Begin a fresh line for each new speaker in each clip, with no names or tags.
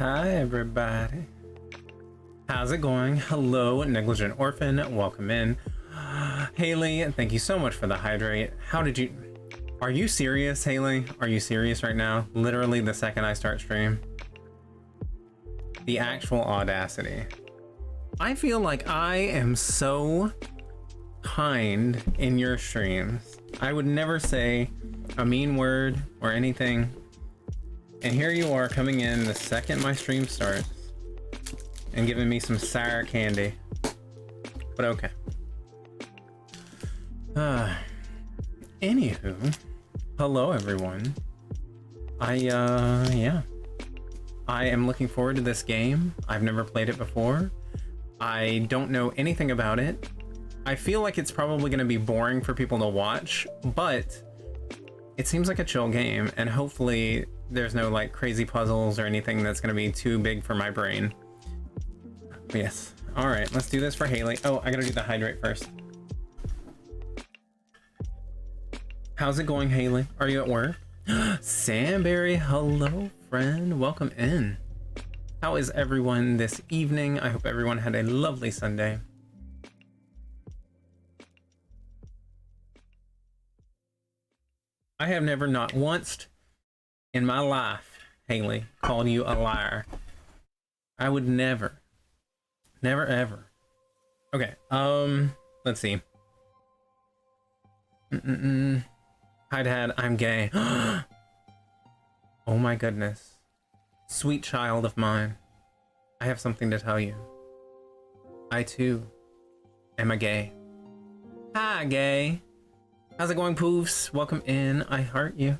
Hi everybody. How's it going? Hello, Negligent Orphan. Welcome in. Haley, thank you so much for the hydrate. How did you... Are you serious, Haley? Are you serious right now? Literally the second I start stream. The actual audacity. I feel like I am so kind in your streams. I would never say a mean word or anything. And here you are coming in the second my stream starts and giving me some sour candy. But okay. Anywho, hello everyone. Yeah. I am looking forward to this game. I've never played it before. I don't know anything about it. I feel like it's probably going to be boring for people to watch, but it seems like a chill game, and hopefully there's no like crazy puzzles or anything that's going to be too big for my brain. But yes. All right, let's do this for Haley. Oh, I got to do the hydrate first. How's it going, Haley? Are you at work? Samberry, hello, friend. Welcome in. How is everyone this evening? I hope everyone had a lovely Sunday. I have never, not once in my life, Haley, called you a liar. I would never. Never, ever. Okay, let's see. Hi, Dad, I'm gay. Oh my goodness. Sweet child of mine. I have something to tell you. I, too, am a gay. Hi, gay. How's it going, Poofs? Welcome in. I heart you.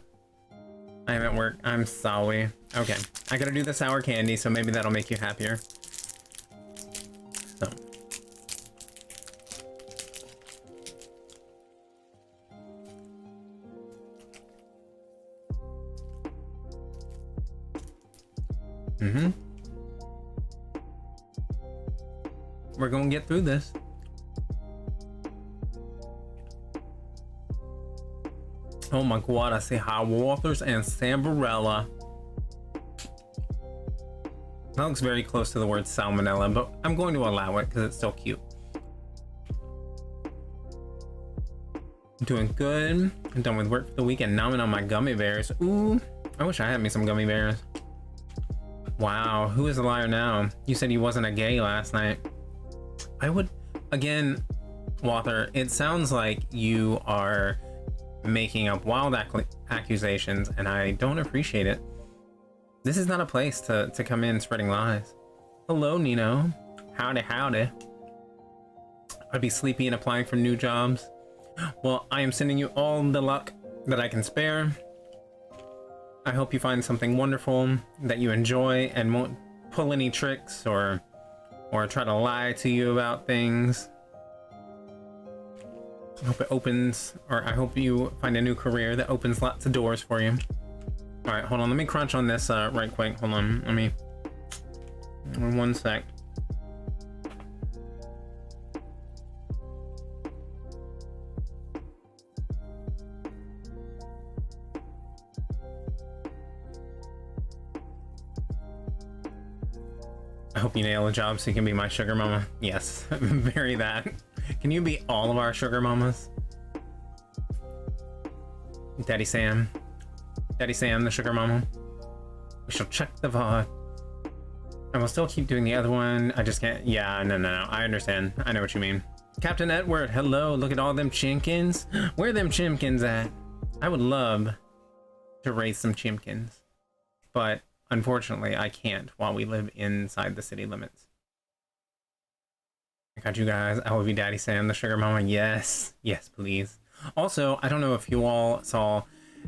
I am at work. I'm sorry. Okay. I gotta do the sour candy, so maybe that'll make you happier. So. We're gonna get through this. Oh my god, I see high waters and Sambarella. That looks very close to the word salmonella, but I'm going to allow it because it's still cute. I'm doing good. I'm done with work for the week and numbing on my gummy bears. Ooh, I wish I had me some gummy bears. Wow, who is a liar now? You said you wasn't a gay last night. I would, again, Walter, it sounds like you are making up wild accusations, and I don't appreciate it. This is not a place to come in spreading lies. Hello, Nino. Howdy, howdy. I'd be sleepy and applying for new jobs. Well, I am sending you all the luck that I can spare. I hope you find something wonderful that you enjoy and won't pull any tricks or try to lie to you about things. I hope it opens, or I hope you find a new career that opens lots of doors for you. All right, hold on. Let me crunch on this right quick. Hold on. Let me... 1 sec. I hope you nail a job so you can be my sugar mama. Yes, marry that. Can you be all of our sugar mamas? Daddy Sam. Daddy Sam, the sugar mama. We shall check the VOD. I will still keep doing the other one. I just can't. Yeah, no. I understand. I know what you mean. Captain Edward, hello. Look at all them chimkins. Where are them chimkins at? I would love to raise some chimkins, but unfortunately I can't while we live inside the city limits. I got you guys. I will be Daddy Sam, the sugar mama. Yes, yes, please. Also, I don't know if you all saw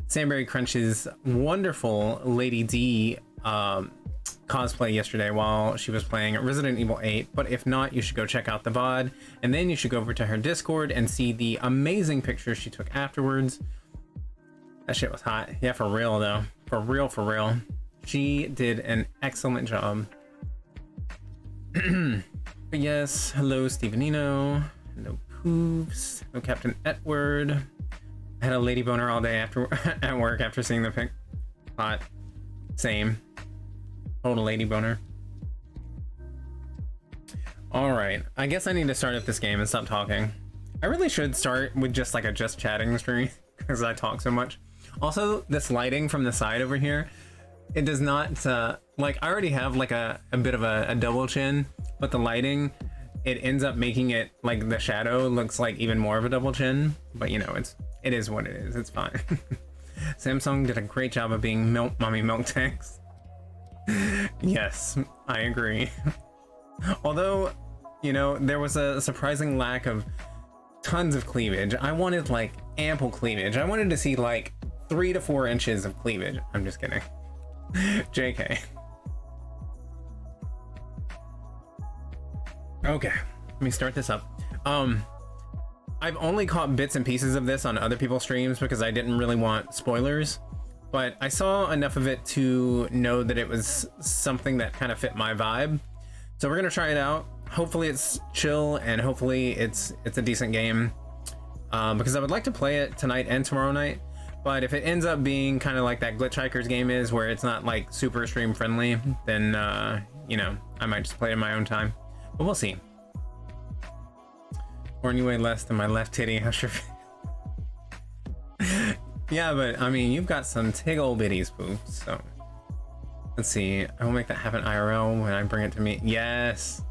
Samberry Crunch's wonderful Lady D cosplay yesterday while she was playing Resident Evil 8, but if not, you should go check out the VOD, and then you should go over to her Discord and see the amazing pictures she took afterwards. That shit was hot. Yeah, for real though. For real, for real. She did an excellent job. But yes, hello Stevenino, hello Poofs, hello Captain Edward. I had a lady boner all day after at work after seeing the pic. Hot. Same. Hold a lady boner. All right, I guess I need to start up this game and stop talking. I really should start with just like a just chatting stream because I talk so much. Also, this lighting from the side over here, it does not like, I already have like a bit of a double chin, but the lighting, it ends up making it like the shadow looks like even more of a double chin. But you know, it is what it is. It's fine. Samsung did a great job of being mommy milk tanks. Yes, I agree. Although, you know, there was a surprising lack of tons of cleavage. I wanted like ample cleavage. I wanted to see like 3 to 4 inches of cleavage. I'm just kidding. JK. Okay, let me start this up. I've only caught bits and pieces of this on other people's streams because I didn't really want spoilers, but I saw enough of it to know that it was something that kind of fit my vibe. So we're gonna try it out. Hopefully it's chill and hopefully it's a decent game, because I would like to play it tonight and tomorrow night. But if it ends up being kind of like that Glitch Hikers game is, where it's not like super stream friendly, then you know, I might just play it in my own time. But we'll see. Or anyway, less than my left titty. How sure. Yeah, but I mean, you've got some tiggle bitties, boo. So let's see. I will make that happen IRL when I bring it to me. Yes.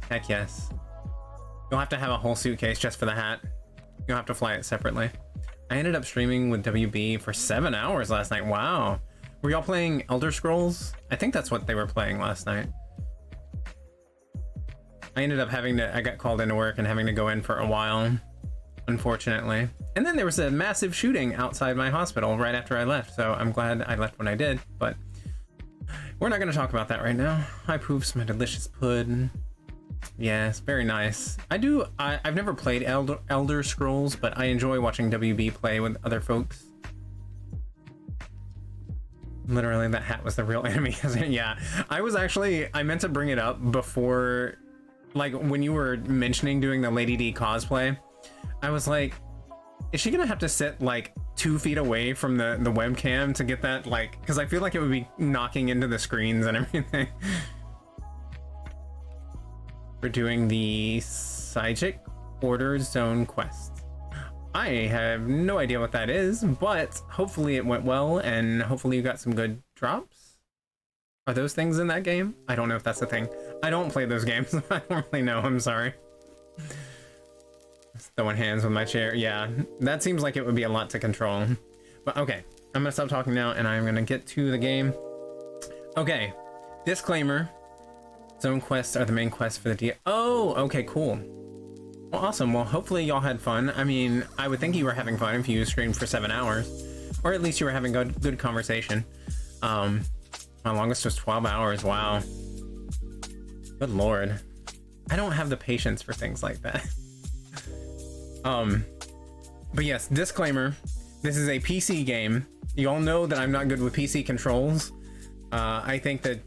Heck yes. You'll have to have a whole suitcase just for the hat. You'll have to fly it separately. I ended up streaming with WB for 7 hours last night. Wow. Were y'all playing Elder Scrolls? I think that's what they were playing last night. I ended up I got called into work and having to go in for a while, unfortunately. And then there was a massive shooting outside my hospital right after I left, so I'm glad I left when I did, but we're not gonna talk about that right now. Hi Poops, my delicious pudding. Yes, very nice. I've never played Elder Scrolls, but I enjoy watching WB play with other folks. Literally, that hat was the real enemy. Yeah, I meant to bring it up before, like when you were mentioning doing the Lady D cosplay. I was like, is she gonna have to sit like 2 feet away from the webcam to get that, like, because I feel like it would be knocking into the screens and everything. We're doing the Psychic Order Zone quest. I have no idea what that is, but hopefully it went well and hopefully you got some good drops. Are those things in that game? I don't know if that's a thing. I don't play those games. I don't really know. I'm sorry. Just throwing hands with my chair. Yeah, that seems like it would be a lot to control. But okay, I'm gonna stop talking now and I'm gonna get to the game. Okay, disclaimer. Zone quests are the main quest for the D. Oh, okay, cool. Well, awesome. Well, hopefully y'all had fun. I mean, I would think you were having fun if you streamed for 7 hours, or at least you were having good conversation. My longest was 12 hours. Wow. Good lord. I don't have the patience for things like that. But yes, disclaimer. This is a PC game. You all know that I'm not good with PC controls. I think that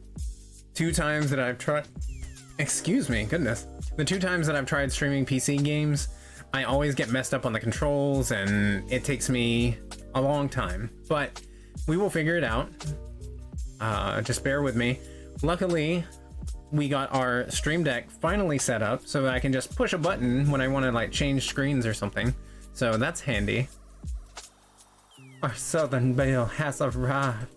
2 times that I've tried, excuse me, goodness. The 2 times that I've tried streaming PC games, I always get messed up on the controls and it takes me a long time, but we will figure it out. Just bear with me. Luckily, we got our Stream Deck finally set up so that I can just push a button when I want to like change screens or something. So that's handy. Our Southern Belle has arrived.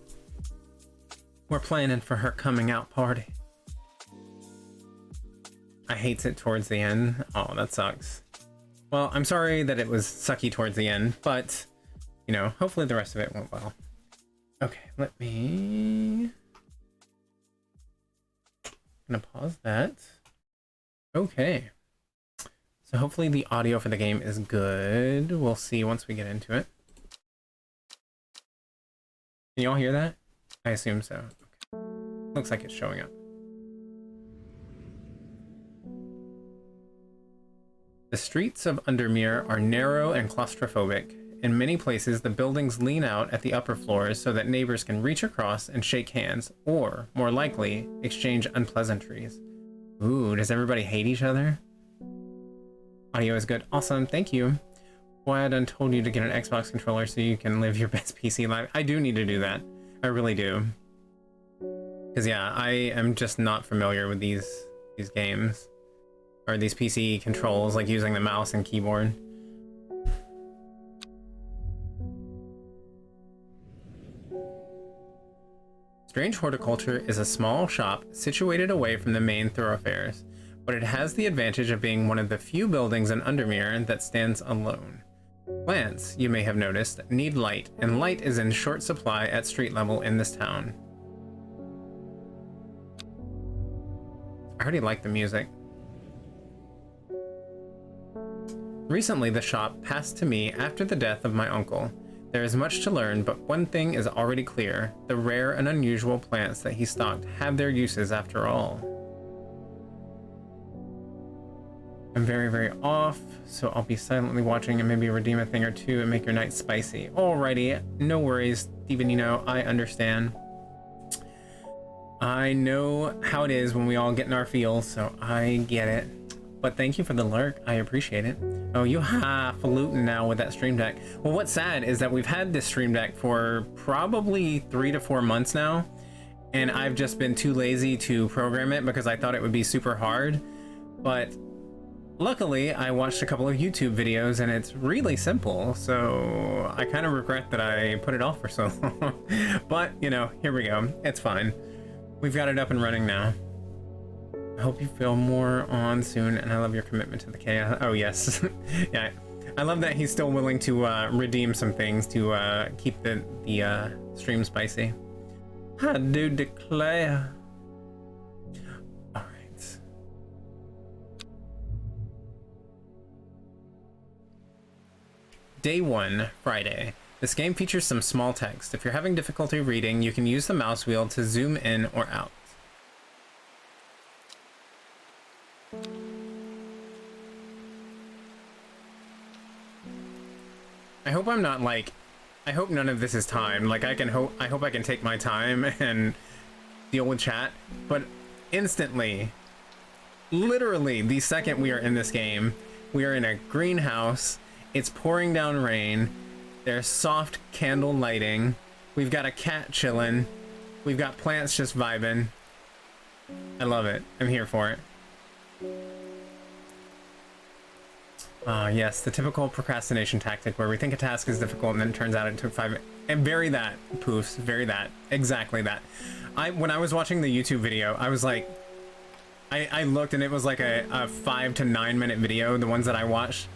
We're planning for her coming out party. I hate it towards the end. Oh, that sucks. Well, I'm sorry that it was sucky towards the end, but, you know, hopefully the rest of it went well. Okay, let me... I'm gonna pause that. Okay. So hopefully the audio for the game is good. We'll see once we get into it. Can y'all hear that? I assume so. Okay. Looks like it's showing up. The streets of Undermere are narrow and claustrophobic. In many places, the buildings lean out at the upper floors so that neighbors can reach across and shake hands, or, more likely, exchange unpleasantries. Ooh, does everybody hate each other? Audio is good. Awesome, thank you. Boy, I done told you to get an Xbox controller so you can live your best PC life. I do need to do that. I really do. Because yeah, I am just not familiar with these games. Or these PC controls, like using the mouse and keyboard. Strange Horticulture is a small shop situated away from the main thoroughfares, but it has the advantage of being one of the few buildings in Undermere that stands alone. Plants, you may have noticed, need light, and light is in short supply at street level in this town. I already like the music. Recently, the shop passed to me after the death of my uncle. There is much to learn, but one thing is already clear. The rare and unusual plants that he stocked have their uses after all. I'm very, very off, so I'll be silently watching and maybe redeem a thing or two and make your night spicy. Alrighty, no worries, Stevenino, I understand. I know how it is when we all get in our feels, so I get it. But thank you for the lurk, I appreciate it. Oh, you highfalutin now with that stream deck. Well, what's sad is that we've had this stream deck for probably 3 to 4 months now, and I've just been too lazy to program it because I thought it would be super hard. But luckily, I watched a couple of YouTube videos and it's really simple, so I kind of regret that I put it off for so long. But, you know, here we go. It's fine. We've got it up and running now. I hope you feel more on soon, and I love your commitment to the chaos. Oh, yes. Yeah, I love that he's still willing to redeem some things to keep the stream spicy. I do declare. All right. Day 1, Friday. This game features some small text. If you're having difficulty reading, you can use the mouse wheel to zoom in or out. I hope I'm not like, I hope none of this is timed. Like I hope I can take my time and deal with chat, but instantly, literally the second we are in this game, we are in a greenhouse, it's pouring down rain, there's soft candle lighting, we've got a cat chilling, we've got plants just vibing. I love it. I'm here for it. Yes, the typical procrastination tactic where we think a task is difficult and then it turns out it took 5 minutes. And very that, Poofs, very that, exactly that. When I was watching the YouTube video, I was like, I looked and it was like a 5 to 9 minute video, the ones that I watched,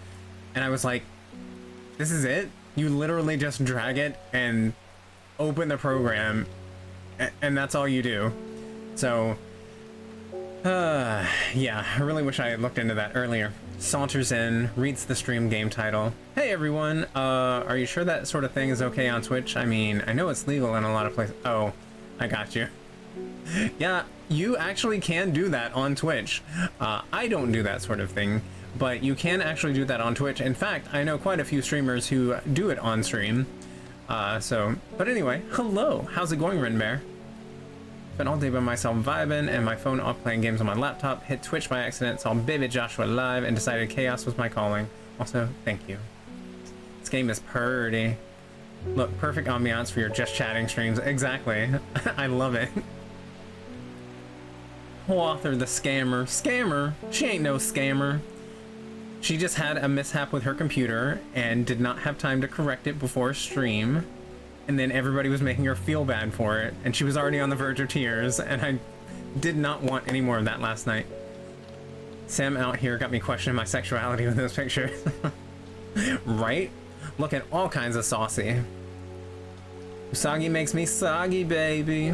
and I was like, this is it? You literally just drag it and open the program, and that's all you do. So, yeah, I really wish I had looked into that earlier. Saunters in, reads the stream game title. Hey everyone, are you sure that sort of thing is okay on Twitch? I mean, I know it's legal in a lot of places. Oh, I got you. Yeah, you actually can do that on Twitch. I don't do that sort of thing, but you can actually do that on Twitch. In fact, I know quite a few streamers who do it on stream. But anyway, hello, how's it going, Rinbear? Spent all day by myself vibing and my phone off playing games on my laptop, hit Twitch by accident, saw Baby Joshua live, and decided chaos was my calling. Also, thank you. This game is pretty. Look, perfect ambiance for your just chatting streams. Exactly. I love it. Author the scammer. Scammer? She ain't no scammer. She just had a mishap with her computer and did not have time to correct it before stream. And then everybody was making her feel bad for it, and she was already on the verge of tears, and I did not want any more of that last night. Sam out here got me questioning my sexuality with those pictures. Right? Looking all kinds of saucy. Usagi makes me soggy, baby.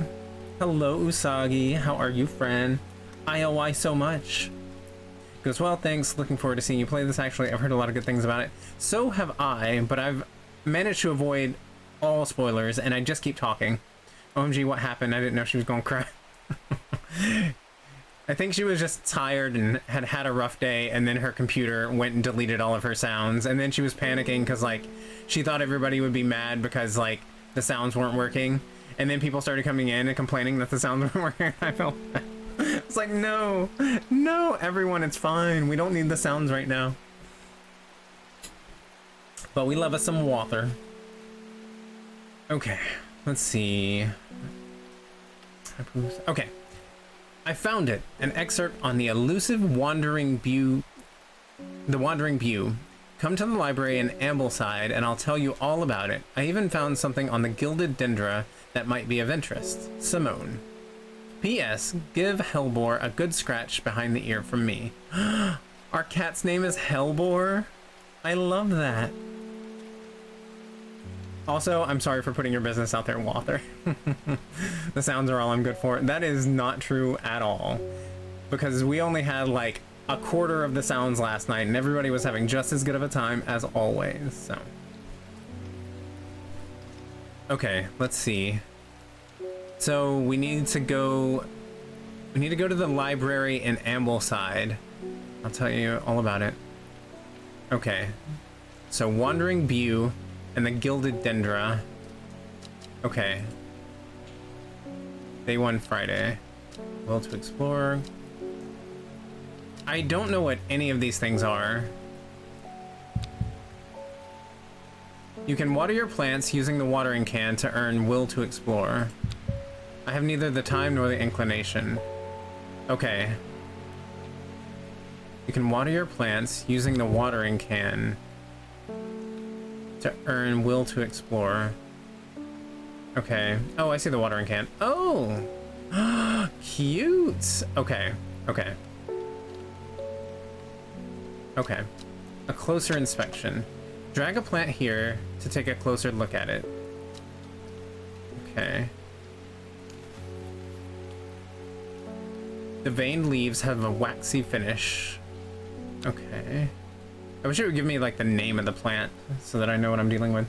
Hello, Usagi. How are you, friend? IOI so much. Goes well, thanks. Looking forward to seeing you play this. Actually, I've heard a lot of good things about it. So have I, but I've managed to avoid all spoilers, and I just keep talking. OMG, what happened? I didn't know she was gonna cry. I think she was just tired and had had a rough day, and then her computer went and deleted all of her sounds, and then she was panicking because, like, she thought everybody would be mad because, like, the sounds weren't working, and then people started coming in and complaining that the sounds weren't working. I felt bad. It's like, no, everyone, it's fine. We don't need the sounds right now. But we love us some water. Okay, let's see. Okay. I found it. An excerpt on the elusive Wandering Bew. The Wandering Bew. Come to the library in Ambleside and I'll tell you all about it. I even found something on the Gilded Dendra that might be of interest. Simone. P.S. Give Hellbore a good scratch behind the ear from me. Our cat's name is Hellbore? I love that. Also, I'm sorry for putting your business out there, Walther. The sounds are all I'm good for. That is not true at all. Because we only had like a quarter of the sounds last night and everybody was having just as good of a time as always, so. Okay, let's see. So we need to go to the library in Ambleside. I'll tell you all about it. Okay. So Wandering Bew and the Gilded Dendra. Okay. Day 1 Friday. Will to explore. I don't know what any of these things are. You can water your plants using the watering can to earn will to explore. I have neither the time nor the inclination. Okay. You can water your plants using the watering can to earn will to explore. Okay. Oh, I see the watering can. Oh! Cute! Okay. Okay. Okay. A closer inspection. Drag a plant here to take a closer look at it. Okay. The veined leaves have a waxy finish. Okay. I wish it would give me like the name of the plant so that I know what I'm dealing with.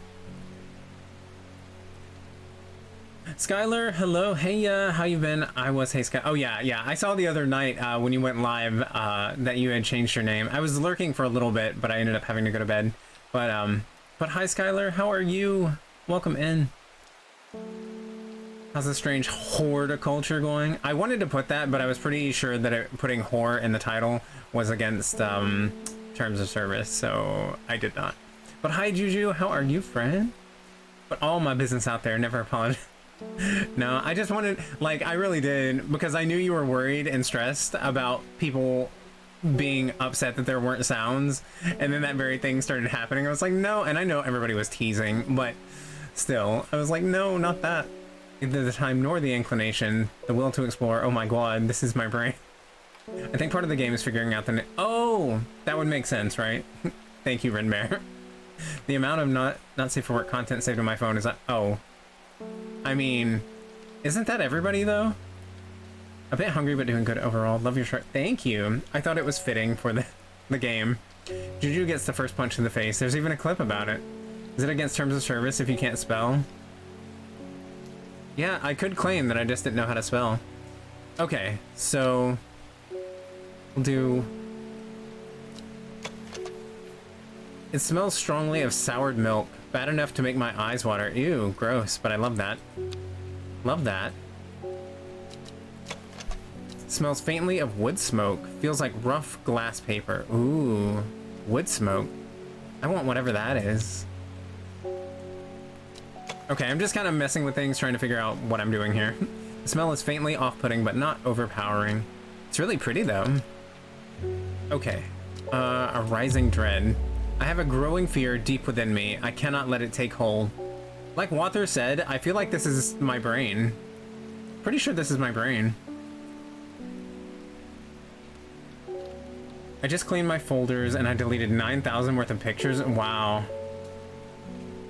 Skylar, hello. Hey, how you been? I was Hey Sky. Oh yeah. I saw the other night when you went live that you had changed your name. I was lurking for a little bit, but I ended up having to go to bed. But hi Skylar, how are you? Welcome in. How's the strange horticulture going? I wanted to put that, but I was pretty sure that putting whore in the title was against terms of service, so I did not. But hi Juju, how are you, friend? But all my business out there, never apologize. No, I just wanted, like, I really did, because I knew you were worried and stressed about people being upset that there weren't sounds, and then that very thing started happening. I was like, no, and I know everybody was teasing, but still, I was like, no, not that. Neither the time nor the inclination, the will to explore. Oh my god, this is my brain. I think part of the game is figuring out the oh, that would make sense, right? Thank you, Red Bear. The amount of not safe for work content saved on my phone is like, oh. I mean, isn't that everybody though? A bit hungry but doing good overall. Love your shirt. Thank you. I thought it was fitting for the game. Juju gets the first punch in the face. There's even a clip about it. Is it against terms of service if you can't spell? Yeah, I could claim that I just didn't know how to spell. Okay, so we'll do... It smells strongly of soured milk. Bad enough to make my eyes water. Ew, gross, but I love that. Love that. Smells faintly of wood smoke. Feels like rough glass paper. Ooh, wood smoke. I want whatever that is. Okay, I'm just kind of messing with things, trying to figure out what I'm doing here. The smell is faintly off-putting, but not overpowering. It's really pretty, though. Okay. A rising dread. I have a growing fear deep within me. I cannot let it take hold. Like Walter said, I feel like this is my brain. Pretty sure this is my brain. I just cleaned my folders and I deleted 9,000 worth of pictures. Wow.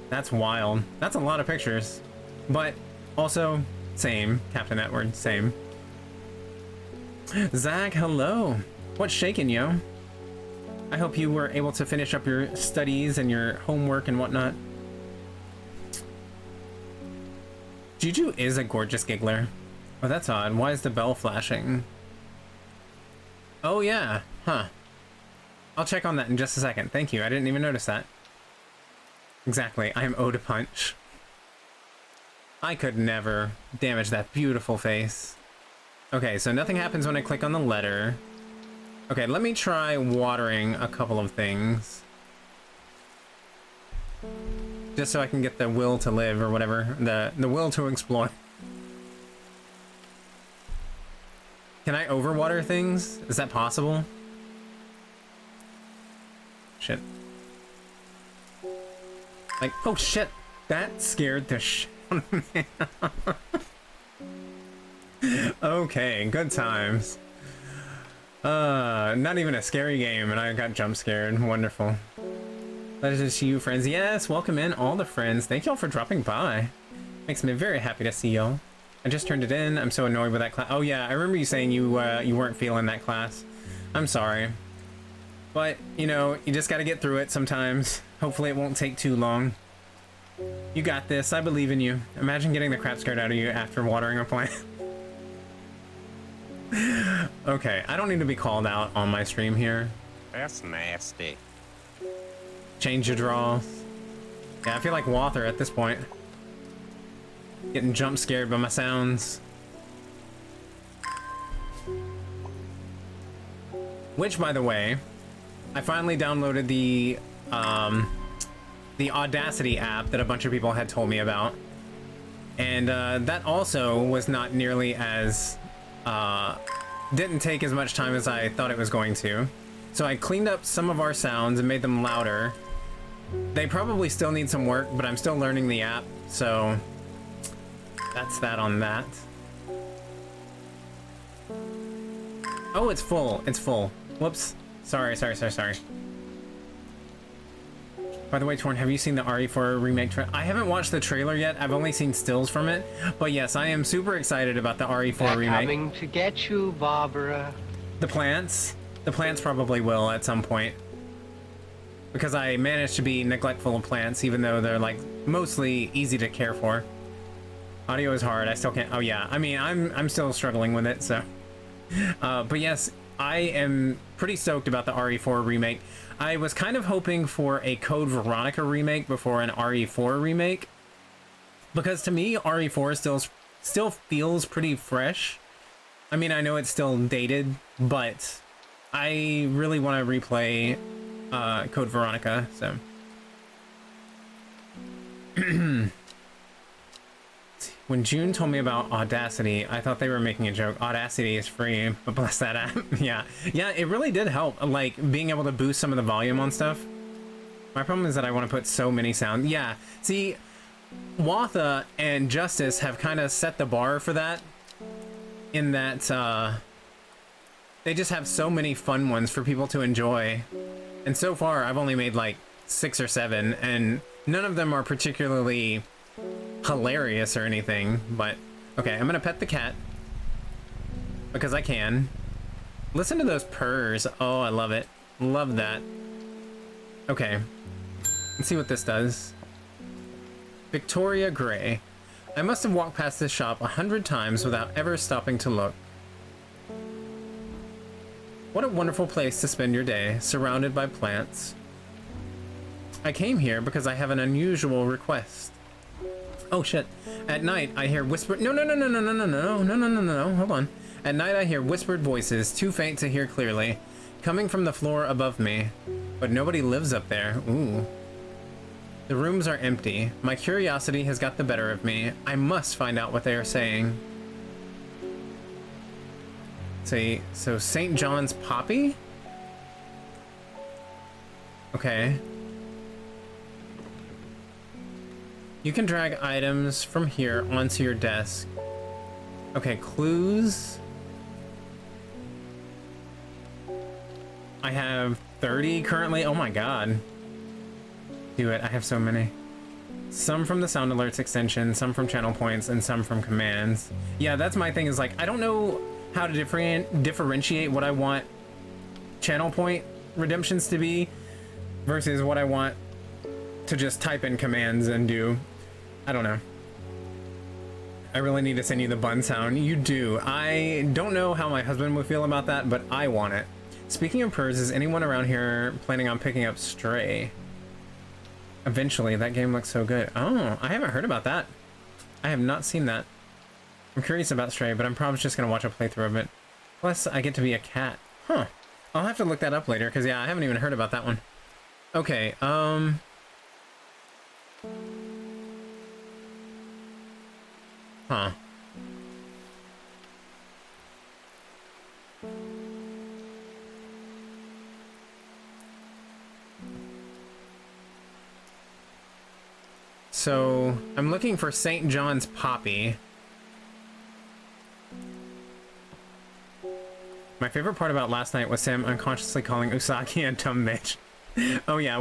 That's wild. That's a lot of pictures. But also, same. Captain Edward, same. Zach, hello. What's shaking, yo? I hope you were able to finish up your studies and your homework and whatnot. Juju is a gorgeous giggler. Oh, that's odd. Why is the bell flashing? Oh, yeah. Huh. I'll check on that in just a second. Thank you. I didn't even notice that. Exactly. I am Oda Punch. I could never damage that beautiful face. Okay, so nothing happens when I click on the letter. Okay, let me try watering a couple of things. Just so I can get the will to live or whatever. The will to explore. Can I overwater things? Is that possible? Shit. Like, oh shit. That scared the shit out of me. Okay, good times. Not even a scary game and I got jump scared. Wonderful. Pleasure to see you, friends. Yes, welcome in all the friends. Thank y'all for dropping by. Makes me very happy to see y'all. I just turned it in. I'm so annoyed with that class. Oh yeah, I remember you saying you weren't feeling that class. I'm sorry. But, you know, you just gotta get through it sometimes. Hopefully it won't take too long. You got this. I believe in you. Imagine getting the crap scared out of you after watering a plant. Okay, I don't need to be called out on my stream here.
That's nasty.
Change your draws. Yeah, I feel like Wather at this point. Getting jump scared by my sounds. Which, by the way, I finally downloaded the Audacity app that a bunch of people had told me about. And that also was not nearly as... didn't take as much time as I thought it was going to. So I cleaned up some of our sounds and made them louder. They probably still need some work, but I'm still learning the app, so that's that on that. Oh, it's full. It's full. Whoops. Sorry. By the way, Torn, have you seen the RE4 remake trailer? I haven't watched the trailer yet. I've only seen stills from it. But yes, I am super excited about the RE4 remake.
Coming to get you, Barbara.
The plants? The plants probably will at some point. Because I managed to be neglectful of plants, even though they're like mostly easy to care for. Audio is hard. I still can't. Oh yeah. I mean, I'm still struggling with it. So, but yes, I am pretty stoked about the RE4 remake. I was kind of hoping for a Code Veronica remake before an RE4 remake, because to me RE4 still feels pretty fresh. I mean, I know it's still dated, but I really want to replay Code Veronica, so. When June told me about Audacity, I thought they were making a joke. Audacity is free, but bless that app. Yeah, it really did help, like, being able to boost some of the volume on stuff. My problem is that I want to put so many sounds. Yeah, see, Watha and Justice have kind of set the bar for that, in that, they just have so many fun ones for people to enjoy. And so far, I've only made like 6 or 7, and none of them are particularly hilarious or anything, but okay, I'm gonna pet the cat because I can. Listen to those purrs. Oh, I love it. Love that. Okay, let's see what this does. Victoria Gray. I must have walked past this shop 100 times without ever stopping to look. What a wonderful place to spend your day, surrounded by plants. I came here because I have an unusual request. Oh shit. At night, I hear whispered... No, hold on. At night, I hear whispered voices, too faint to hear clearly, coming from the floor above me. But nobody lives up there. Ooh. The rooms are empty. My curiosity has got the better of me. I must find out what they are saying. See, so St. John's Poppy? Okay. You can drag items from here onto your desk. Okay, clues. I have 30 currently. Oh my god. Do it. I have so many. Some from the sound alerts extension, some from channel points, and some from commands. Yeah, that's my thing, is like, I don't know how to differentiate what I want channel point redemptions to be versus what I want to just type in commands and do. I don't know. I really need to send you the bun sound. You do. I don't know how my husband would feel about that, but I want it. Speaking of purrs, is anyone around here planning on picking up Stray? Eventually, that game looks so good. Oh, I haven't heard about that. I have not seen that. I'm curious about Stray, but I'm probably just gonna watch a playthrough of it. Plus, I get to be a cat. Huh. I'll have to look that up later, because yeah, I haven't even heard about that one. Okay, huh. So I'm looking for St. John's Poppy. My favorite part about last night was Sam unconsciously calling Usagi a dumb bitch. Oh yeah,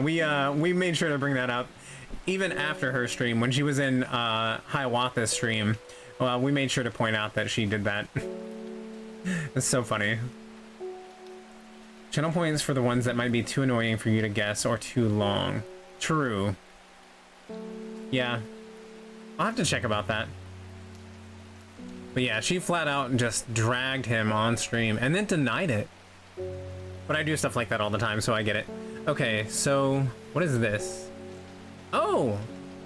we made sure to bring that up. Even after her stream, when she was in Hiawatha's stream, we made sure to point out that she did that. It's so funny. Channel points for the ones that might be too annoying for you to guess or too long. True. Yeah. I'll have to check about that. But yeah, she flat out just dragged him on stream and then denied it. But I do stuff like that all the time, so I get it. Okay, so what is this? Oh!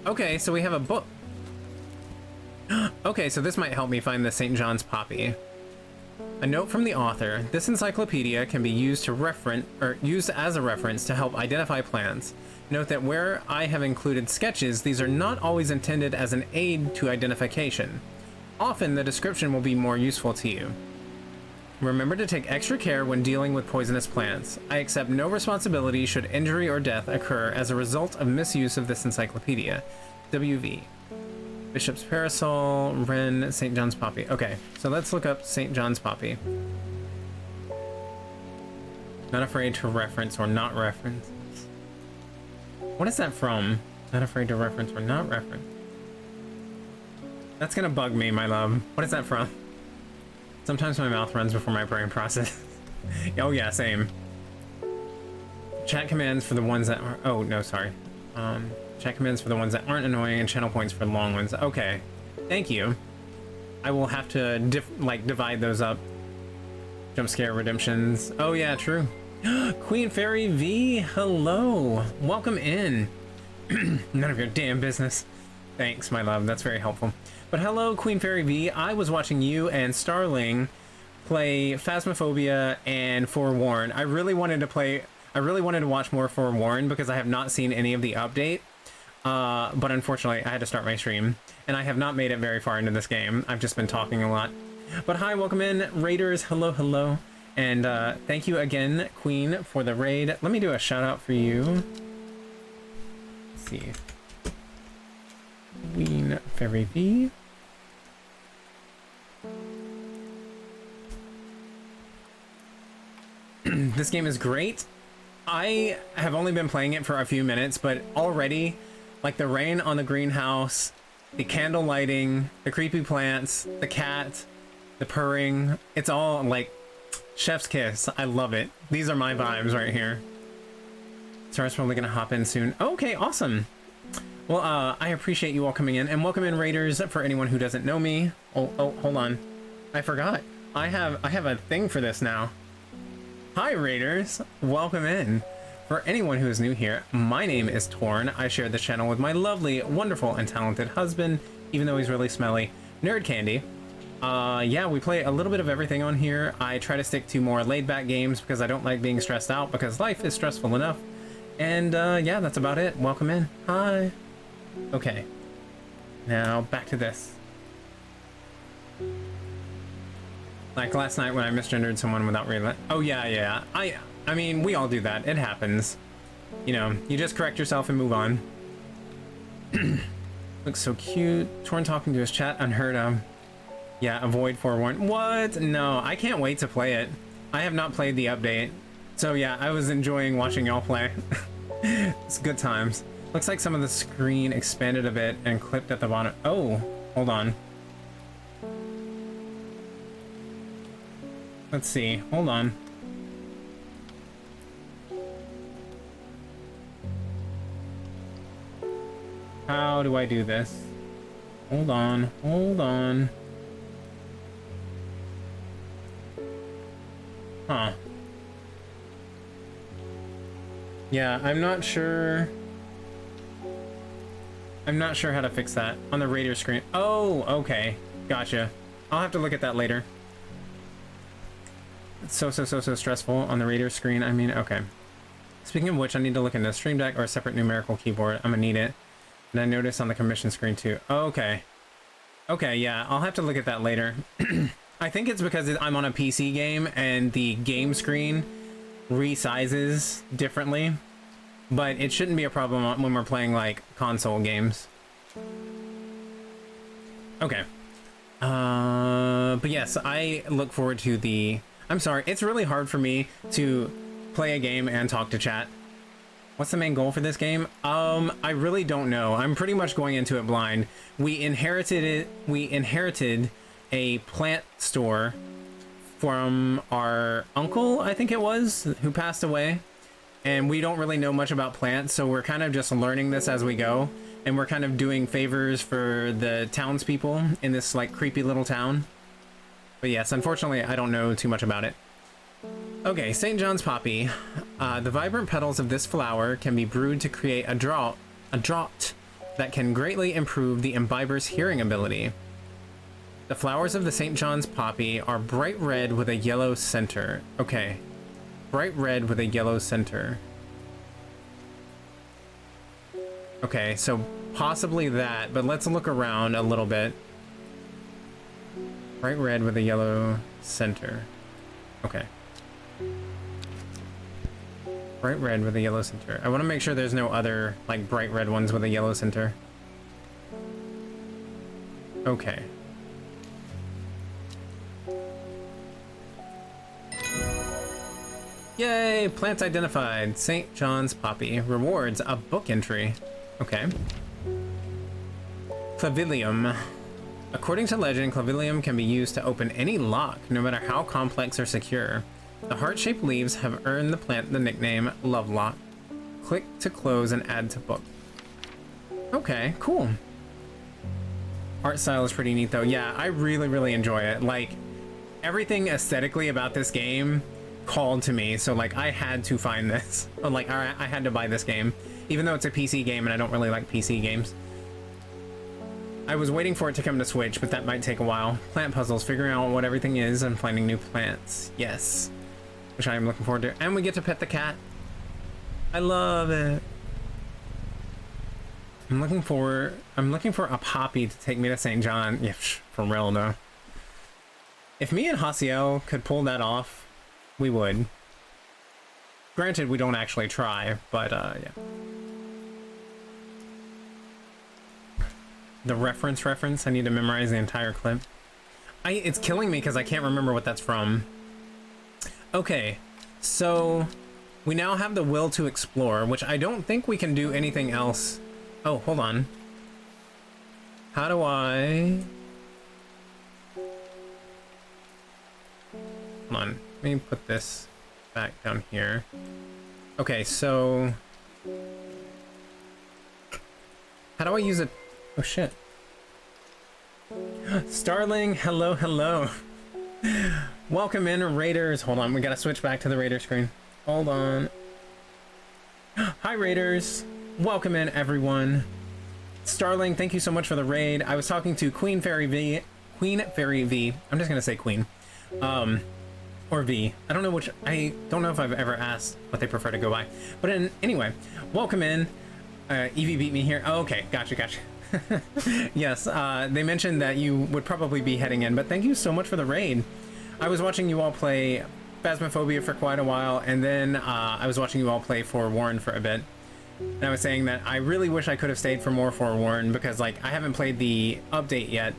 Okay, so we have a book. Okay, so this might help me find the St. John's Poppy. A note from the author. This encyclopedia can be used used as a reference to help identify plants. Note that where I have included sketches, these are not always intended as an aid to identification. Often the description will be more useful to you. Remember to take extra care when dealing with poisonous plants. I accept no responsibility should injury or death occur as a result of misuse of this encyclopedia. WV. Bishop's Parasol, Wren, St. John's Poppy. Okay, so let's look up St. John's Poppy. Not afraid to reference or not reference. What is that from? Not afraid to reference or not reference. That's gonna bug me, my love. What is that from? Sometimes my mouth runs before my brain processes. Oh yeah, same. Chat commands for the ones that are... Oh, no, sorry. Chat commands for the ones that aren't annoying and channel points for long ones. Okay, thank you. I will have to divide those up. Jump scare redemptions. Oh yeah, true. Queen Fairy V, hello. Welcome in. None of your damn business. Thanks, my love. That's very helpful. But hello, Queen Fairy V. I was watching you and Starling play Phasmophobia and Forewarn. I really wanted to watch more Forewarn because I have not seen any of the update. But unfortunately, I had to start my stream, and I have not made it very far into this game. I've just been talking a lot. But hi, welcome in, Raiders. Hello, hello. And thank you again, Queen, for the raid. Let me do a shout out for you. Let's see. Queen Fairy V. This game is great. I have only been playing it for a few minutes, but already, like the rain on the greenhouse, the candle lighting, the creepy plants, the cat, the purring, it's all like chef's kiss. I love it. These are my vibes right here. Sarah's probably gonna hop in soon. Okay, awesome. Well, I appreciate you all coming in, and welcome in, Raiders. For anyone who doesn't know me, oh, hold on, I forgot. I have a thing for this now. Hi, Raiders. Welcome in. For anyone who is new here, my name is Torn. I share the channel with my lovely, wonderful, and talented husband, even though he's really smelly, Nerd Candy. Yeah, we play a little bit of everything on here. I try to stick to more laid-back games because I don't like being stressed out because life is stressful enough. And yeah, that's about it. Welcome in. Hi. Okay. Now back to this. Like last night when I misgendered someone without realizing. Oh yeah. I mean, we all do that. It happens. You know, you just correct yourself and move on. Looks so cute. Torn talking to his chat, unheard of. Yeah, avoid forewarn. What? No, I can't wait to play it. I have not played the update. So yeah, I was enjoying watching y'all play. It's good times. Looks like some of the screen expanded a bit and clipped at the bottom. Oh, hold on. Let's see. Hold on. How do I do this? Hold on. Hold on. Huh. Yeah, I'm not sure how to fix that on the radar screen. Oh, okay. Gotcha. I'll have to look at that later. It's so stressful on the radar screen. I mean, okay. Speaking of which, I need to look into Stream Deck or a separate numerical keyboard. I'm gonna need it. And I noticed on the commission screen too. Okay. Okay, yeah, I'll have to look at that later. I think it's because I'm on a PC game and the game screen resizes differently. But it shouldn't be a problem when we're playing like console games. Okay. But yes, I look forward to the... I'm sorry, it's really hard for me to play a game and talk to chat. What's the main goal for this game? I really don't know. I'm pretty much going into it blind. We inherited a plant store from our uncle, I think it was, who passed away. And we don't really know much about plants, so we're kind of just learning this as we go. And we're kind of doing favors for the townspeople in this like creepy little town. But yes, unfortunately, I don't know too much about it. Okay, St. John's Poppy. The vibrant petals of this flower can be brewed to create a draught that can greatly improve the imbiber's hearing ability. The flowers of the St. John's Poppy are bright red with a yellow center. Okay, bright red with a yellow center. Okay, so possibly that, but let's look around a little bit. Bright red with a yellow center. Okay. Bright red with a yellow center. I want to make sure there's no other, like, bright red ones with a yellow center. Okay. Yay! Plants identified. St. John's Poppy. Rewards. A book entry. Okay. Clavilium. According to legend, clavilium can be used to open any lock, no matter how complex or secure. The heart-shaped leaves have earned the plant the nickname Love Lock. Click to close and add to book. Okay, cool. Art style is pretty neat though. Yeah, I really, really enjoy it. Like, everything aesthetically about this game called to me, so like I had to find this. Like, I had to buy this game, even though it's a PC game and I don't really like PC games. I was waiting for it to come to Switch, but that might take a while. Plant puzzles, figuring out what everything is and finding new plants. Yes. Which I am looking forward to. And we get to pet the cat. I love it. I'm looking for a poppy to take me to St. John. Yeah, for real though. If me and Hasiel could pull that off, we would. Granted, we don't actually try, but yeah. The reference, I need to memorize the entire clip. It's killing me because I can't remember what that's from. Okay, so we now have the will to explore, which I don't think we can do anything else. Oh, hold on. How do I... Hold on, let me put this back down here. Okay, so... How do I use it? Oh shit. Starling, hello, hello. Welcome in, Raiders. Hold on, we gotta switch back to the Raider screen. Hold on. Hi, Raiders. Welcome in, everyone. Starling, thank you so much for the raid. I was talking to Queen Fairy V. I'm just gonna say Queen. Or V. I don't know which. I don't know if I've ever asked what they prefer to go by. But anyway, welcome in. Evie beat me here. Oh, okay, gotcha. Yes, they mentioned that you would probably be heading in, but thank you so much for the raid. I was watching you all play Phasmophobia for quite a while, and then I was watching you all play Forewarned for a bit. And I was saying that I really wish I could have stayed for more Forewarned, because like I haven't played the update yet,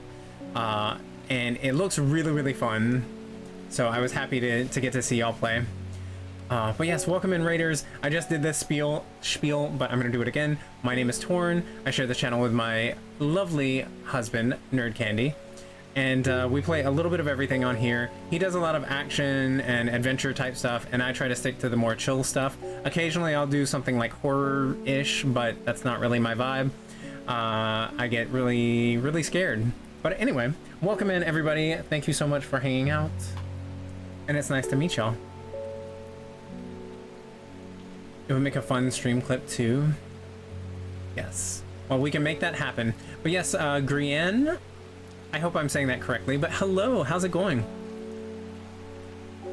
and it looks really, really fun. So I was happy to get to see y'all play. But yes, welcome in, Raiders. I just did this spiel, but I'm gonna do it again. My name is Torn. I share the channel with my lovely husband, Nerd Candy, and we play a little bit of everything on here. He does a lot of action and adventure type stuff, and I try to stick to the more chill stuff. Occasionally I'll do something like horror-ish, but that's not really my vibe. I get really, really scared. But anyway, welcome in, everybody. Thank you so much for hanging out, and it's nice to meet y'all. It would make a fun stream clip too. Yes. Well, we can make that happen. But yes, Grienne, I hope I'm saying that correctly, but hello, how's it going?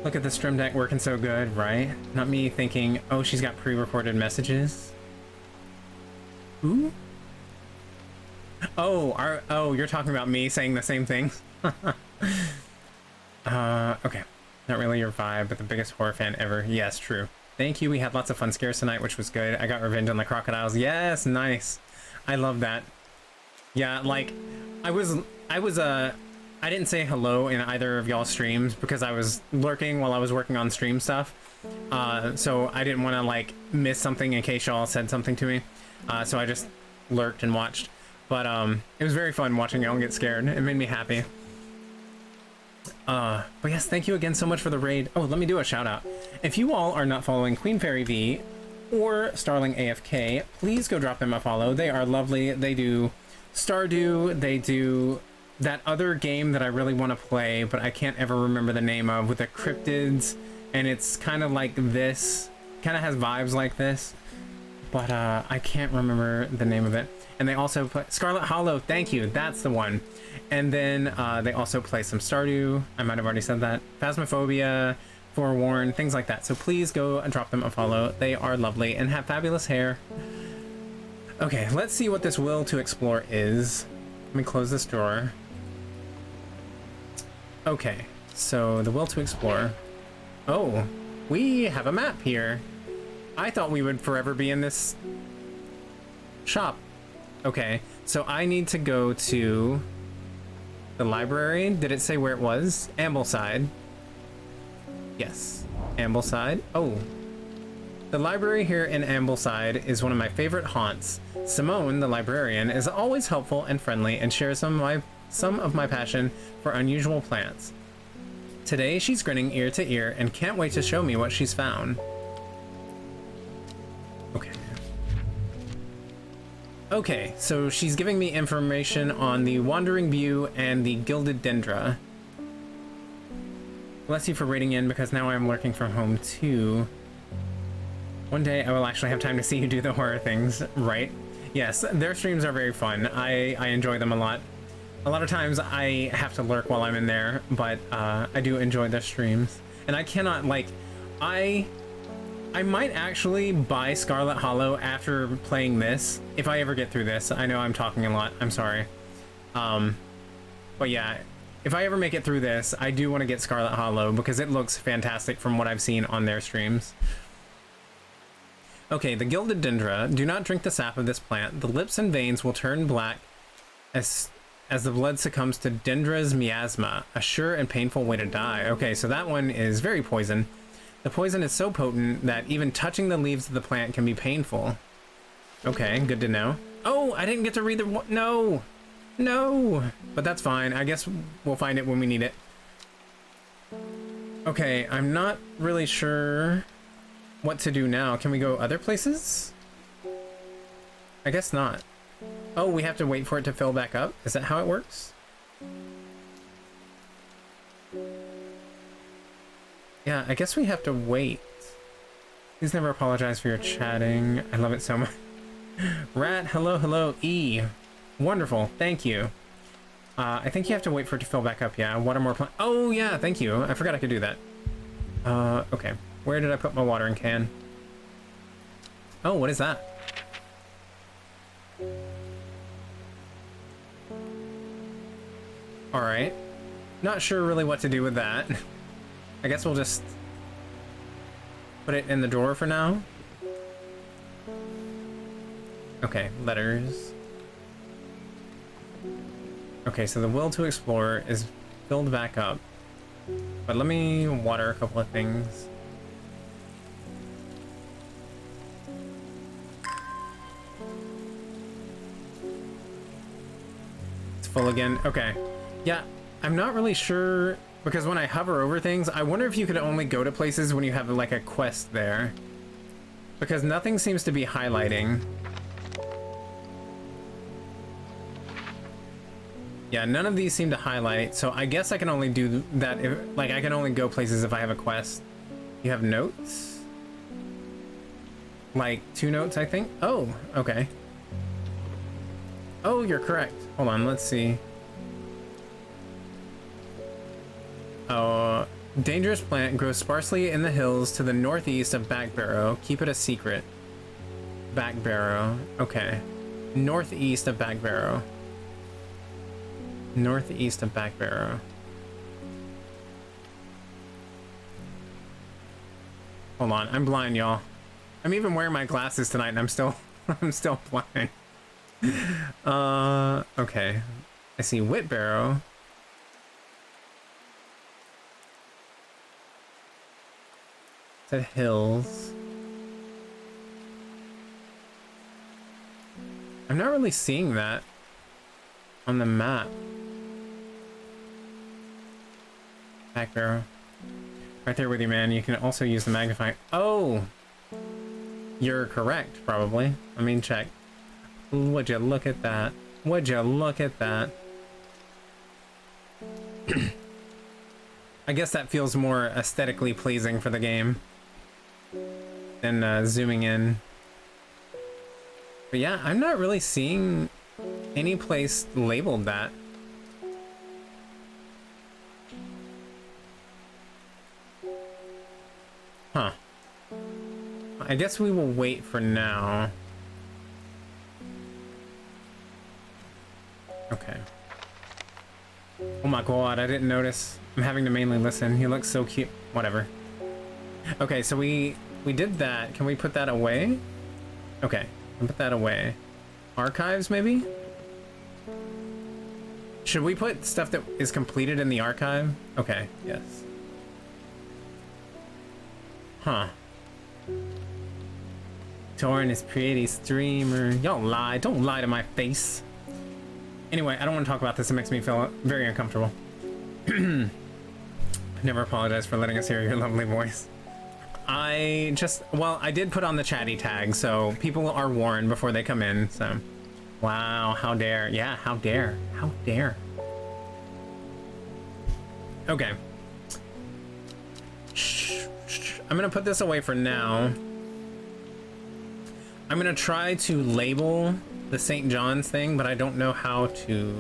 Look at the stream deck working so good, right? Not me thinking, oh, she's got pre-recorded messages. Ooh. Oh, you're talking about me saying the same things? Okay. Not really your vibe, but the biggest horror fan ever. Yes, true. Thank you. We had lots of fun scares tonight, which was good. I got revenge on the crocodiles. Yes, nice. I love that. Yeah, like I was I didn't say hello in either of y'all's streams because I was lurking while I was working on stream stuff. So I didn't want to like miss something in case y'all said something to me. So I just lurked and watched. But it was very fun watching y'all get scared. It made me happy. But yes, thank you again so much for the raid. Oh, let me do a shout out. If you all are not following Queen Fairy V or Starling AFK, please go drop them a follow. They are lovely. They do Stardew. They do that other game that I really want to play, but I can't ever remember the name of, with the cryptids, and it's kind of like this. Kind of has vibes like this, but I can't remember the name of it. And they also play Scarlet Hollow. Thank you. That's the one. And then they also play some Stardew. I might have already said that. Phasmophobia, Forewarn, things like that. So please go and drop them a follow. They are lovely and have fabulous hair. Okay, let's see what this will to explore is. Let me close this drawer. Okay, so the will to explore. Oh, we have a map here. I thought we would forever be in this shop. Okay, so I need to go to the library. Did it say where it was? Ambleside. Yes, Ambleside. Oh, the library here in Ambleside is one of my favorite haunts. Simone, the librarian, is always helpful and friendly and shares some of my passion for unusual plants. Today she's grinning ear to ear and can't wait to show me what she's found. Okay, so she's giving me information on the Wandering View and the Gilded Dendra. Bless you for raiding in, because now I'm working from home too. One day I will actually have time to see you do the horror things, right? Yes, their streams are very fun. I enjoy them a lot. A lot of times I have to lurk while I'm in there, but I do enjoy their streams. And I cannot, like, I might actually buy Scarlet Hollow after playing this, if I ever get through this. I know I'm talking a lot, I'm sorry. But yeah, if I ever make it through this, I do want to get Scarlet Hollow because it looks fantastic from what I've seen on their streams. Okay, the Gilded Dendra. Do not drink the sap of this plant. The lips and veins will turn black as the blood succumbs to Dendra's miasma, a sure and painful way to die. Okay, so that one is very poison. The poison is so potent that even touching the leaves of the plant can be painful. Okay, good to know. Oh, I didn't get to read the... No! No! But that's fine. I guess we'll find it when we need it. Okay, I'm not really sure what to do now. Can we go other places? I guess not. Oh, we have to wait for it to fill back up? Is that how it works? Yeah, I guess we have to wait. Please never apologize for your chatting. I love it so much. Rat, hello, hello, E. Wonderful, thank you. I think you have to wait for it to fill back up, yeah. Water more plant. Oh, yeah, thank you. I forgot I could do that. Okay. Where did I put my watering can? Oh, what is that? Alright. Not sure really what to do with that. I guess we'll just put it in the drawer for now. Okay, letters. Okay, so the will to explore is filled back up. But let me water a couple of things. It's full again. Okay. Yeah, I'm not really sure, because when I hover over things, I wonder if you could only go to places when you have like a quest there. Because nothing seems to be highlighting. Yeah, none of these seem to highlight, so I guess I can only do that if, like, I can only go places if I have a quest. You have notes? Like 2 notes, I think? Oh, okay. Oh, you're correct. Hold on, let's see. Dangerous plant grows sparsely in the hills to the northeast of Backbarrow. Keep it a secret. Backbarrow. Okay. Northeast of Backbarrow. Northeast of Backbarrow. Hold on, I'm blind, y'all. I'm even wearing my glasses tonight and I'm still I'm still blind. Okay. I see Whitbarrow. Said hills. I'm not really seeing that on the map. Backbarrow. Right there with you, man. You can also use the magnifying. Oh! You're correct, probably. I mean, check. Would you look at that? Would you look at that? I guess that feels more aesthetically pleasing for the game than zooming in. But yeah, I'm not really seeing any place labeled that. Huh. I guess we will wait for now. Okay. Oh my god, I didn't notice. I'm having to mainly listen. He looks so cute. Whatever. Okay, so we did that. Can we put that away? Okay, I'll put that away. Archives, maybe? Should we put stuff that is completed in the archive? Okay, yes. Huh. Torn is pretty streamer. Y'all lie. Don't lie to my face. Anyway, I don't want to talk about this. It makes me feel very uncomfortable. Never apologize for letting us hear your lovely voice. Well, I did put on the chatty tag, so people are warned before they come in, so. Wow, how dare. Yeah, how dare. How dare. Okay. I'm gonna put this away for now. I'm gonna try to label the St. John's thing, but I don't know how to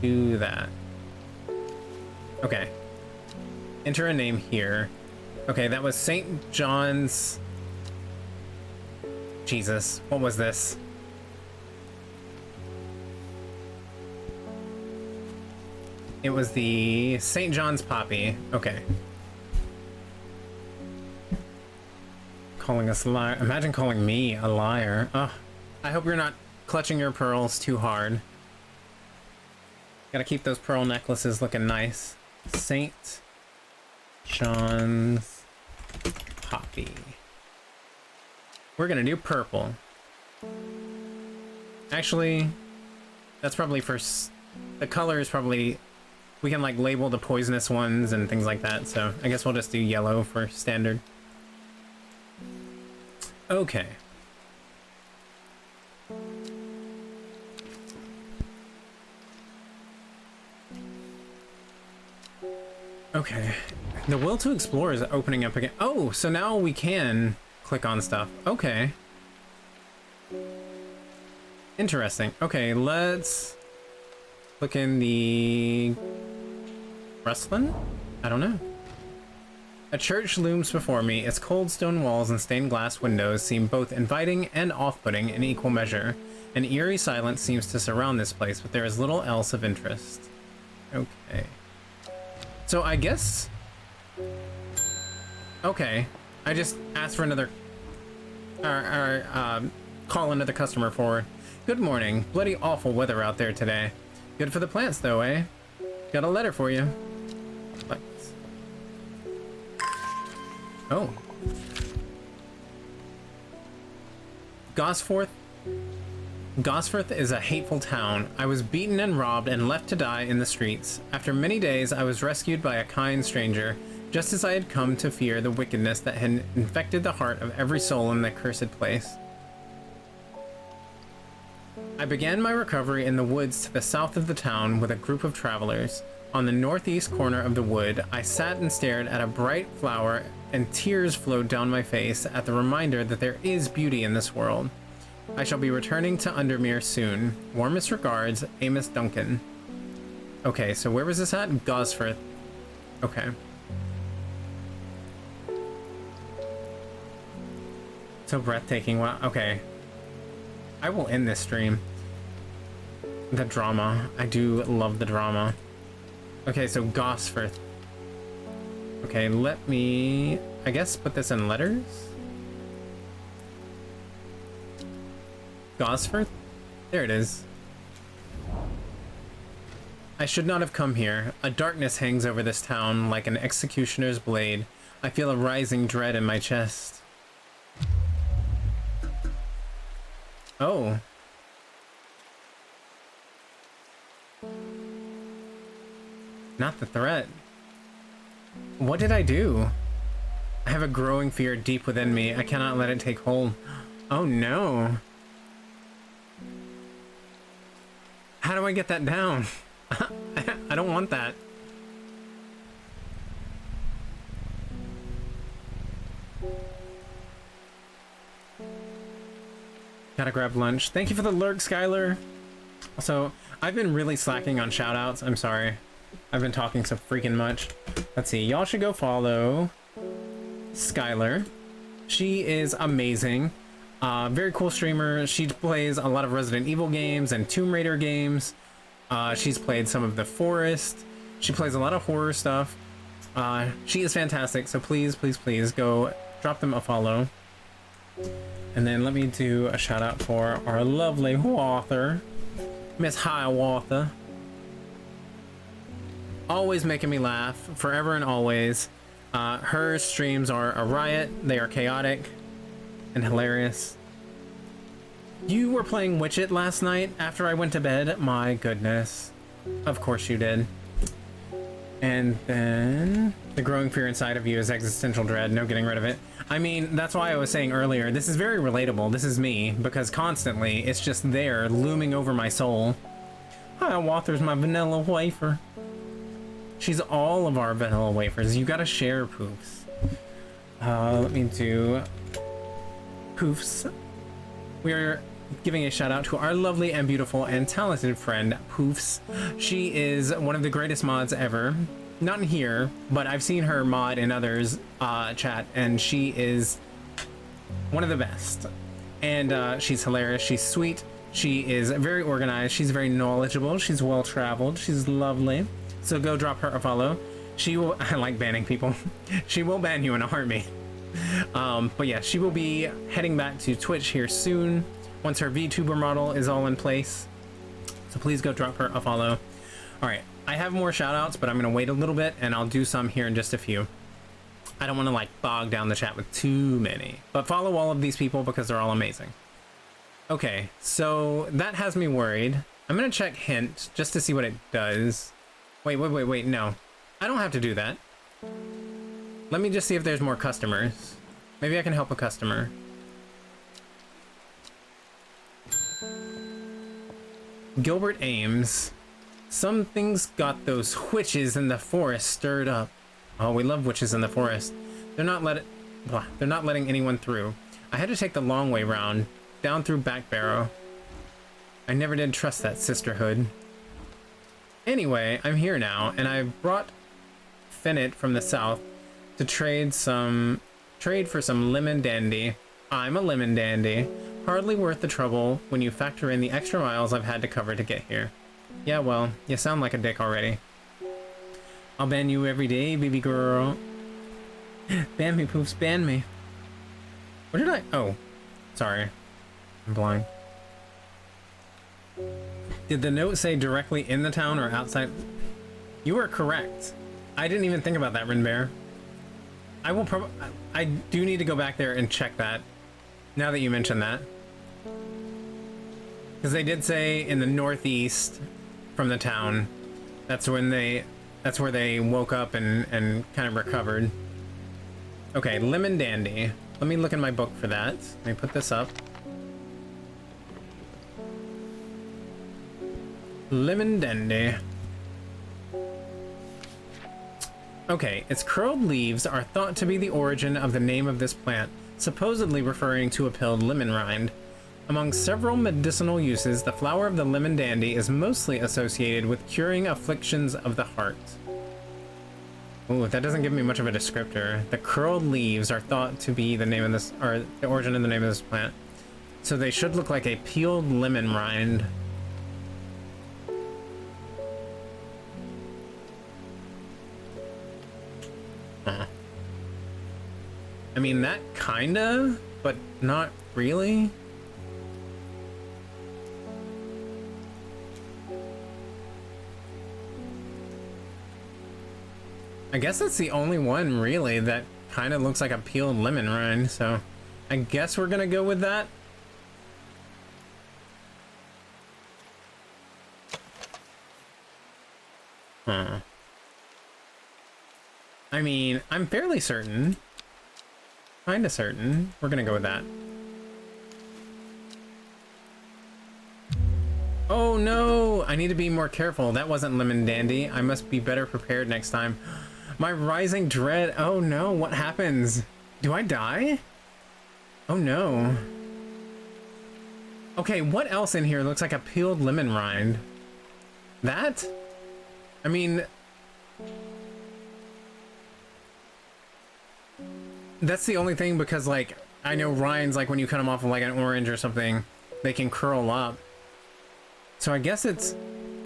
do that. Okay. Enter a name here. Okay, that was St. John's. Jesus, what was this? It was the St. John's Poppy. Okay. Calling us a liar. Imagine calling me a liar. Ugh. I hope you're not clutching your pearls too hard. Gotta keep those pearl necklaces looking nice. St. John's Poppy. We're gonna do purple. Actually, that's probably for... The color is probably... We can like label the poisonous ones and things like that, so I guess we'll just do yellow for standard. Okay. Okay. The will to explore is opening up again. Oh, so now we can click on stuff. Okay. Interesting. Okay, let's look in the Rustland? I don't know. A church looms before me. Its cold stone walls and stained glass windows seem both inviting and off-putting in equal measure. An eerie silence seems to surround this place, but there is little else of interest. Okay. So I guess... Okay. I just asked for another... call another customer forward. Good morning. Bloody awful weather out there today. Good for the plants though, eh? Got a letter for you. Let's... Oh. Gosforth is a hateful town. I was beaten and robbed and left to die in the streets. After many days, I was rescued by a kind stranger, just as I had come to fear the wickedness that had infected the heart of every soul in that cursed place. I began my recovery in the woods to the south of the town with a group of travelers. On the northeast corner of the wood, I sat and stared at a bright flower, and tears flowed down my face at the reminder that there is beauty in this world. I shall be returning to Undermere soon. Warmest regards, Amos Duncan. Okay, so where was this at? Gosforth. Okay. So breathtaking. Wow. Okay. I will end this stream. The drama. I do love the drama. Okay, so Gosforth. Okay, let me, I guess, put this in letters. Gosforth? There it is. I should not have come here. A darkness hangs over this town like an executioner's blade. I feel a rising dread in my chest. Oh. Not the threat. What did I do? I have a growing fear deep within me. I cannot let it take hold. Oh no. How do I get that down? I don't want that. Gotta grab lunch. Thank you for the lurk, Skylar. Also, I've been really slacking on shoutouts. I'm sorry. I've been talking so freaking much. Let's see. Y'all should go follow Skylar. She is amazing. Very cool streamer. She plays a lot of Resident Evil games and Tomb Raider games. She's played some of The Forest. She plays a lot of horror stuff. She is fantastic. So please, please, please go drop them a follow. And then let me do a shout out for our lovely author, Miss Hiawatha. Always making me laugh, forever and always. Her streams are a riot. They are chaotic and hilarious. You were playing Witch It last night after I went to bed? My goodness. Of course you did. And then the growing fear inside of you is existential dread. No getting rid of it. I mean, that's why I was saying earlier, this is very relatable. This is me, because constantly it's just there looming over my soul. Hiawatha's my vanilla wafer. She's all of our vanilla wafers. You gotta share, Poofs. Let me do Poofs. We are giving a shout out to our lovely and beautiful and talented friend, Poofs. She is one of the greatest mods ever. Not in here, but I've seen her mod in others' chat, and she is one of the best. And she's hilarious. She's sweet. She is very organized. She's very knowledgeable. She's well-traveled. She's lovely. So go drop her a follow. She will, I like banning people. She will ban you in a heartbeat. But yeah, she will be heading back to Twitch here soon once her VTuber model is all in place. So please go drop her a follow. All right, I have more shout outs, but I'm gonna wait a little bit and I'll do some here in just a few. I don't want to like bog down the chat with too many, but follow all of these people because they're all amazing. Okay, so that has me worried. I'm gonna check hint just to see what it does. Wait, no. I don't have to do that. Let me just see if there's more customers. Maybe I can help a customer. Gilbert Ames. Something's got those witches in the forest stirred up. Oh, we love witches in the forest. They're not letting anyone through. I had to take the long way round, down through Back Barrow. I never did trust that sisterhood. Anyway, I'm here now, and I brought Fennett from the south to trade for some lemon dandy. I'm a lemon dandy. Hardly worth the trouble when you factor in the extra miles I've had to cover to get here. Yeah, well, you sound like a dick already. I'll ban you every day, baby girl. Ban me, Poofs, ban me. What did I? Oh, sorry. I'm blind. Did the note say directly in the town or outside? You are correct. I didn't even think about that, Rinbear. I do need to go back there and check that, now that you mention that. Because they did say in the northeast from the town. That's where they woke up and kind of recovered. Okay, Lemon Dandy. Let me look in my book for that. Let me put this up. Lemon Dandy. Okay, its curled leaves are thought to be the origin of the name of this plant, supposedly referring to a pilled lemon rind. Among several medicinal uses, the flower of the lemon dandy is mostly associated with curing afflictions of the heart. Ooh, that doesn't give me much of a descriptor. The curled leaves are thought to be the name of this, or the origin of the name of this plant. So they should look like a peeled lemon rind. I mean, that kinda, but not really. I guess that's the only one really that kind of looks like a peeled lemon rind, so I guess we're gonna go with that. Huh. I mean, I'm fairly certain. Kinda certain. We're gonna go with that. Oh no! I need to be more careful. That wasn't lemon dandy. I must be better prepared next time. My rising dread. Oh no, what happens? Do I die? Oh no. Okay, what else in here looks like a peeled lemon rind? That? I mean... That's the only thing, because like, I know rinds, like when you cut them off of like an orange or something, they can curl up. So I guess it's...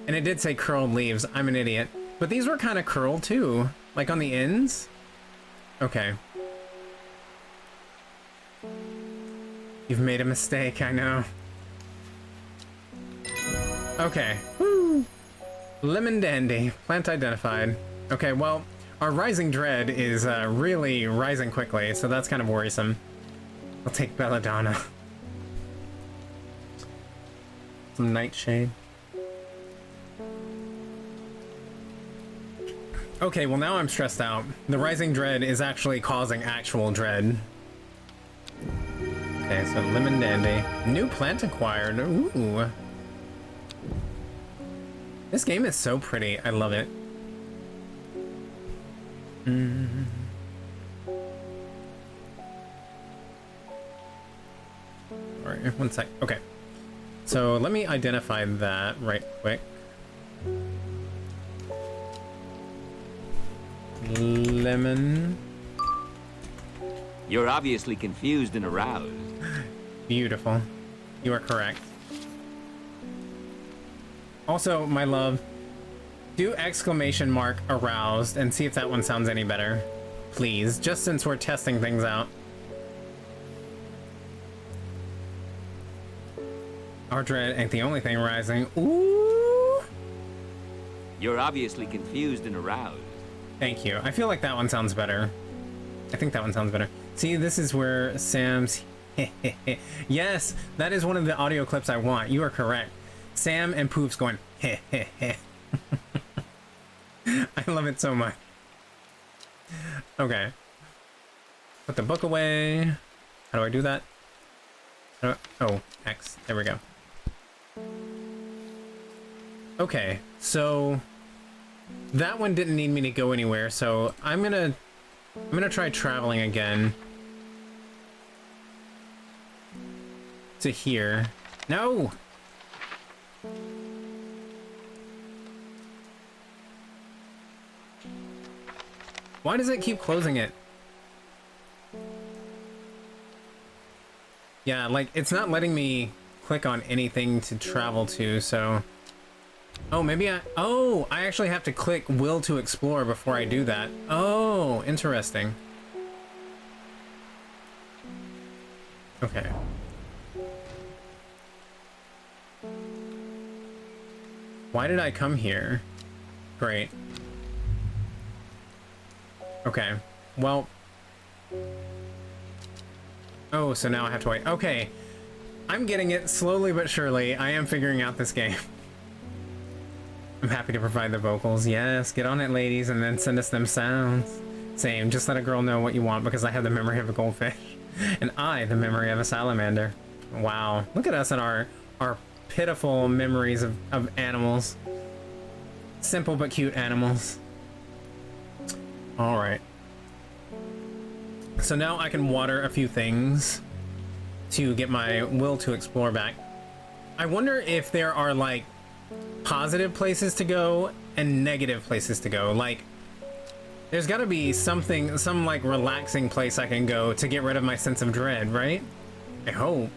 And it did say curled leaves. I'm an idiot. But these were kind of curled too. Like on the ends? Okay. You've made a mistake, I know. Okay. Woo! Lemon dandy. Plant identified. Okay, well, our rising dread is really rising quickly, so that's kind of worrisome. I'll take belladonna. Some nightshade. Okay, well now I'm stressed out. The rising dread is actually causing actual dread. Okay, so lemon dandy. New plant acquired. Ooh. This game is so pretty. I love it. Alright, one sec. Okay. So let me identify that right quick. Lemon.
You're obviously confused and aroused.
Beautiful. You are correct. Also, my love, do exclamation mark aroused and see if that one sounds any better. Please, just since we're testing things out. Our dread ain't the only thing rising. Ooh!
You're obviously confused and aroused.
Thank you. I feel like that one sounds better. I think that one sounds better. See, this is where Sam's... Yes, that is one of the audio clips I want. You are correct. Sam and Poof's going... I love it so much. Okay. Put the book away. How do I do that? Oh, X. There we go. Okay, so... That one didn't need me to go anywhere, so I'm gonna try traveling again. To here. No! Why does it keep closing it? Yeah, like, it's not letting me click on anything to travel to, so... Oh, maybe I actually have to click will to explore before I do that. Oh, interesting. Okay. Why did I come here? Great. Okay. Well. Oh, so now I have to wait. Okay. I'm getting it slowly but surely. I am figuring out this game. I'm happy to provide the vocals. Yes, get on it, ladies, and then send us them sounds. Same, just let a girl know what you want because I have the memory of a goldfish. And I, the memory of a salamander. Wow. Look at us and our pitiful memories of animals. Simple but cute animals. Alright. So now I can water a few things to get my will to explore back. I wonder if there are, like, positive places to go and negative places to go. Like, there's gotta be something, some like relaxing place I can go to get rid of my sense of dread, right? I hope.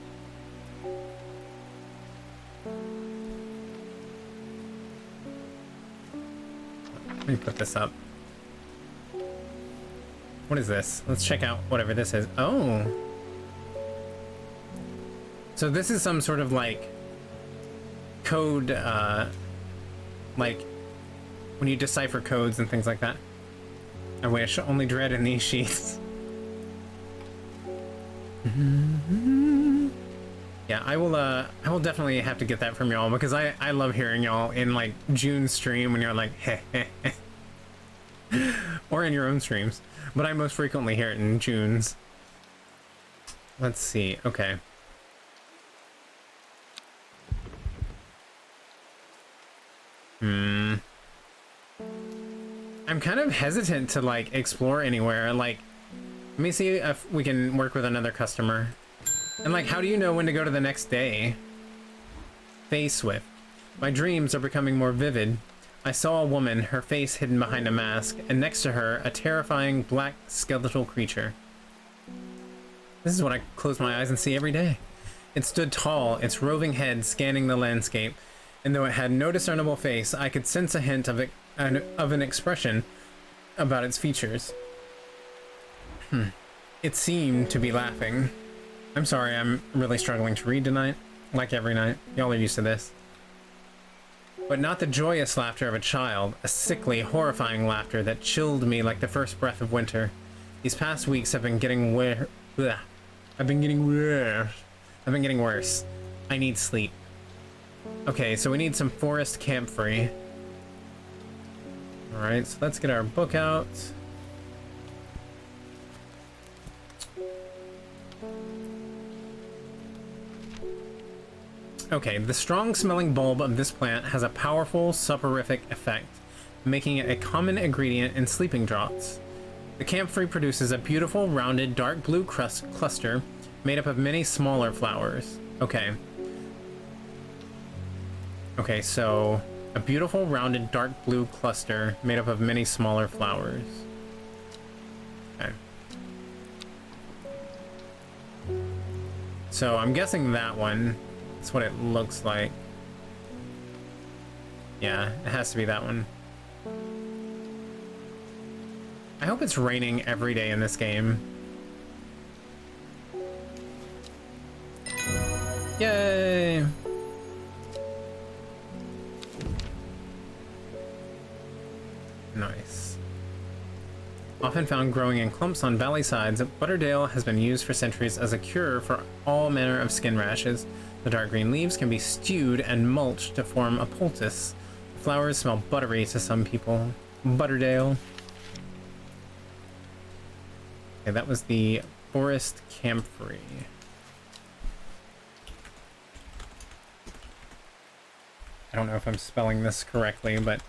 Let me put this up. What is this? Let's check out whatever this is. Oh. So this is some sort of like code, like when you decipher codes and things like that. I wish. Only dread in these sheets. Yeah, I will definitely have to get that from y'all because I love hearing y'all in like June's stream when you're like heh heh heh. Or in your own streams, but I most frequently hear it in June's. Let's see. Okay. I'm kind of hesitant to like explore anywhere. Like, let me see if we can work with another customer. And like, how do you know when to go to the next day? Face Swift. My dreams are becoming more vivid. I saw a woman, her face hidden behind a mask, and next to her, a terrifying black skeletal creature. This is what I close my eyes and see every day. It stood tall, its roving head scanning the landscape, and though it had no discernible face, I could sense a hint of an expression about its features. It seemed to be laughing. I'm sorry, I'm really struggling to read tonight, like every night. Y'all are used to this. But not the joyous laughter of a child, a sickly, horrifying laughter that chilled me like the first breath of winter. These past weeks have been getting worse. I've been getting worse. I need sleep. Okay, so we need some forest camphor. Alright, so let's get our book out. Okay, the strong-smelling bulb of this plant has a powerful soporific effect, making it a common ingredient in sleeping draughts. The camphor produces a beautiful, rounded, dark blue cluster made up of many smaller flowers. Okay. Okay, so a beautiful, rounded, dark blue cluster made up of many smaller flowers. Okay. So I'm guessing that one. That's what it looks like. Yeah, it has to be that one. I hope it's raining every day in this game. Yay! Nice. Often found growing in clumps on valley sides, Butterdale has been used for centuries as a cure for all manner of skin rashes. The dark green leaves can be stewed and mulched to form a poultice. The flowers smell buttery to some people. Butterdale. Okay, that was the forest camphor. I don't know if I'm spelling this correctly, but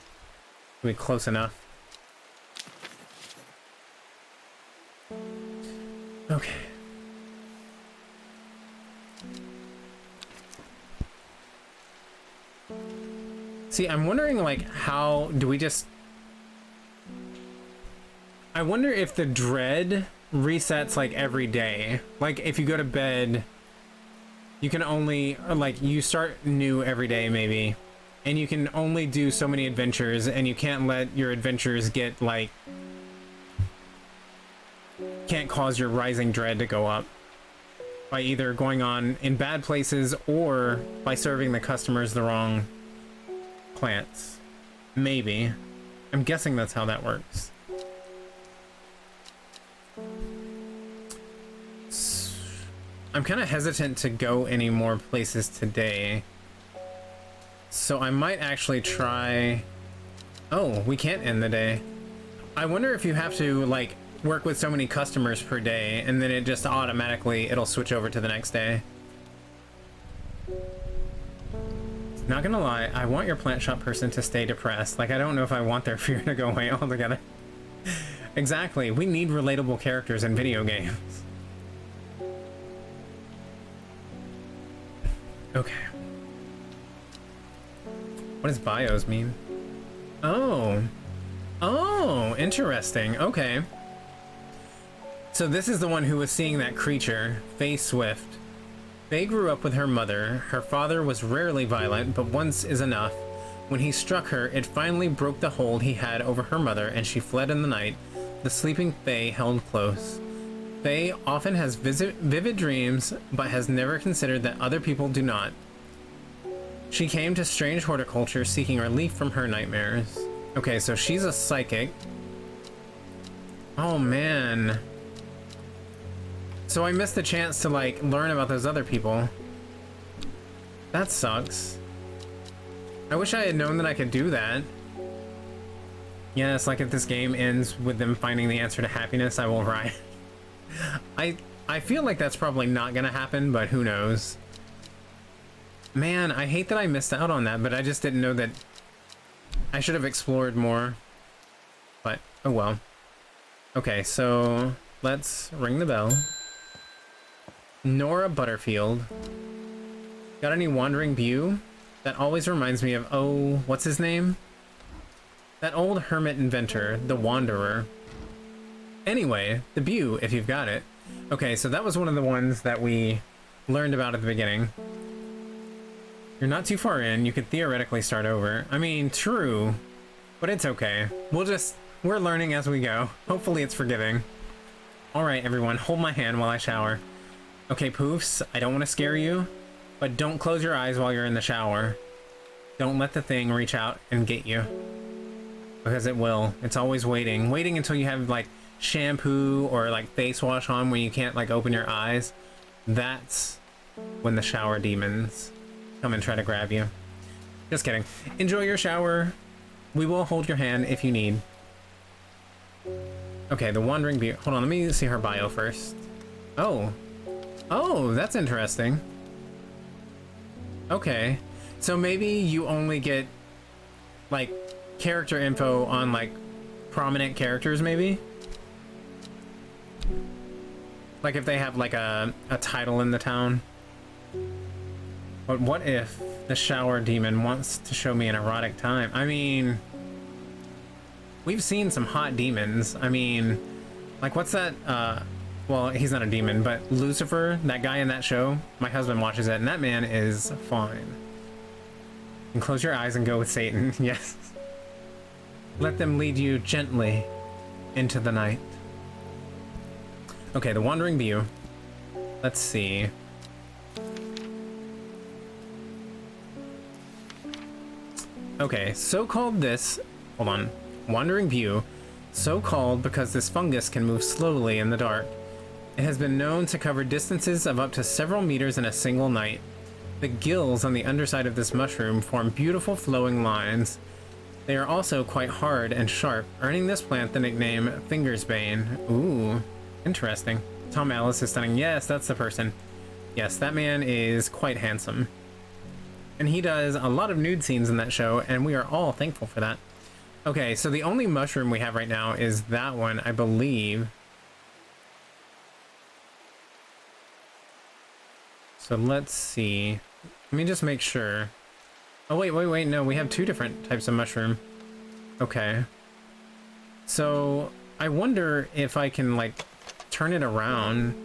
it'll be close enough. Okay. See, I'm wondering, like, how do we just... I wonder if the dread resets, like, every day. Like, if you go to bed, you can only, like, you start new every day, maybe. And you can only do so many adventures, and you can't let your adventures get, like... Can't cause your rising dread to go up. By either going on in bad places, or by serving the customers the wrong... plants. Maybe. I'm guessing that's how that works. I'm kind of hesitant to go any more places today. So I might actually try... Oh, we can't end the day. I wonder if you have to, like, work with so many customers per day, and then it just automatically, it'll switch over to the next day. Not gonna lie, I want your plant shop person to stay depressed. Like, I don't know if I want their fear to go away altogether. Exactly, we need relatable characters in video games. Okay. What does bios mean? Oh. Oh, interesting. Okay. So this is the one who was seeing that creature, Faye Swift. Faye grew up with her mother. Her father was rarely violent, but once is enough. When he struck her, it finally broke the hold he had over her mother, and she fled in the night. The sleeping Faye held close. Faye often has vivid dreams, but has never considered that other people do not. She came to strange horticulture seeking relief from her nightmares. Okay, so she's a psychic. Oh man. So I missed the chance to like learn about those other people. That sucks. I wish I had known that I could do that. Yes, like if this game ends with them finding the answer to happiness, I will riot. I feel like that's probably not gonna happen, but who knows. Man, I hate that I missed out on that, but I just didn't know that I should have explored more. But, oh well. Okay, so let's ring the bell. Nora Butterfield. Got any wandering view? That always reminds me of, oh, what's his name? That old hermit inventor, the Wanderer. Anyway, the Bew, if you've got it. Okay, so that was one of the ones that we learned about at the beginning. You're not too far in, you could theoretically start over. I mean, true, but it's okay. We're learning as we go. Hopefully it's forgiving. Alright, everyone, hold my hand while I shower. Okay, Poofs, I don't want to scare you, but don't close your eyes while you're in the shower. Don't let the thing reach out and get you. Because it will. It's always waiting. Waiting until you have, like, shampoo or, like, face wash on when you can't, like, open your eyes. That's when the shower demons come and try to grab you. Just kidding. Enjoy your shower. We will hold your hand if you need. Okay, the Wandering Beer. Hold on, let me see her bio first. Oh. Oh, that's interesting. Okay. So maybe you only get, like, character info on, like, prominent characters, maybe? Like if they have, like, a title in the town. But what if the shower demon wants to show me an erotic time? I mean, we've seen some hot demons. I mean, like, what's that? Well, he's not a demon, but Lucifer, that guy in that show, my husband watches it, and that man is fine. And close your eyes and go with Satan. Yes. Let them lead you gently into the night. Okay, the Wandering View. Let's see. Okay, so-called this... Hold on. Wandering View. So-called because this fungus can move slowly in the dark. It has been known to cover distances of up to several meters in a single night. The gills on the underside of this mushroom form beautiful flowing lines. They are also quite hard and sharp, earning this plant the nickname Fingersbane. Ooh, interesting. Tom Ellis is stunning. Yes, that's the person. Yes, that man is quite handsome. And he does a lot of nude scenes in that show, and we are all thankful for that. Okay, so the only mushroom we have right now is that one, I believe. So let's see. Let me just make sure. Oh, wait, no, we have two different types of mushroom. Okay. So, I wonder if I can, like, turn it around.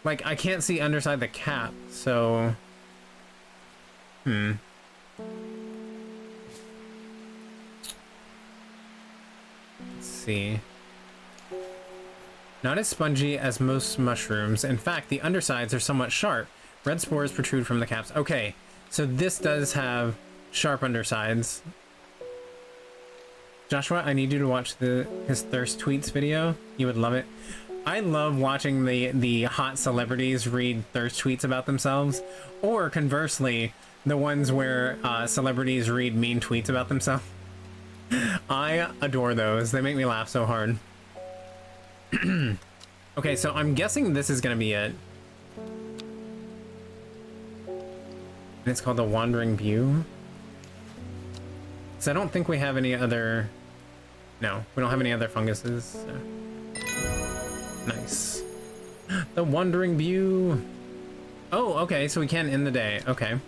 Like, I can't see underside the cap, so... Let's see. Not as spongy as most mushrooms. In fact, the undersides are somewhat sharp. Red spores protrude from the caps. Okay, so this does have sharp undersides. Joshua, I need you to watch his Thirst Tweets video. You would love it. I love watching the hot celebrities read Thirst Tweets about themselves. Or conversely, the ones where celebrities read mean tweets about themselves. I adore those. They make me laugh so hard. Okay, so I'm guessing this is gonna be it. And it's called the Wandering View. So I don't think we have any other... No, we don't have any other funguses. So. Nice. The Wandering View. Oh, okay, so we can end the day. Okay.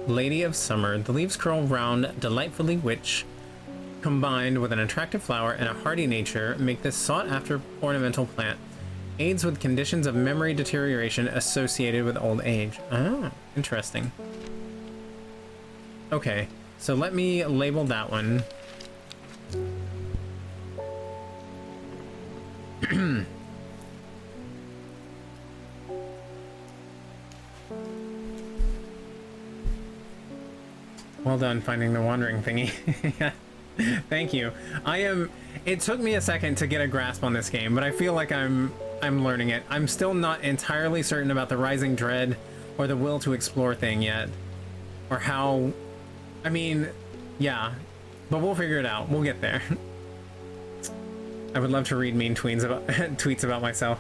Lady of Summer. The leaves curl round delightfully, which, combined with an attractive flower and a hardy nature, make this sought-after ornamental plant. Aids with conditions of memory deterioration associated with old age. Oh, interesting. Okay, so let me label that one. Well done finding the wandering thingy. Yeah. Thank you. It took me a second to get a grasp on this game, but I feel like I'm learning it. I'm still not entirely certain about the rising dread or the will to explore thing yet. Or how, I mean, yeah, but we'll figure it out. We'll get there. I would love to read mean tweets about myself.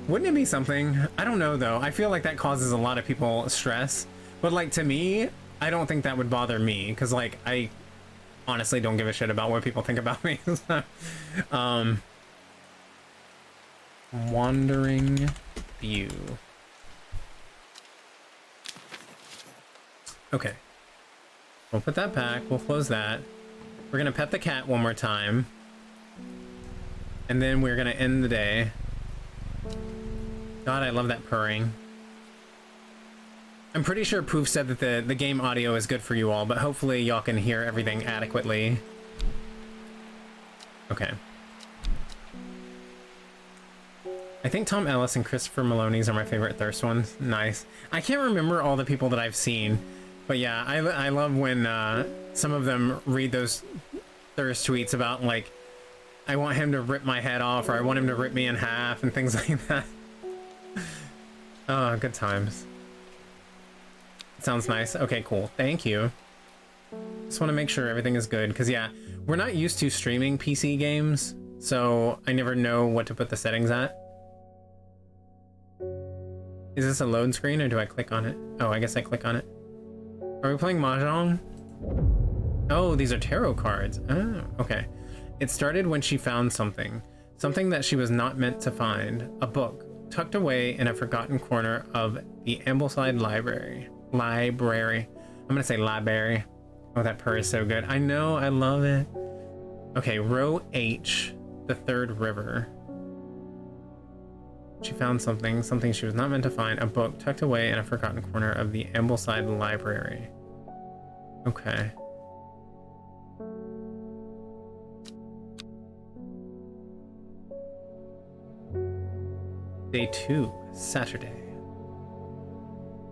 Wouldn't it be something? I don't know though. I feel like that causes a lot of people stress, but like to me, I don't think that would bother me because like I honestly don't give a shit about what people think about me. Wandering view. Okay. We'll put that back. We'll close that. We're gonna pet the cat one more time. And then we're gonna end the day. God, I love that purring. I'm pretty sure Poof said that the game audio is good for you all, but hopefully y'all can hear everything adequately. Okay. I think Tom Ellis and Christopher Maloney's are my favorite thirst ones. Nice. I can't remember all the people that I've seen, but yeah, I love when some of them read those thirst tweets about like, I want him to rip my head off, or I want him to rip me in half, and things like that. Oh, good times. Sounds nice. Okay, cool. Thank you. Just want to make sure everything is good, because yeah, we're not used to streaming PC games, so I never know what to put the settings at. Is this a load screen, or do I click on it? Oh, I guess I click on it. Are we playing Mahjong? Oh, these are tarot cards. Oh, okay. It started when she found something that she was not meant to find. A book tucked away in a forgotten corner of the Ambleside Library. I'm gonna say library. Oh, that purr is so good. I know, I love it. Okay, row H, the third river. She found something she was not meant to find. A book tucked away in a forgotten corner of the Ambleside Library. Okay. Day 2, Saturday.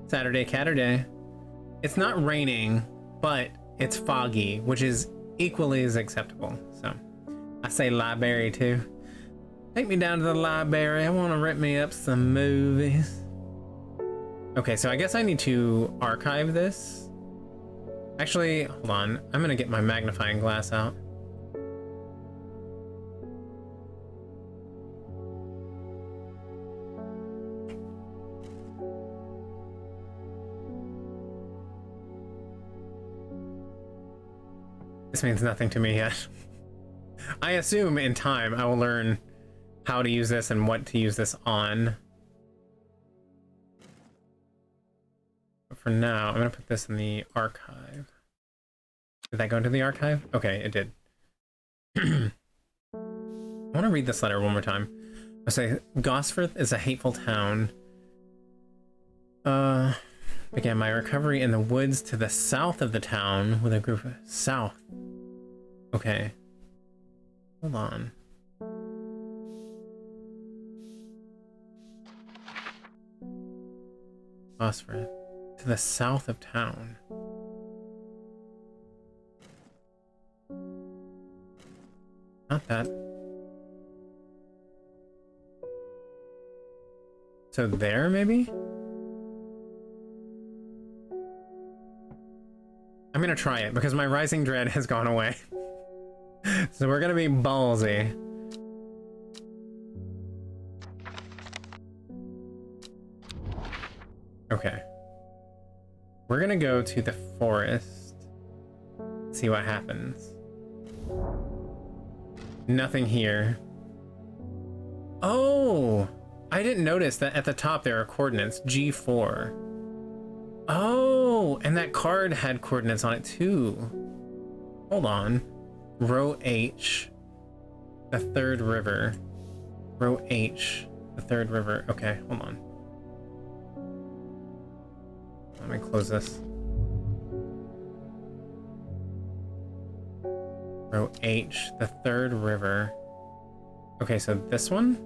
Saturday Catterday. It's not raining, but it's foggy, which is equally as acceptable. So I say library too. Take me down to the library. I want to rent me up some movies. Okay, so I guess I need to archive this. Actually, hold on. I'm gonna get my magnifying glass out. This means nothing to me yet. I assume in time I will learn how to use this and what to use this on. But for now, I'm gonna put this in the archive. Did that go into the archive? Okay, it did. I want to read this letter one more time. I say, Gosforth is a hateful town. Began my recovery in the woods to the south of the town with a group of south. Okay. Hold on. Gosforth. To the south of town. Not that. So there, maybe? I'm gonna try it because my rising dread has gone away. So we're gonna be ballsy. Okay. We're gonna go to the forest. See what happens. Nothing here. Oh! I didn't notice that at the top there are coordinates. G4. Oh! And that card had coordinates on it too. Hold on. Row H. The third river. Row H. The third river. Okay, hold on. Let me close this. Row H. The third river. Okay, so this one?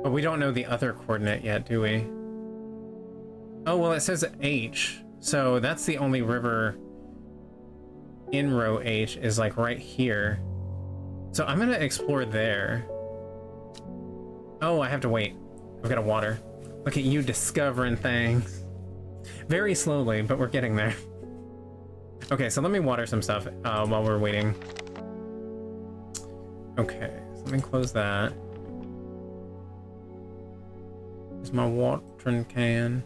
But we don't know the other coordinate yet, do we? Oh, well, it says H. So that's the only river in row H is like right here. So I'm gonna explore there. Oh, I have to wait. I've got to water. Look at you discovering things. Very slowly, but we're getting there. Okay, so let me water some stuff while we're waiting. Okay, so let me close that. Here's my watering can.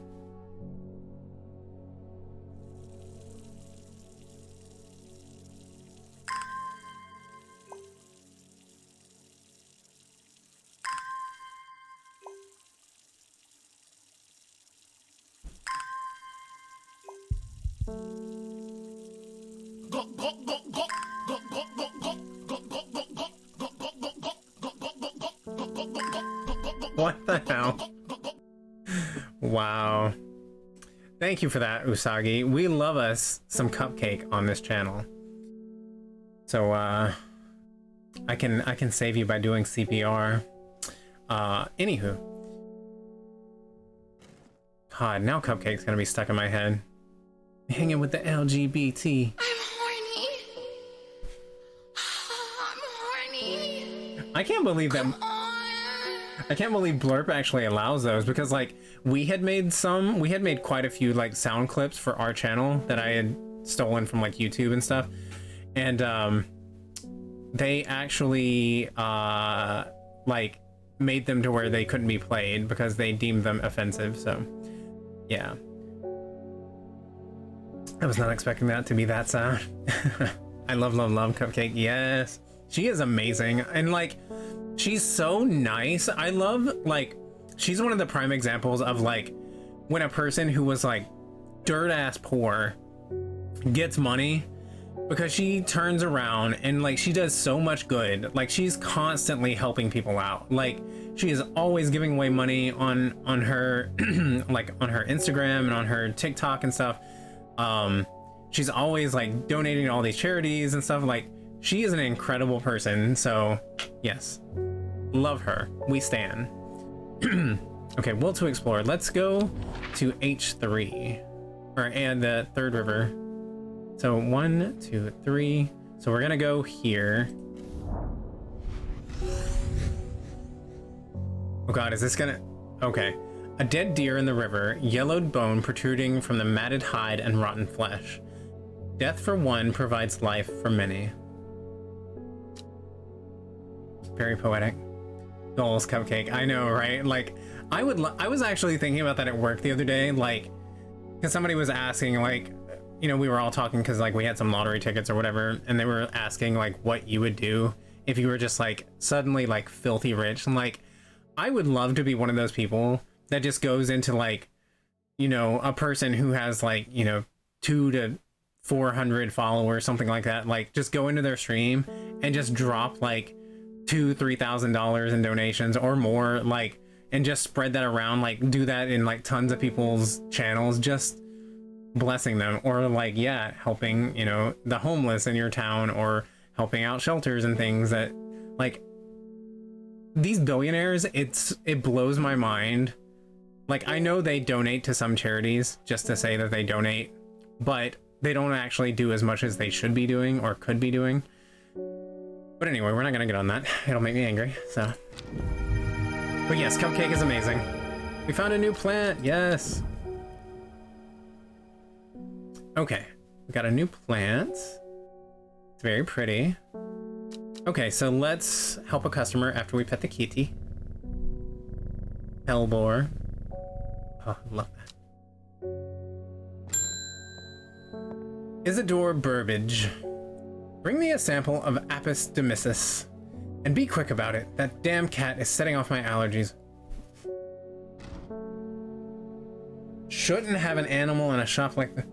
What the hell? Wow. Thank you for that, Usagi. We love us some cupcake on this channel. So I can save you by doing CPR. Anywho. God, now cupcake's gonna be stuck in my head. Hanging with the LGBT.
I'm horny. I'm horny.
I can't believe that.
Come on.
I can't believe Blurp actually allows those, because like we had made quite a few like sound clips for our channel that I had stolen from like YouTube and stuff, and they actually like made them to where they couldn't be played because they deemed them offensive. So yeah, I was not expecting that to be that sound. I love Cupcake. Yes, she is amazing, and like she's so nice. I love, like, she's one of the prime examples of like when a person who was like dirt ass poor gets money, because she turns around and like she does so much good. Like she's constantly helping people out. Like she is always giving away money on her like on her Instagram and on her TikTok and stuff. She's always like donating to all these charities and stuff. Like she is an incredible person. So yes, love her. We stan. Okay, will to explore. Let's go to H3, and the third river. So 1, 2, 3. So we're gonna go here. Oh God, is this gonna? Okay. A dead deer in the river, yellowed bone protruding from the matted hide and rotten flesh. Death for one provides life for many. Very poetic. Goals, Cupcake. I know, right? Like, I was actually thinking about that at work the other day, like, because somebody was asking, like, you know, we were all talking because like we had some lottery tickets or whatever, and they were asking like what you would do if you were just like suddenly like filthy rich. And like, I would love to be one of those people that just goes into like, you know, a person who has like, you know, 200 to 400 followers, something like that. Like just go into their stream and just drop like $2,000-3,000 in donations or more, like, and just spread that around, like do that in like tons of people's channels, just blessing them, or like, yeah, helping, you know, the homeless in your town, or helping out shelters and things. That like these billionaires, it blows my mind. Like I know they donate to some charities just to say that they donate, but they don't actually do as much as they should be doing or could be doing. But anyway, we're not gonna get on that. It'll make me angry. So, but yes, Cupcake is amazing. We found a new plant. Yes. Okay, we got a new plant. It's very pretty. Okay, so let's help a customer after we pet the kitty. Hellbore. Oh, I love that. Isidore Burbage. Bring me a sample of Apis demyssus. And be quick about it. That damn cat is setting off my allergies. Shouldn't have an animal in a shop like this.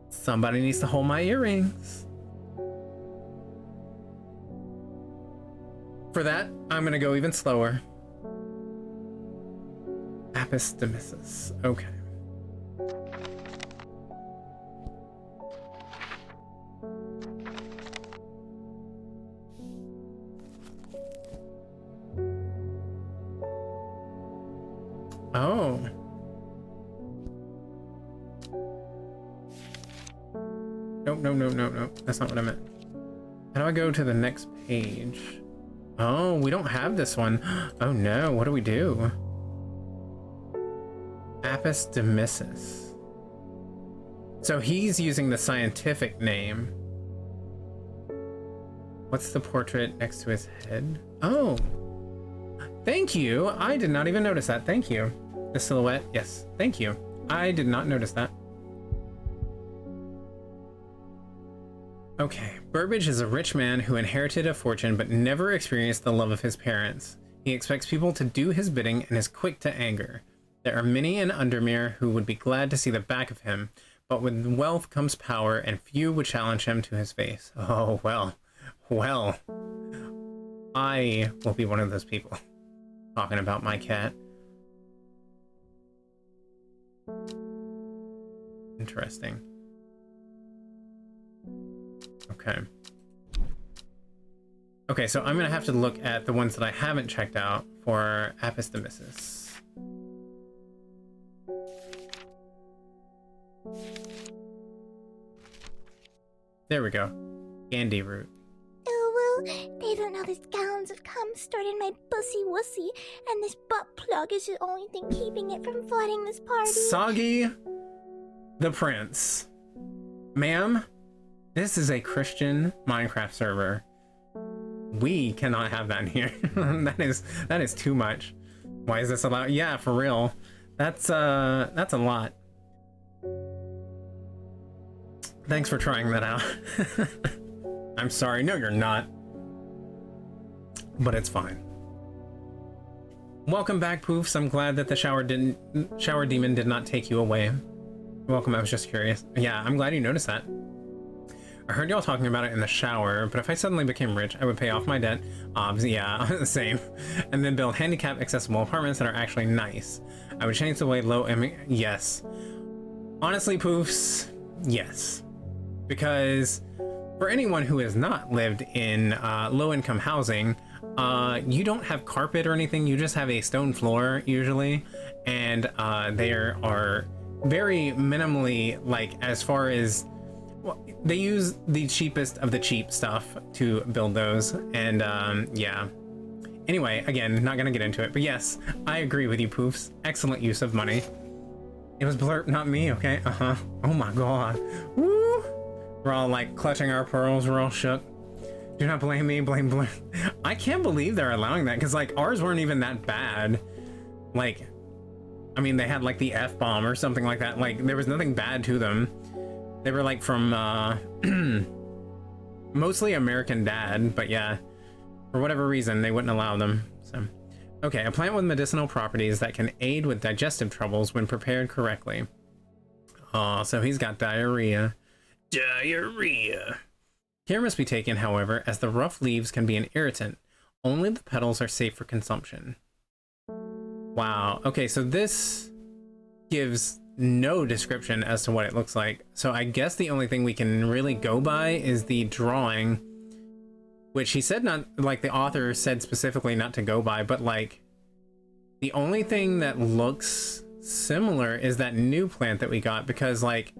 Somebody needs to hold my earrings. For that, I'm gonna go even slower. Apis demyssus. Okay. Nope, nope, nope, nope, nope. That's not what I meant. How do I go to the next page? Oh, we don't have this one. Oh no, what do we do? Apis demyssus. So he's using the scientific name. What's the portrait next to his head? Oh, thank you. I did not even notice that. Thank you. The silhouette. Yes, thank you. I did not notice that. Okay, Burbage is a rich man who inherited a fortune but never experienced the love of his parents. He expects people to do his bidding and is quick to anger. There are many in Undermere who would be glad to see the back of him, but with wealth comes power and few would challenge him to his face. Oh, well, I will be one of those people. Talking about my cat. Interesting. Okay. Okay, so I'm gonna have to look at the ones that I haven't checked out for Apis demyssus. There we go. Gandhi root.
Oh, well, they don't know these gowns have come started my bussy wussy, and this butt plug is the only thing keeping it from flooding this party.
Soggy the Prince. Ma'am, this is a Christian Minecraft server. We cannot have that in here. that is too much. Why is this allowed? Yeah, for real. That's a lot. Thanks for trying that out. I'm sorry. No, you're not. But it's fine. Welcome back, Poofs. I'm glad that the shower demon did not take you away. Welcome. I was just curious. Yeah, I'm glad you noticed that. I heard y'all talking about it in the shower, but if I suddenly became rich, I would pay off my debt. Yeah, same. And then build handicap accessible apartments that are actually nice. I would change the way yes. Honestly, Poofs, yes. Because for anyone who has not lived in low-income housing, you don't have carpet or anything. You just have a stone floor usually, and there are very minimally, like, as far as, well, they use the cheapest of the cheap stuff to build those, and yeah. Anyway, again, not gonna get into it, but yes, I agree with you, Poofs. Excellent use of money. It was Blurp, not me, okay? Oh my god. Woo! We're all like clutching our pearls, we're all shook. Do not blame me, blame Blurp. I can't believe they're allowing that, because like ours weren't even that bad. Like, I mean, they had like the F-bomb or something like that. Like, there was nothing bad to them. They were like from mostly American Dad, but yeah, for whatever reason, they wouldn't allow them. So, okay, a plant with medicinal properties that can aid with digestive troubles when prepared correctly. Oh, so he's got diarrhea. Diarrhea. Care must be taken, however, as the rough leaves can be an irritant. Only the petals are safe for consumption. Wow. Okay, so this gives no description as to what it looks like. So I guess the only thing we can really go by is the drawing, which he said not, like the author said specifically not to go by, but like the only thing that looks similar is that new plant that we got, because like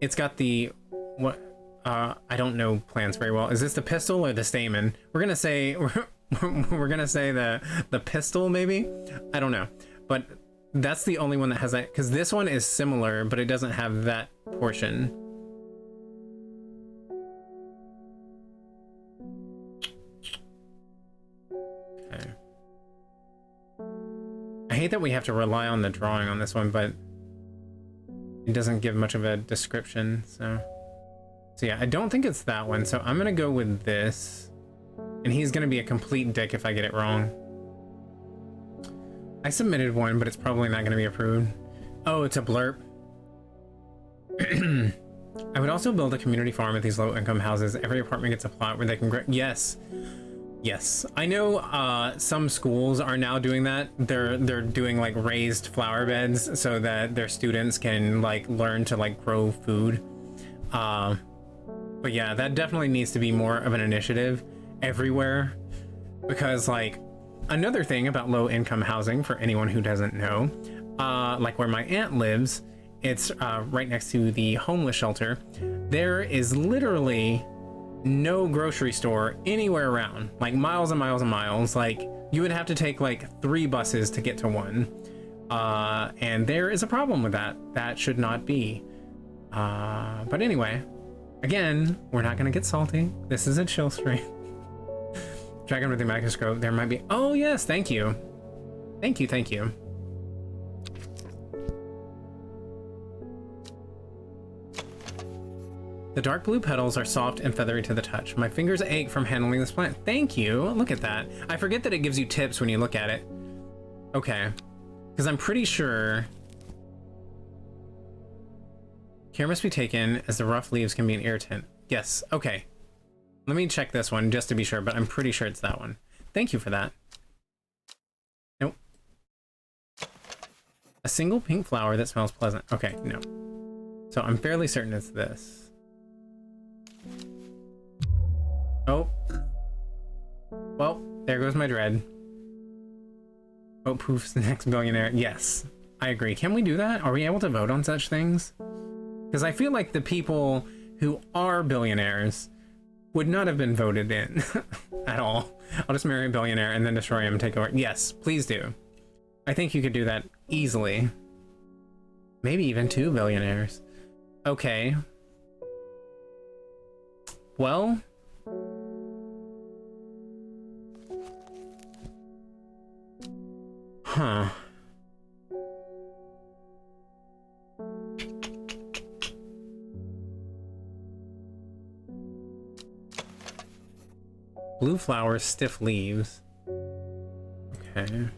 it's got the, what, I don't know plants very well. Is this the pistil or the stamen? We're gonna say we're gonna say the pistil, maybe. I don't know, but that's the only one that has that, because this one is similar, but it doesn't have that portion. Okay. I hate that we have to rely on the drawing on this one, but it doesn't give much of a description. So yeah, I don't think it's that one. So I'm gonna go with this, and he's gonna be a complete dick if I get it wrong. I submitted one, but it's probably not going to be approved. Oh, it's a blurb. I would also build a community farm at these low-income houses. Every apartment gets a plot where they can grow. Yes. Yes. I know some schools are now doing that. They're doing like raised flower beds so that their students can like learn to like grow food. But yeah, that definitely needs to be more of an initiative everywhere, because like, another thing about low-income housing, for anyone who doesn't know, like where my aunt lives, it's right next to the homeless shelter. There is literally no grocery store anywhere around, like miles and miles and miles. Like you would have to take like 3 buses to get to one. And there is a problem with that. That should not be. But anyway, again, we're not gonna get salty. This is a chill stream. Dragon with the microscope. There might be. Oh yes, thank you, thank you, thank you. The dark blue petals are soft and feathery to the touch. My fingers ache from handling this plant. Thank you. Look at that. I forget that it gives you tips when you look at it. Okay. Because I'm pretty sure care must be taken as the rough leaves can be an irritant. Yes. Okay. Let me check this one just to be sure, but I'm pretty sure it's that one. Thank you for that. Nope. A single pink flower that smells pleasant. Okay, no. So I'm fairly certain it's this. Oh. Well, there goes my dread. Oh, poof's the next billionaire. Yes, I agree. Can we do that? Are we able to vote on such things? Because I feel like the people who are billionaires would not have been voted in at all. I'll just marry a billionaire and then destroy him and take over. Yes, please do. I think you could do that easily. Maybe even 2 billionaires. Okay. Well, huh. Blue flowers, stiff leaves. Okay.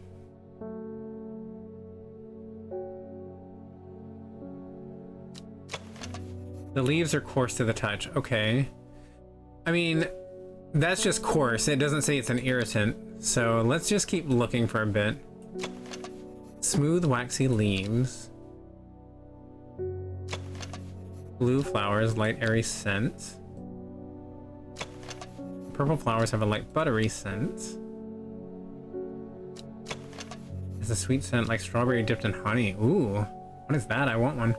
The leaves are coarse to the touch. Okay. I mean, that's just coarse. It doesn't say it's an irritant. So let's just keep looking for a bit. Smooth, waxy leaves. Blue flowers, light, airy scent. Purple flowers have a light, buttery scent. It's a sweet scent like strawberry dipped in honey. Ooh, what is that? I want one.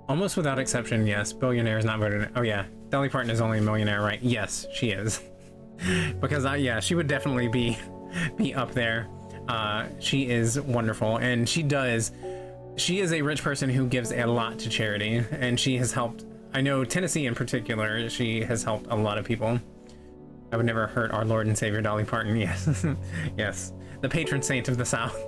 Almost without exception, yes. Billionaire is not voted in. Oh yeah, Dolly Parton is only a millionaire, right? Yes, she is. Because yeah, she would definitely be up there. She is wonderful, and she is a rich person who gives a lot to charity, and she has helped. I know Tennessee in particular, she has helped a lot of people. I would never hurt our Lord and Savior Dolly Parton. Yes, yes, the patron saint of the South.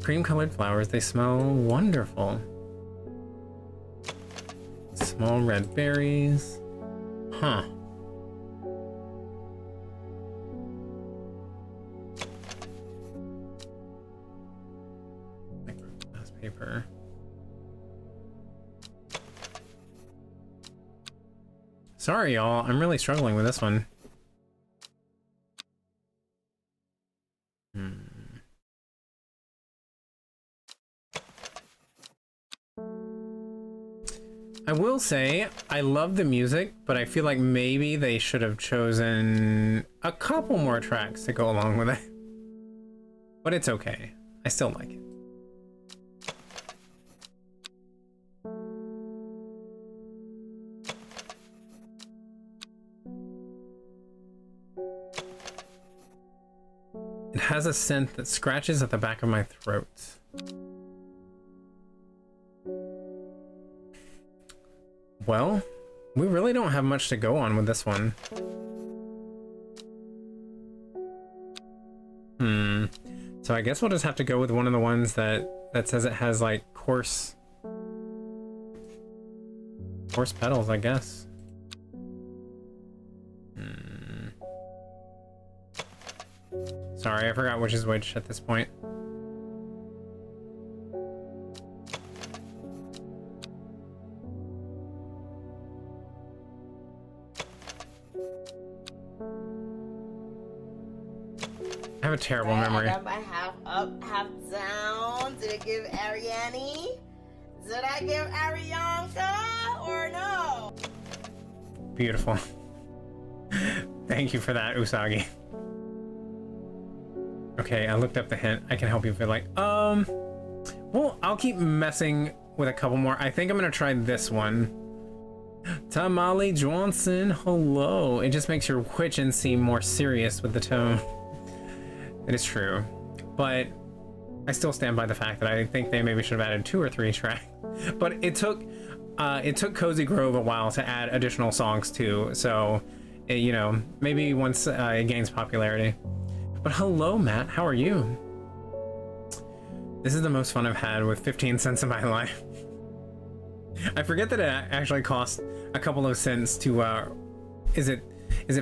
Cream-colored flowers, they smell wonderful. Small red berries. Huh. Glass paper. Sorry, y'all. I'm really struggling with this one. I will say, I love the music, but I feel like maybe they should have chosen a couple more tracks to go along with it. But it's okay. I still like it. It has a scent that scratches at the back of my throat. Well, we really don't have much to go on with this one. So I guess we'll just have to go with one of the ones that says it has like coarse petals, I guess. Sorry, I forgot which is which at this point. I have a terrible memory.
I got my half up, half down. Did it give Ariane? Did I give Arianka or no?
Beautiful. Thank you for that, Usagi. Okay, I looked up the hint. I can help you if you like. Well, I'll keep messing with a couple more. I think I'm gonna try this one. Tamale Johnson, hello. It just makes your Witchin seem more serious with the tone. It is true, but I still stand by the fact that I think they maybe should have added 2 or 3 tracks. But it took Cozy Grove a while to add additional songs too, so you know, maybe once it gains popularity. But hello, Matt, how are you? This is the most fun I've had with 15 cents in my life. I forget that it actually costs a couple of cents to is it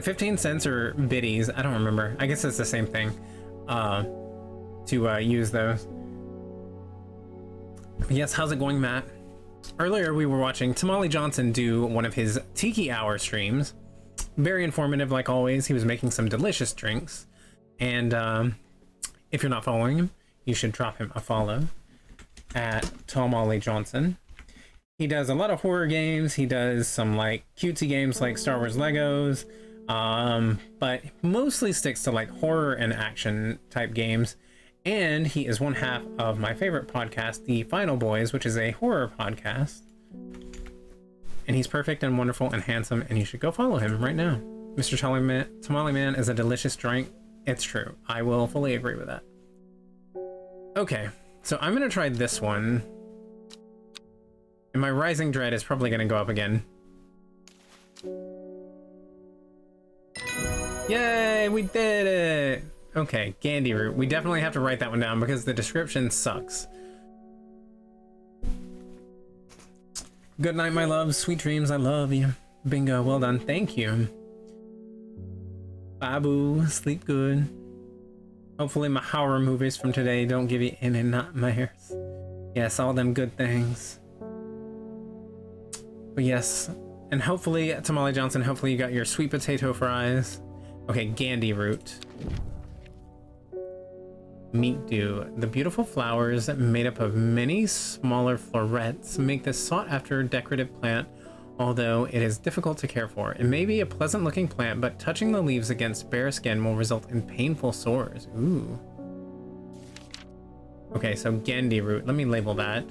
15 cents or biddies? I don't remember. I guess it's the same thing to use those. Yes, how's it going, Matt? Earlier we were watching Tamale Johnson do one of his Tiki Hour streams. Very informative, like always. He was making some delicious drinks, and if you're not following him, you should drop him a follow at Tamale Johnson. He does a lot of horror games. He does some like cutesy games like Star Wars Legos, but mostly sticks to like horror and action type games. And he is one half of my favorite podcast, The Final Boys, which is a horror podcast. And he's perfect and wonderful and handsome, and you should go follow him right now. Mr. Tamale Man is a delicious drink. It's true. I will fully agree with that. Okay, so I'm gonna try this one. And my Rising Dread is probably gonna go up again. Yay, we did it! Okay, Gandy Root. We definitely have to write that one down because the description sucks. Good night, my loves. Sweet dreams. I love you. Bingo. Well done. Thank you. Babu. Sleep good. Hopefully my horror movies from today don't give you any nightmares. Yes, all them good things. But yes, and hopefully, Tamale Johnson, hopefully you got your sweet potato fries. Okay, Gandy Root. Meat Dew. The beautiful flowers made up of many smaller florets make this sought-after decorative plant, although it is difficult to care for. It may be a pleasant-looking plant, but touching the leaves against bare skin will result in painful sores. Ooh. Okay, so Gandy Root. Let me label that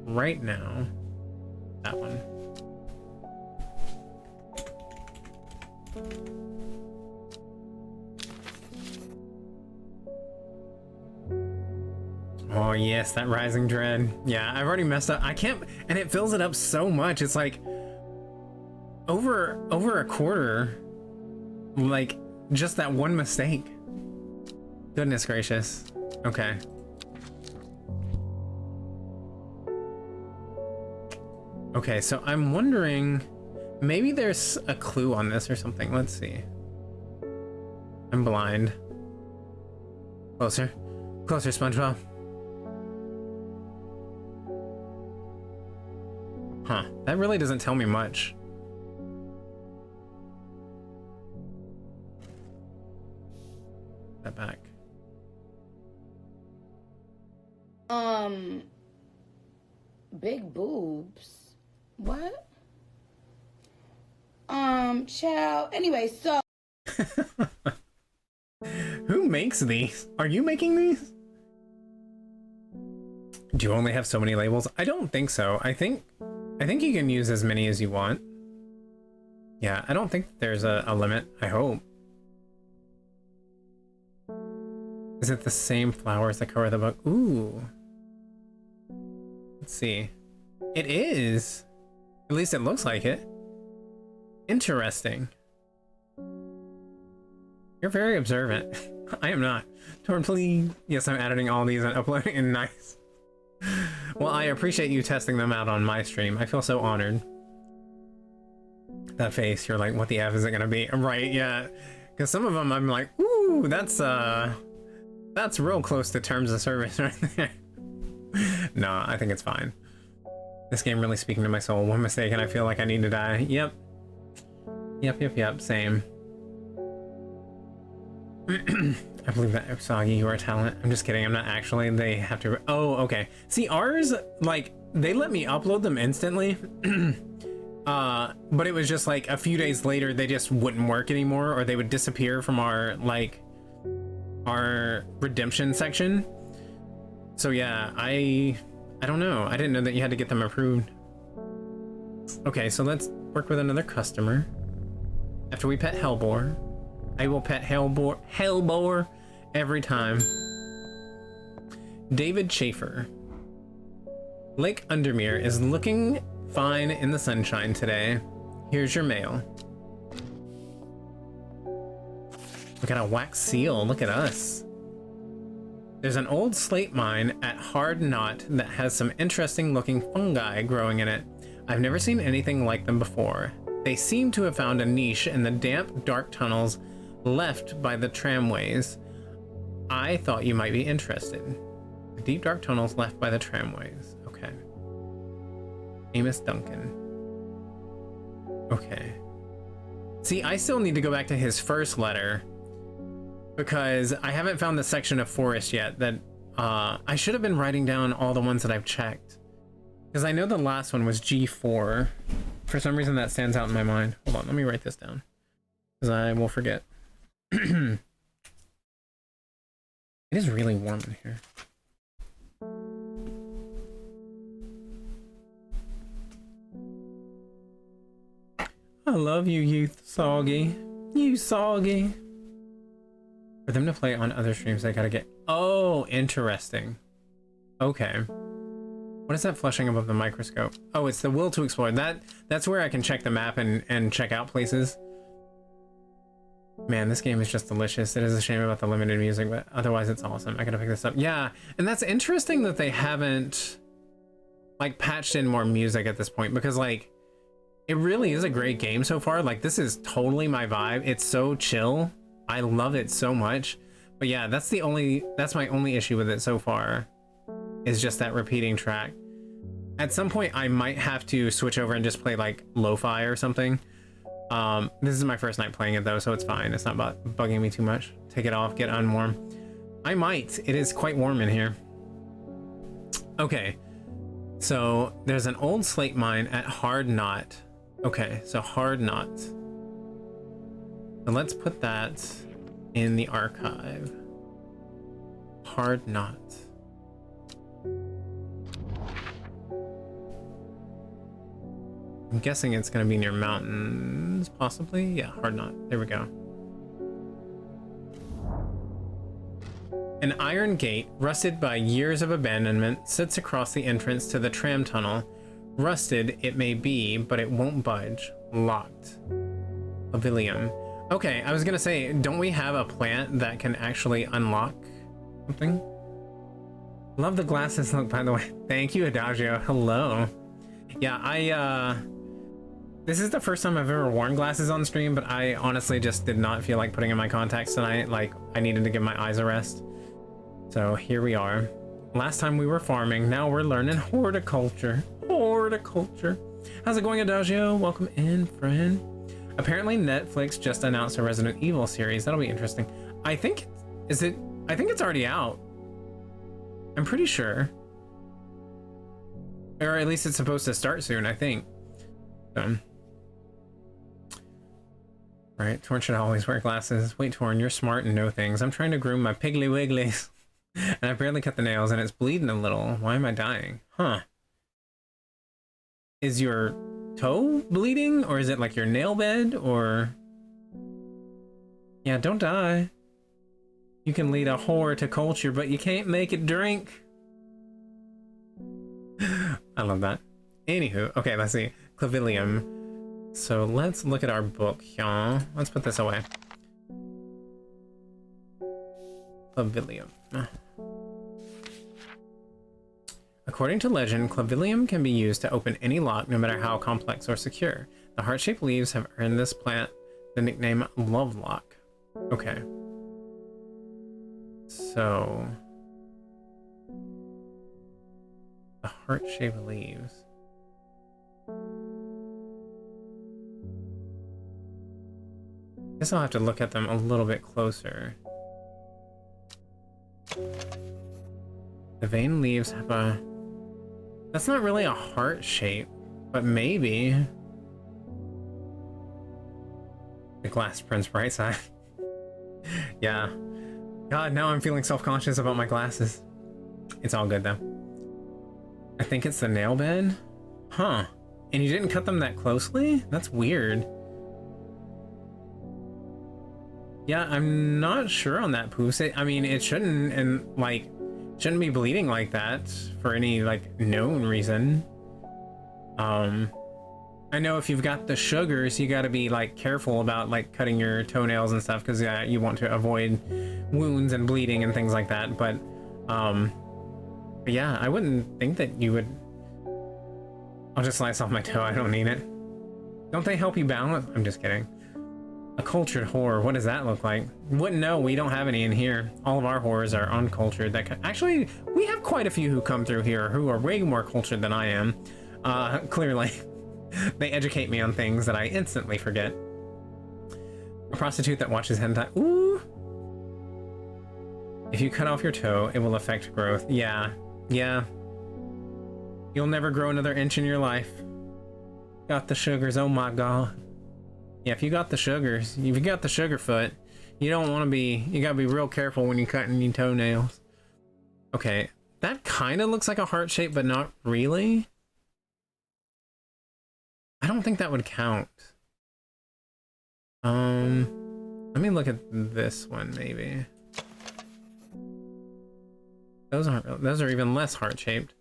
right now. That one. Oh yes, that Rising Dread. Yeah, I've already messed up. I can't, and it fills it up so much. It's like over a quarter. Like just that one mistake. Goodness gracious. Okay. Okay, so I'm wondering, maybe there's a clue on this or something. Let's see. I'm blind. Closer. Closer, SpongeBob. Huh, that really doesn't tell me much. That back.
Big boobs. What? Child. Anyway, so.
Who makes these? Are you making these? Do you only have so many labels? I don't think so. I think you can use as many as you want. Yeah, I don't think there's a limit. I hope. Is it the same flowers that cover the book? Ooh. Let's see. It is. At least it looks like it. Interesting. You're very observant. I am not. Torn, please. Yes, I'm editing all these and uploading in. Nice. Well, I appreciate you testing them out on my stream. I feel so honored. That face, you're like, what the F is it gonna be? Right, yeah. Because some of them I'm like, ooh, that's real close to terms of service right there. No, I think it's fine. This game really speaking to my soul. One mistake and I feel like I need to die. Yep. Yep, same. I believe that Usagi, you are a talent. I'm just kidding, I'm not actually. They have to. Oh, okay. See, ours, like, they let me upload them instantly. But it was just like a few days later, they just wouldn't work anymore, or they would disappear from our, like, our redemption section. So yeah, I don't know. I didn't know that you had to get them approved. Okay, so let's work with another customer. After we pet Hellbore, I will pet Hellbore every time. David Schaefer. Lake Undermere is looking fine in the sunshine today. Here's your mail. We got a wax seal. Look at us. There's an old slate mine at Hard Knot that has some interesting looking fungi growing in it. I've never seen anything like them before. They seem to have found a niche in the damp, dark tunnels left by the tramways. I thought you might be interested. The deep, dark tunnels left by the tramways. Okay. Amos Duncan. Okay. See, I still need to go back to his first letter because I haven't found the section of forest yet that I should have been writing down all the ones that I've checked. Because I know the last one was G4. For some reason that stands out in my mind. Hold on, let me write this down. Because I will forget. It is really warm in here. I love you, youth soggy. You soggy. For them to play on other streams, they gotta get... Oh, interesting. Okay. What is that flushing above the microscope? Oh, it's the will to explore. That's where I can check the map and check out places. Man, this game is just delicious. It is a shame about the limited music, but otherwise it's awesome. I gotta pick this up. Yeah, and that's interesting that they haven't like patched in more music at this point, because like it really is a great game so far. Like this is totally my vibe. It's so chill. I love it so much. But yeah, that's my only issue with it so far, is just that repeating track. At some point I might have to switch over and just play like lo-fi or something. This is my first night playing it though, so it's fine. It's not bugging me too much. Take it off, get unwarm. I might. It is quite warm in here. Okay, so there's an old slate mine at Hard Knot. Okay, so Hard Knot. So let's put that in the archive. Hard Knot. I'm guessing it's going to be near mountains, possibly. Yeah, Hard Knot. There we go. An iron gate, rusted by years of abandonment, sits across the entrance to the tram tunnel. Rusted it may be, but it won't budge. Locked. Pavilion. Okay, I was going to say, don't we have a plant that can actually unlock something? Love the glasses look, by the way. Thank you, Adagio. Hello. Yeah, this is the first time I've ever worn glasses on stream, but I honestly just did not feel like putting in my contacts tonight. Like, I needed to give my eyes a rest. So here we are. Last time we were farming, now we're learning horticulture. Horticulture. How's it going, Adagio? Welcome in, friend. Apparently Netflix just announced a Resident Evil series. That'll be interesting. I think it's already out. I'm pretty sure. Or at least it's supposed to start soon, I think. Right, Torn should always wear glasses. Wait, Torn, you're smart and know things. I'm trying to groom my Piggly Wigglies. And I barely cut the nails and it's bleeding a little. Why am I dying? Huh. Is your toe bleeding? Or is it like your nail bed? Or... Yeah, don't die. You can lead a horticulture, but you can't make it drink. I love that. Anywho, okay, let's see. Clavilium. So let's look at our book, y'all. Let's put this away. Clavilium. According to legend, clavilium can be used to open any lock, no matter how complex or secure. The heart-shaped leaves have earned this plant the nickname Love Lock. Okay. So... the heart-shaped leaves. Guess I'll have to look at them a little bit closer. The vein leaves have a... That's not really a heart shape, but maybe. The glass prints bright side. Yeah. God, now I'm feeling self-conscious about my glasses. It's all good though. I think it's the nail bed. Huh. And you didn't cut them that closely? That's weird. Yeah, I'm not sure on that, Poos. I mean, it shouldn't, and like, shouldn't be bleeding like that for any like known reason. I know if you've got the sugars, you got to be like careful about like cutting your toenails and stuff, because you want to avoid wounds and bleeding and things like that. But yeah, I wouldn't think that you would. I'll just slice off my toe. I don't need it. Don't they help you balance? I'm just kidding. A cultured whore. What does that look like? Wouldn't know. We don't have any in here. All of our whores are uncultured. Actually, we have quite a few who come through here who are way more cultured than I am. Clearly. They educate me on things that I instantly forget. A prostitute that watches hentai. Ooh. If you cut off your toe, it will affect growth. Yeah. Yeah. You'll never grow another inch in your life. Got the sugars. Oh my god. Yeah, if you got the sugars, if you got the sugar foot, you don't want to be, you gotta be real careful when you're cutting your toenails. Okay, that kind of looks like a heart shape, but not really. I don't think that would count. Let me look at this one, maybe. Those aren't, those are even less heart shaped.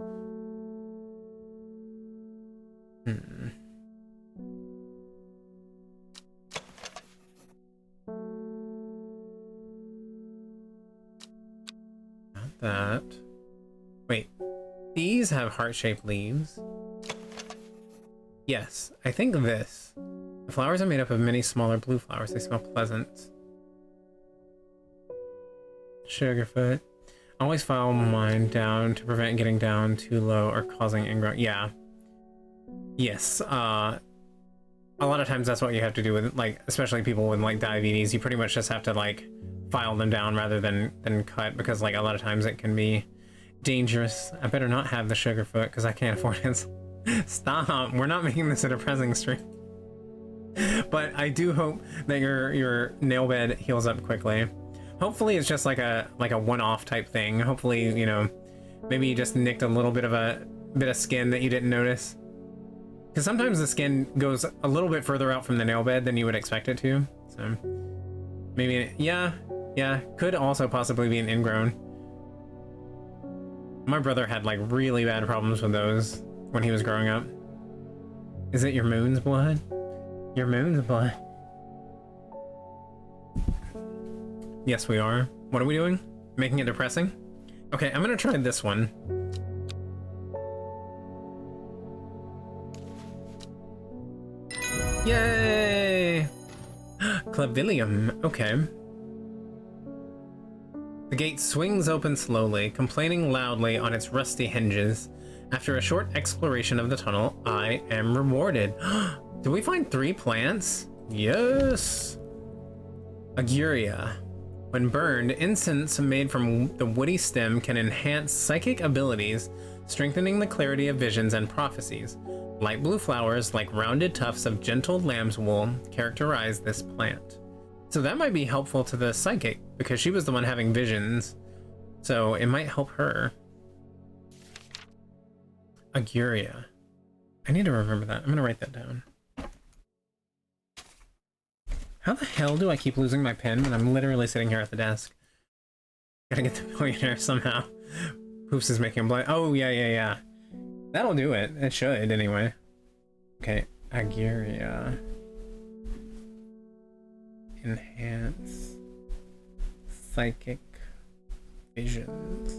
Not that. Wait, these have heart-shaped leaves. Yes, I think this. The flowers are made up of many smaller blue flowers. They smell pleasant. Sugarfoot. Always file mine down to prevent getting down too low or causing ingrown. Yeah. Yes. A lot of times that's what you have to do with, like, especially people with like diabetes. You pretty much just have to like file them down rather than cut, because like a lot of times it can be dangerous. I better not have the sugarfoot because I can't afford it. Stop. We're not making this a depressing stream. But I do hope that your nail bed heals up quickly. Hopefully it's just like a one-off type thing. Hopefully, you know, maybe you just nicked a little bit of skin that you didn't notice. Because sometimes the skin goes a little bit further out from the nail bed than you would expect it to. So maybe, yeah, could also possibly be an ingrown. My brother had like really bad problems with those when he was growing up. Is it your moon's blood? Your moon's blood. Yes, we are. What are we doing? Making it depressing? Okay, I'm gonna try this one. Yay! Clavilium. Okay. The gate swings open slowly, complaining loudly on its rusty hinges. After a short exploration of the tunnel, I am rewarded. Did we find 3 plants? Yes! Aguria. When burned, incense made from the woody stem can enhance psychic abilities, strengthening the clarity of visions and prophecies. Light blue flowers, like rounded tufts of gentle lamb's wool, characterize this plant. So that might be helpful to the psychic, because she was the one having visions. So it might help her. Aguria. I need to remember that. I'm gonna write that down. How the hell do I keep losing my pen when I'm literally sitting here at the desk? Gotta get the millionaire somehow. Hoops is making a blind. Oh, yeah. That'll do it. It should, anyway. Okay, Aguria. Enhance psychic visions.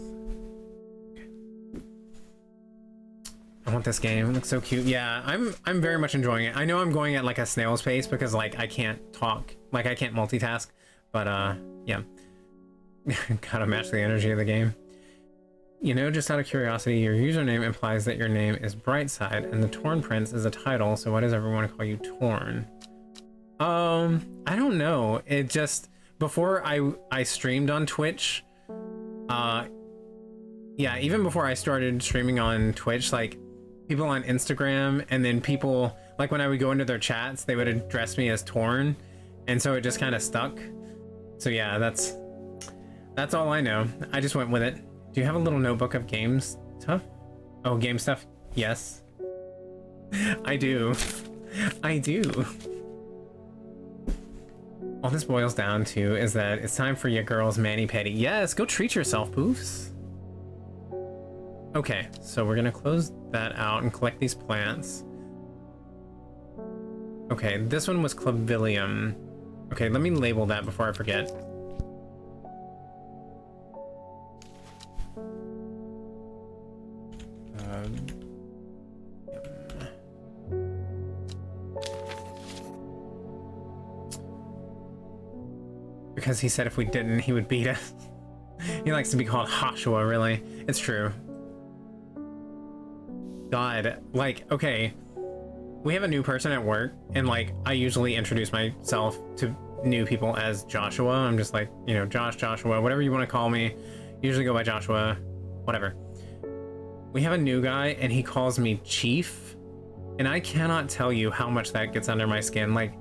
I want this game. It looks so cute. Yeah, I'm very much enjoying it. I know I'm going at like a snail's pace because like I can't talk, like I can't multitask, but yeah. Gotta match the energy of the game. You know, just out of curiosity, your username implies that your name is Brightside and the Torn Prince is a title, so why does everyone call you Torn? I don't know. It just, before I streamed on Twitch, yeah, even before I started streaming on Twitch, like people on Instagram and then people, like when I would go into their chats, they would address me as Torn, and so it just kind of stuck. So yeah, that's all I know. I just went with it. Do you have a little notebook of game stuff? Oh, game stuff? Yes. I do. I do. All this boils down to is that it's time for your girl's mani-pedi. Yes, go treat yourself, Poofs. Okay, so we're gonna close that out and collect these plants. Okay, this one was clavilium. Okay, let me label that before I forget. Because he said if we didn't, he would beat us. He likes to be called Joshua, really. It's true. God, like, okay. We have a new person at work, and like, I usually introduce myself to new people as Joshua. I'm just like, you know, Joshua, whatever you want to call me. Usually go by Joshua, whatever. We have a new guy, and he calls me Chief, and I cannot tell you how much that gets under my skin. Like,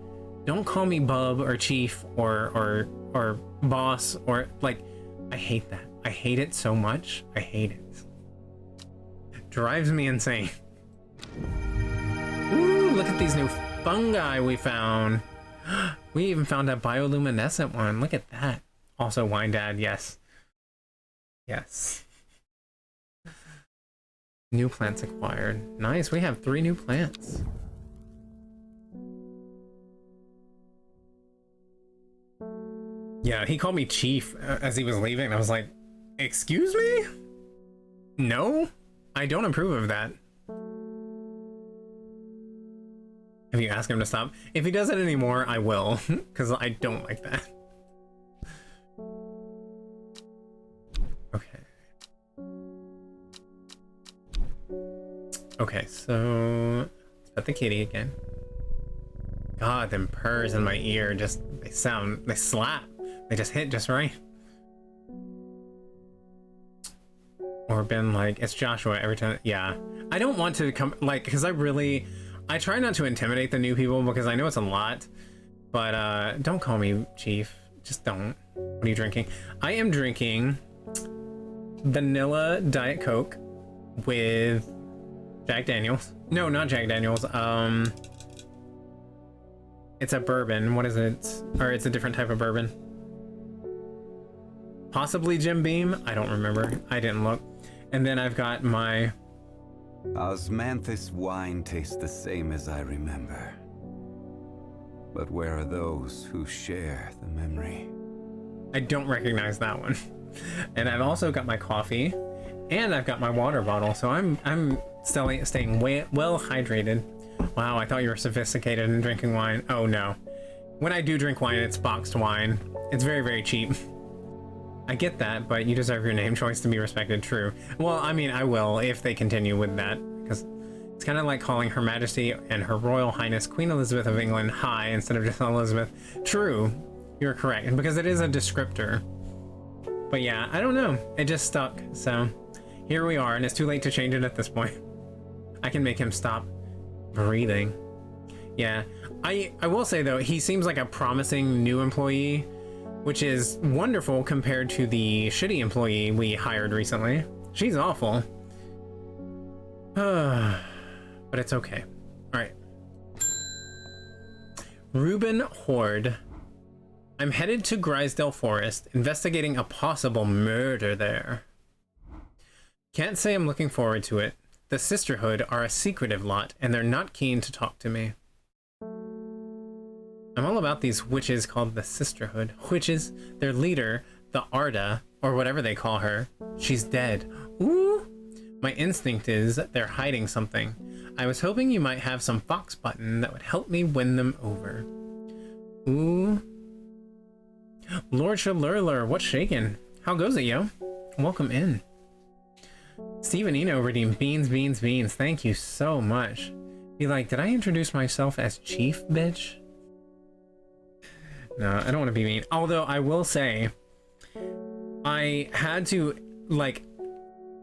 don't call me Bub or Chief or Boss or like, I hate that. I hate it so much. I hate it. Drives me insane. Ooh, look at these new fungi we found. We even found a bioluminescent one. Look at that. Also, Wine Dad, yes. Yes. New plants acquired. Nice, we have 3 new plants. Yeah, he called me Chief as he was leaving. I was like, excuse me? No, I don't approve of that. Have you asked him to stop? If he does it anymore, I will, because I don't like that. Okay. Okay, so let's pet the kitty again. God, them purrs in my ear just, they slap. They just hit just right. Or been like, it's Joshua every time. Yeah. I don't want to come, like, because I try not to intimidate the new people because I know it's a lot. But don't call me Chief. Just don't. What are you drinking? I am drinking vanilla Diet Coke with Jack Daniels. No, not Jack Daniels. It's a bourbon. What is it? Or it's a different type of bourbon. Possibly Jim Beam. I don't remember. I didn't look. And then I've got my...
Osmanthus wine tastes the same as I remember. But where are those who share the memory?
I don't recognize that one. And I've also got my coffee. And I've got my water bottle. So I'm staying well hydrated. Wow, I thought you were sophisticated in drinking wine. Oh no. When I do drink wine, it's boxed wine. It's very, very cheap. I get that, but you deserve your name choice to be respected, true. Well, I mean, I will if they continue with that, because it's kind of like calling Her Majesty and Her Royal Highness Queen Elizabeth of England hi instead of just Elizabeth. True, you're correct, because it is a descriptor. But yeah, I don't know. It just stuck, so here we are, and it's too late to change it at this point. I can make him stop breathing. Yeah, I will say though, he seems like a promising new employee, which is wonderful compared to the shitty employee we hired recently. She's awful. But it's okay. All right. Reuben Horde. I'm headed to Grisdale Forest, investigating a possible murder there. Can't say I'm looking forward to it. The Sisterhood are a secretive lot, and they're not keen to talk to me. I'm all about these witches called the Sisterhood. Witches, their leader, the Arda, or whatever they call her, she's dead. Ooh! My instinct is they're hiding something. I was hoping you might have some fox button that would help me win them over. Ooh. Lord Shalurler, what's shaking? How goes it, yo? Welcome in. Steve and Eno redeemed beans. Thank you so much. Be like, did I introduce myself as Chief, bitch? No, I don't want to be mean. Although I will say, I had to, like,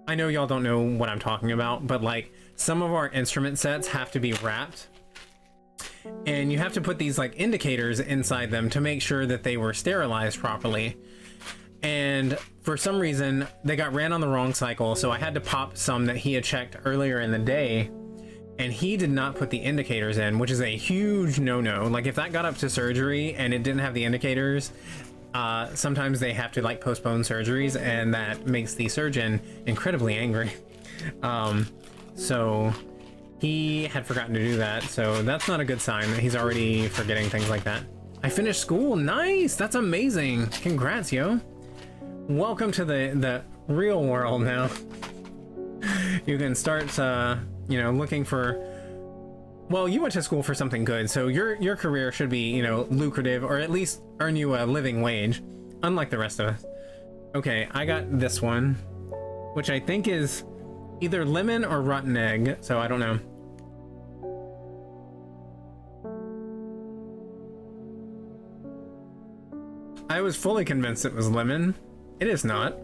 I know y'all don't know what I'm talking about, but like, some of our instrument sets have to be wrapped. And you have to put these like indicators inside them to make sure that they were sterilized properly. And for some reason they got ran on the wrong cycle, so I had to pop some that he had checked earlier in the day, and he did not put the indicators in, which is a huge no-no. Like if that got up to surgery and it didn't have the indicators, sometimes they have to like postpone surgeries, and that makes the surgeon incredibly angry. So he had forgotten to do that, so that's not a good sign that he's already forgetting things like that. I finished school. Nice. That's amazing. Congrats, yo. Welcome to the real world now. You can start you know, looking for, well, you went to school for something good, so your career should be, you know, lucrative, or at least earn you a living wage, unlike the rest of us. Okay, I got this one, which I think is either lemon or rotten egg, so I don't know. I was fully convinced it was lemon. It is not.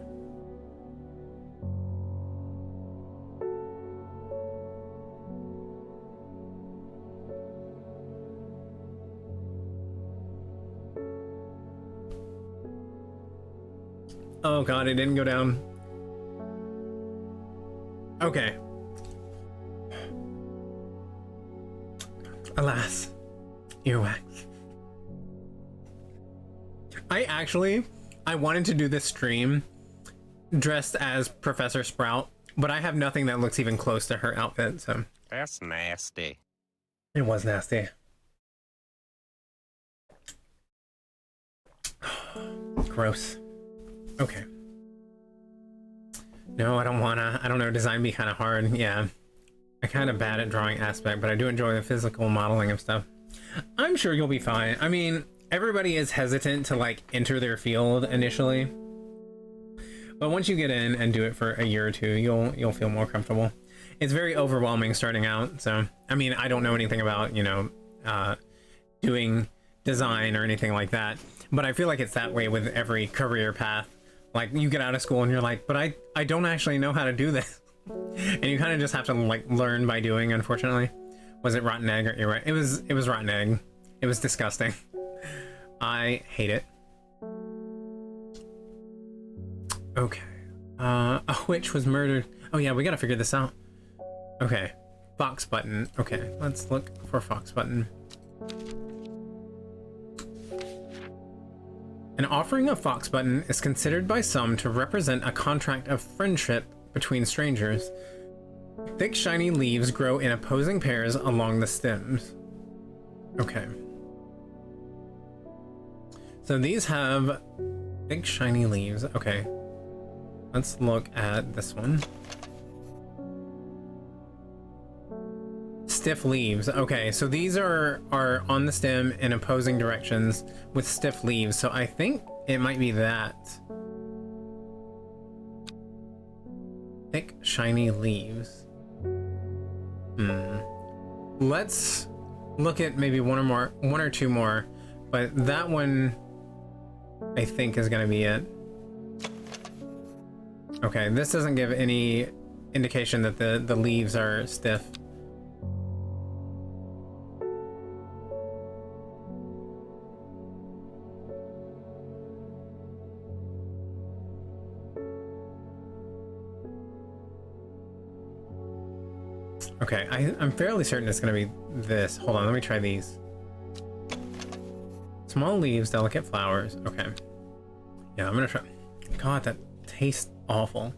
Oh god, it didn't go down. Okay. Alas, earwax. I wanted to do this stream dressed as Professor Sprout, but I have nothing that looks even close to her outfit, so.
That's nasty.
It was nasty. Gross. Okay. No, I don't wanna. I don't know, design be kind of hard. Yeah. I'm kind of bad at drawing aspect, but I do enjoy the physical modeling of stuff. I'm sure you'll be fine. I mean, everybody is hesitant to like enter their field initially, but once you get in and do it for a year or two, you'll feel more comfortable. It's very overwhelming starting out, so I mean, I don't know anything about, you know, doing design or anything like that, but I feel like it's that way with every career path. Like you get out of school and you're like, but I don't actually know how to do this. And you kind of just have to like learn by doing, unfortunately. Was it rotten egg or you're right? It was rotten egg. It was disgusting. I hate it. Okay. A witch was murdered. Oh yeah, we gotta figure this out. Okay. Fox button. Okay, let's look for fox button. An offering of fox button is considered by some to represent a contract of friendship between strangers. Thick, shiny leaves grow in opposing pairs along the stems. Okay. So these have thick, shiny leaves. Okay. Let's look at this one. Stiff leaves. Okay, so these are on the stem in opposing directions with stiff leaves. So I think it might be that. Thick, shiny leaves. Let's look at maybe one or two more, but that one I think is gonna be it. Okay, this doesn't give any indication that the leaves are stiff. Okay, I'm fairly certain it's gonna be this. Hold on, let me try these. Small leaves, delicate flowers. Okay. Yeah, I'm gonna try. God, that tastes awful.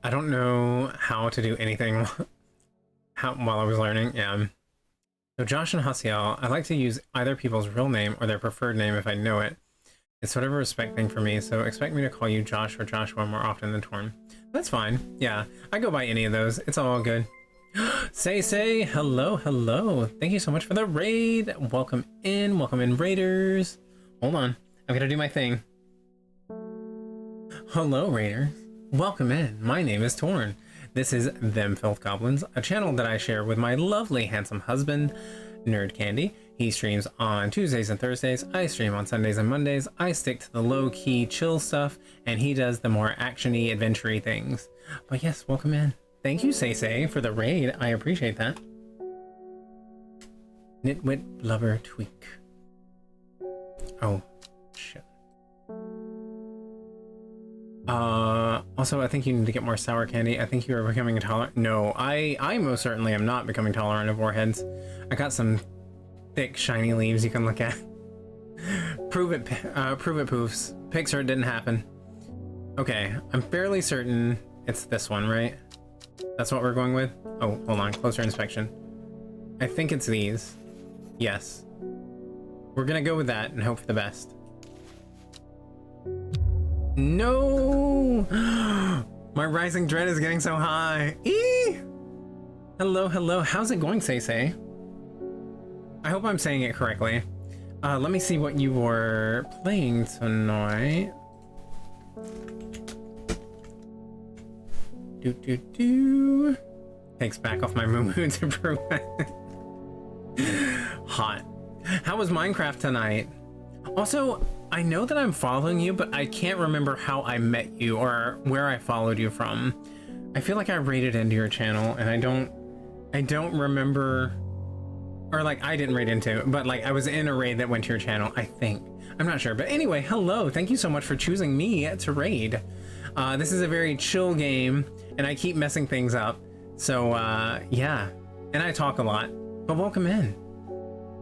I don't know how to do anything while I was learning. Yeah. So Josh and Hasiel, I like to use either people's real name or their preferred name if I know it. It's sort of a respect thing for me, so expect me to call you Josh or Joshua more often than Torn. That's fine. Yeah, I go by any of those. It's all good. Say, hello, hello. Thank you so much for the raid. Welcome in, raiders. Hold on, I'm gonna do my thing. Hello, raiders. Welcome in. My name is Torn. This is Them Filth Goblins, a channel that I share with my lovely, handsome husband, Nerd Candy. He streams on Tuesdays and Thursdays. I stream on Sundays and Mondays. I stick to the low-key, chill stuff, and he does the more action-y, adventure-y things. But yes, welcome in. Thank you, Say, for the raid. I appreciate that. Nitwit Lover Tweak. Oh, shit. Also, I think you need to get more sour candy. I think you are becoming intolerant. No, I most certainly am not becoming tolerant of warheads. I got some thick, shiny leaves you can look at. Prove it, poofs. Pixar, it didn't happen. Okay, I'm fairly certain it's this one, right? That's what we're going with? Oh, hold on, closer inspection. I think it's these. Yes. We're gonna go with that and hope for the best. No! My rising dread is getting so high. Eee! Hello, hello. How's it going, Say? I hope I'm saying it correctly. Let me see what you were playing tonight. Takes back off my mood to prove it. Hot. How was Minecraft tonight? Also, I know that I'm following you, but I can't remember how I met you or where I followed you from. I feel like I raided into your channel and I don't remember, or like I didn't raid into it, but like I was in a raid that went to your channel, I think. I'm not sure, but anyway, hello. Thank you so much for choosing me to raid. This is a very chill game and I keep messing things up. So yeah, and I talk a lot, but welcome in.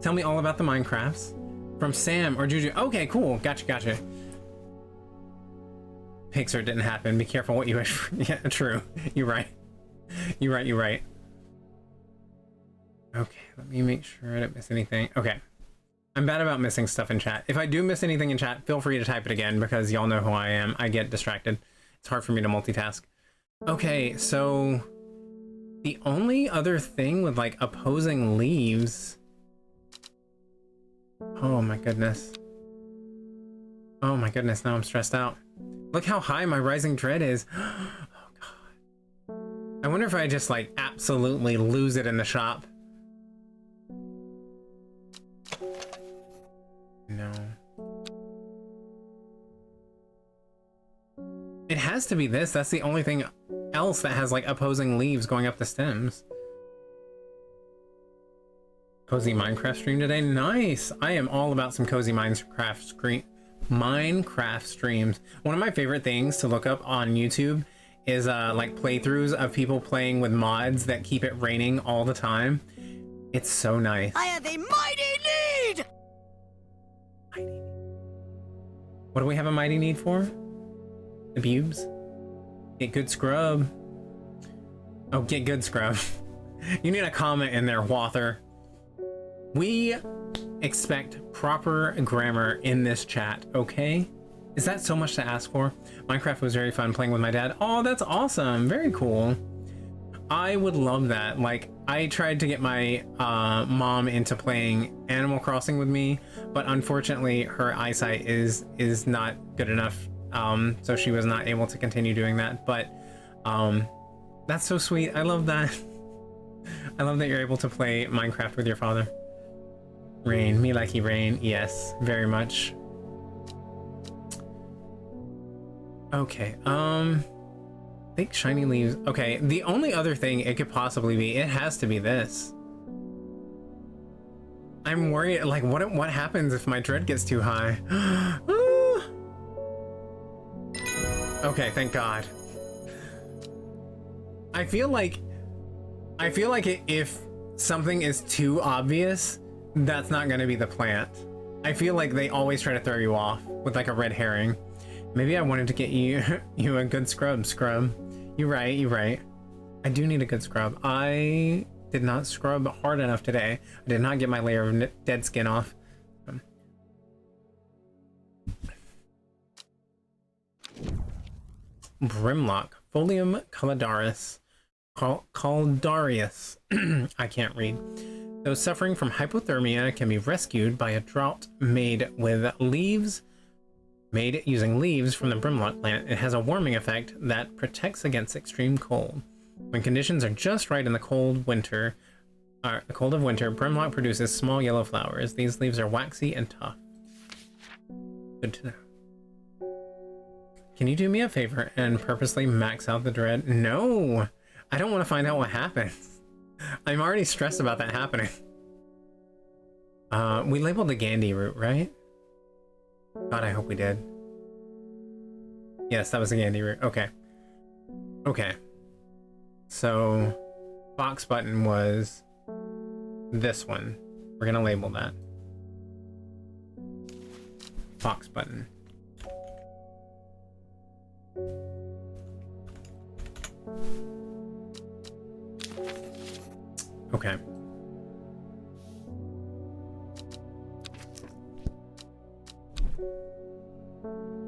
Tell me all about the Minecrafts. From Sam or Juju. Okay, cool. Gotcha. Pixar didn't happen. Be careful what you wish for. Yeah, true. You're right. You're right. Okay, let me make sure I didn't miss anything. Okay. I'm bad about missing stuff in chat. If I do miss anything in chat, feel free to type it again because y'all know who I am. I get distracted. It's hard for me to multitask. Okay, so the only other thing with like opposing leaves. Oh my goodness. Oh my goodness, now I'm stressed out. Look how high my rising dread is. Oh god. I wonder if I just like absolutely lose it in the shop. No. It has to be this. That's the only thing else that has like opposing leaves going up the stems. Cozy Minecraft stream today. Nice. I am all about some cozy Minecraft streams. One of my favorite things to look up on YouTube is like playthroughs of people playing with mods that keep it raining all the time. It's so nice.
I have a mighty need!
What do we have a mighty need for? The bubes? Get good scrub. Oh, get good scrub. You need a comment in there, Wather. We expect proper grammar in this chat, okay? Is that so much to ask for? Minecraft was very fun playing with my dad. Oh, that's awesome. Very cool. I would love that. Like, I tried to get my mom into playing Animal Crossing with me, but unfortunately her eyesight is not good enough. So she was not able to continue doing that, but that's so sweet. I love that. I love that you're able to play Minecraft with your father. Rain, me likey rain. Yes, very much. Okay, thick shiny leaves. Okay, the only other thing it could possibly be, it has to be this. I'm worried, like, what happens if my dread gets too high? Okay, thank God. I feel like if something is too obvious, that's not gonna be the plant. I feel like they always try to throw you off with like a red herring. Maybe I wanted to get you a good scrub. You're right. I do need a good scrub. I did not scrub hard enough today. I did not get my layer of dead skin off. Brimlock, Folium calidarius. Caldarius. I can't read. Those suffering from hypothermia can be rescued by a draught made using leaves from the brimlock plant. It has a warming effect that protects against extreme cold. When conditions are just right in the cold of winter, brimlock produces small yellow flowers. These leaves are waxy and tough. Good to know. Can you do me a favor and purposely max out the dread? No! I don't want to find out what happens. I'm already stressed about that happening. We labeled the Gandhi root, right? God, I hope we did. Yes, that was the Andy route. Okay. Okay. So, box button was this one. We're gonna label that. Box button. Okay.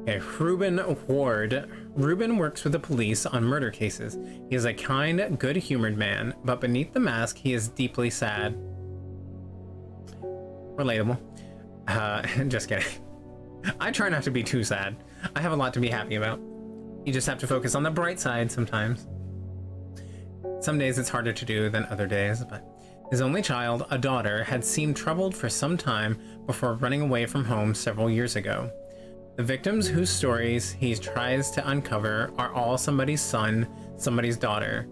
Okay, Reuben Ward. Reuben works with the police on murder cases. He is a kind, good-humored man, but beneath the mask, he is deeply sad. Relatable. Just kidding. I try not to be too sad. I have a lot to be happy about. You just have to focus on the bright side sometimes. Some days it's harder to do than other days, but his only child, a daughter, had seemed troubled for some time before running away from home several years ago. The victims whose stories he tries to uncover are all somebody's son, somebody's daughter.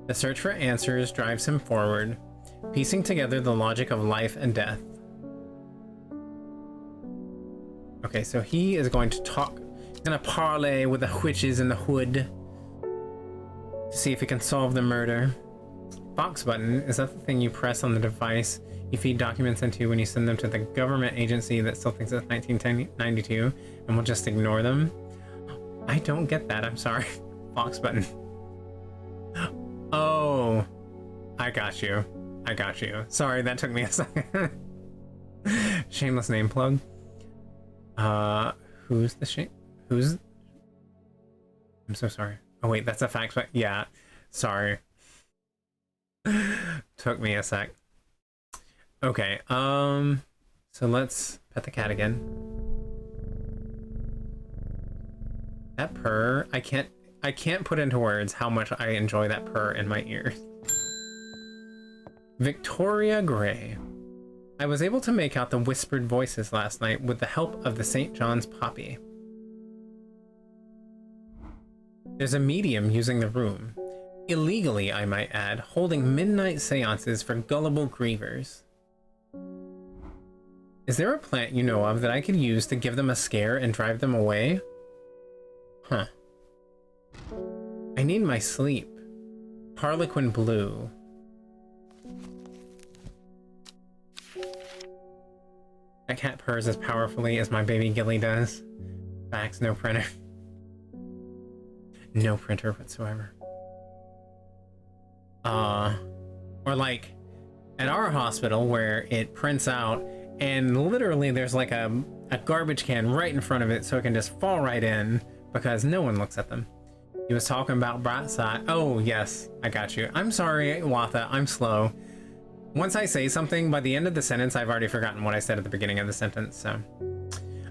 The search for answers drives him forward, piecing together the logic of life and death. Okay, so he is going to talk, gonna parlay with the witches in the hood to see if he can solve the murder. Box button, is that the thing you press on the device you feed documents into when you send them to the government agency that still thinks it's 1992 and will just ignore them? I don't get that, I'm sorry. Box button. Oh, I got you. I got you. Sorry, that took me a second. Shameless name plug. Who's the shame? Who's? I'm so sorry. Oh wait, that's a fact, but yeah, sorry. Took me a sec. Okay, so let's pet the cat again. That purr, I can't put into words how much I enjoy that purr in my ears. Victoria Gray. I was able to make out the whispered voices last night with the help of the St. John's poppy. There's a medium using the room. Illegally, I might add, holding midnight seances for gullible grievers. Is there a plant you know of that I could use to give them a scare and drive them away? Huh. I need my sleep. Harlequin blue. That cat purrs as powerfully as my baby Gilly does. Facts, no printer. No printer whatsoever. Or like at our hospital where it prints out and literally there's like a garbage can right in front of it so it can just fall right in because no one looks at them. He was talking about bright side. Oh yes, I got you. I'm sorry, Watha, I'm slow. Once I say something, by the end of the sentence, I've already forgotten what I said at the beginning of the sentence, so.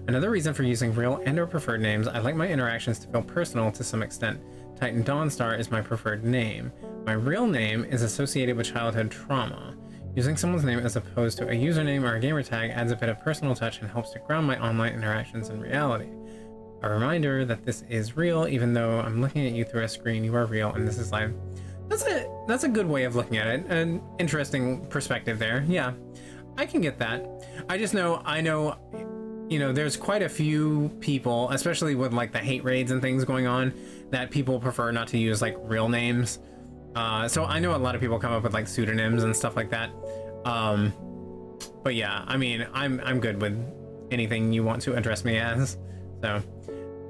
Another reason for using real and or preferred names, I like my interactions to feel personal to some extent. Titan Dawnstar is my preferred name. My real name is associated with childhood trauma. Using someone's name as opposed to a username or a gamer tag adds a bit of personal touch and helps to ground my online interactions in reality. A reminder that this is real, even though I'm looking at you through a screen, you are real and this is live. That's a good way of looking at it. An interesting perspective there. Yeah, I can get that. I know, you know, there's quite a few people, especially with like the hate raids and things going on, that people prefer not to use like real names. So I know a lot of people come up with like pseudonyms and stuff like that. But yeah, I mean, I'm good with anything you want to address me as. So,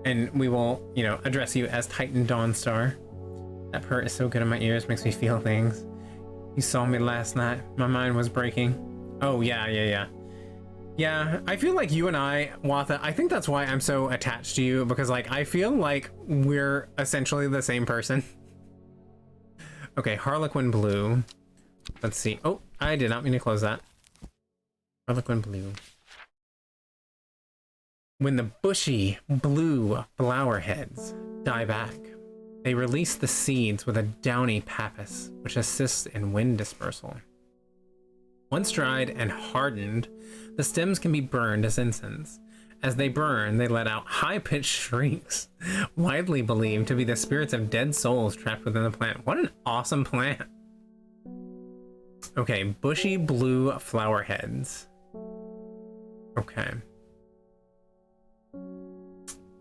and we will, you know, address you as Titan Dawnstar. That purr is so good in my ears, makes me feel things. You saw me last night. My mind was breaking. Oh, yeah. Yeah, I feel like you and I, Watha, I think that's why I'm so attached to you, because like, I feel like we're essentially the same person. Okay, Harlequin blue. Let's see. Oh, I did not mean to close that. Harlequin blue. When the bushy blue flower heads die back, they release the seeds with a downy pappus, which assists in wind dispersal. Once dried and hardened, the stems can be burned as incense. As they burn, they let out high-pitched shrieks, widely believed to be the spirits of dead souls trapped within the plant. What an awesome plant! Okay, bushy blue flower heads. Okay.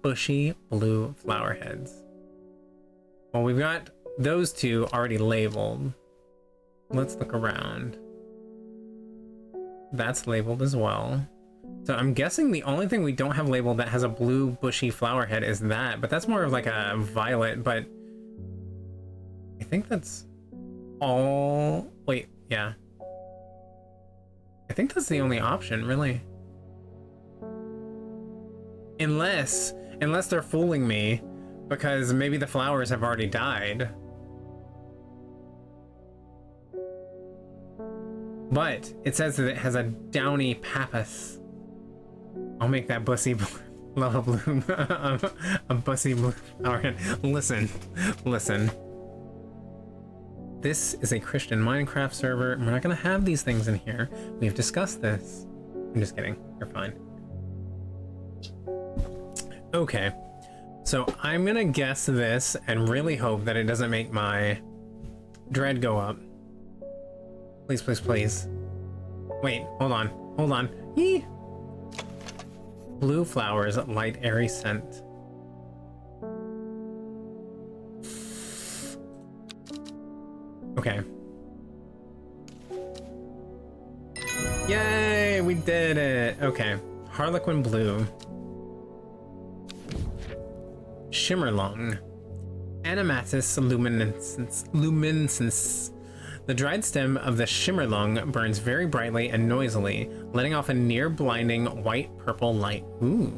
bushy blue flower heads. Well, we've got those two already labeled. Let's look around. That's labeled as well. So I'm guessing the only thing we don't have labeled that has a blue bushy flower head is that, but that's more of like a violet, but I think that's all. Wait, yeah. I think that's the only option, really. Unless they're fooling me, because maybe the flowers have already died. But it says that it has a downy pappus. I'll make that bussy lava bloom a bussy blue flower head. Listen. This is a Christian Minecraft server. We're not gonna have these things in here. We've discussed this. I'm just kidding. You're fine. Okay. So I'm gonna guess this and really hope that it doesn't make my dread go up. Please, please, please. Wait, hold on. Yee! Blue flowers, light, airy scent. Okay. Yay, we did it. Okay. Harlequin blue. Shimmerlung. Animatus luminescens. The dried stem of the shimmerlung burns very brightly and noisily, letting off a near-blinding white-purple light. Ooh.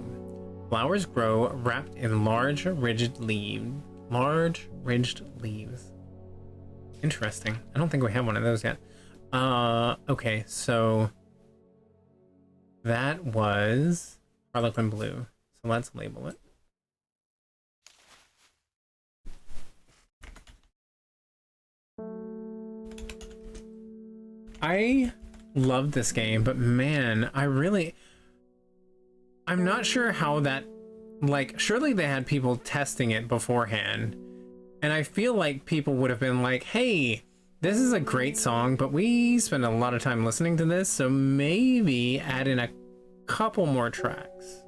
Flowers grow wrapped in large, ridged leaves. Interesting. I don't think we have one of those yet. Okay, so that was Harlequin blue. So let's label it. I love this game, but man, I'm not sure how that, like, surely they had people testing it beforehand, and I feel like people would have been like, hey, this is a great song, but we spend a lot of time listening to this, so maybe add in a couple more tracks.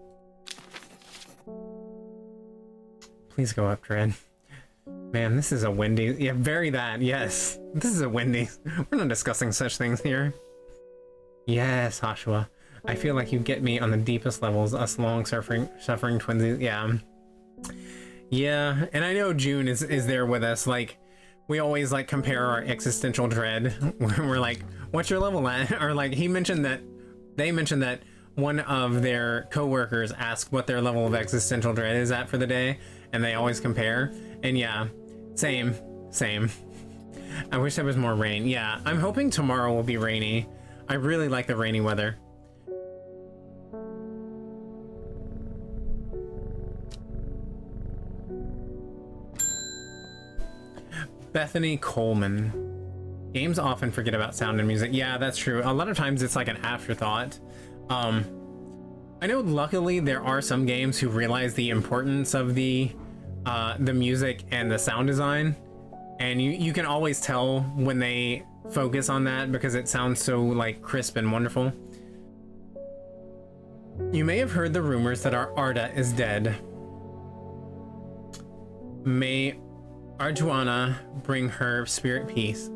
Please go up, Dread. Man, this is a Wendy's. Yeah, very that. Yes, this is a Wendy's. We're not discussing such things here. Yes, Joshua. I feel like you get me on the deepest levels, us long suffering twinsies. Yeah, and I know June is there with us. Like, we always like compare our existential dread. We're like, what's your level at? Or like they mentioned that one of their co-workers asked what their level of existential dread is at for the day, and they always compare. And yeah, same. I wish there was more rain. Yeah, I'm hoping tomorrow will be rainy. I really like the rainy weather. Bethany Coleman. Games often forget about sound and music. Yeah, that's true. A lot of times it's like an afterthought. I know luckily there are some games who realize the importance of the music and the sound design, and you can always tell when they focus on that because it sounds so like crisp and wonderful. You may have heard the rumors that our Arda is dead. May Arjuana bring her spirit peace.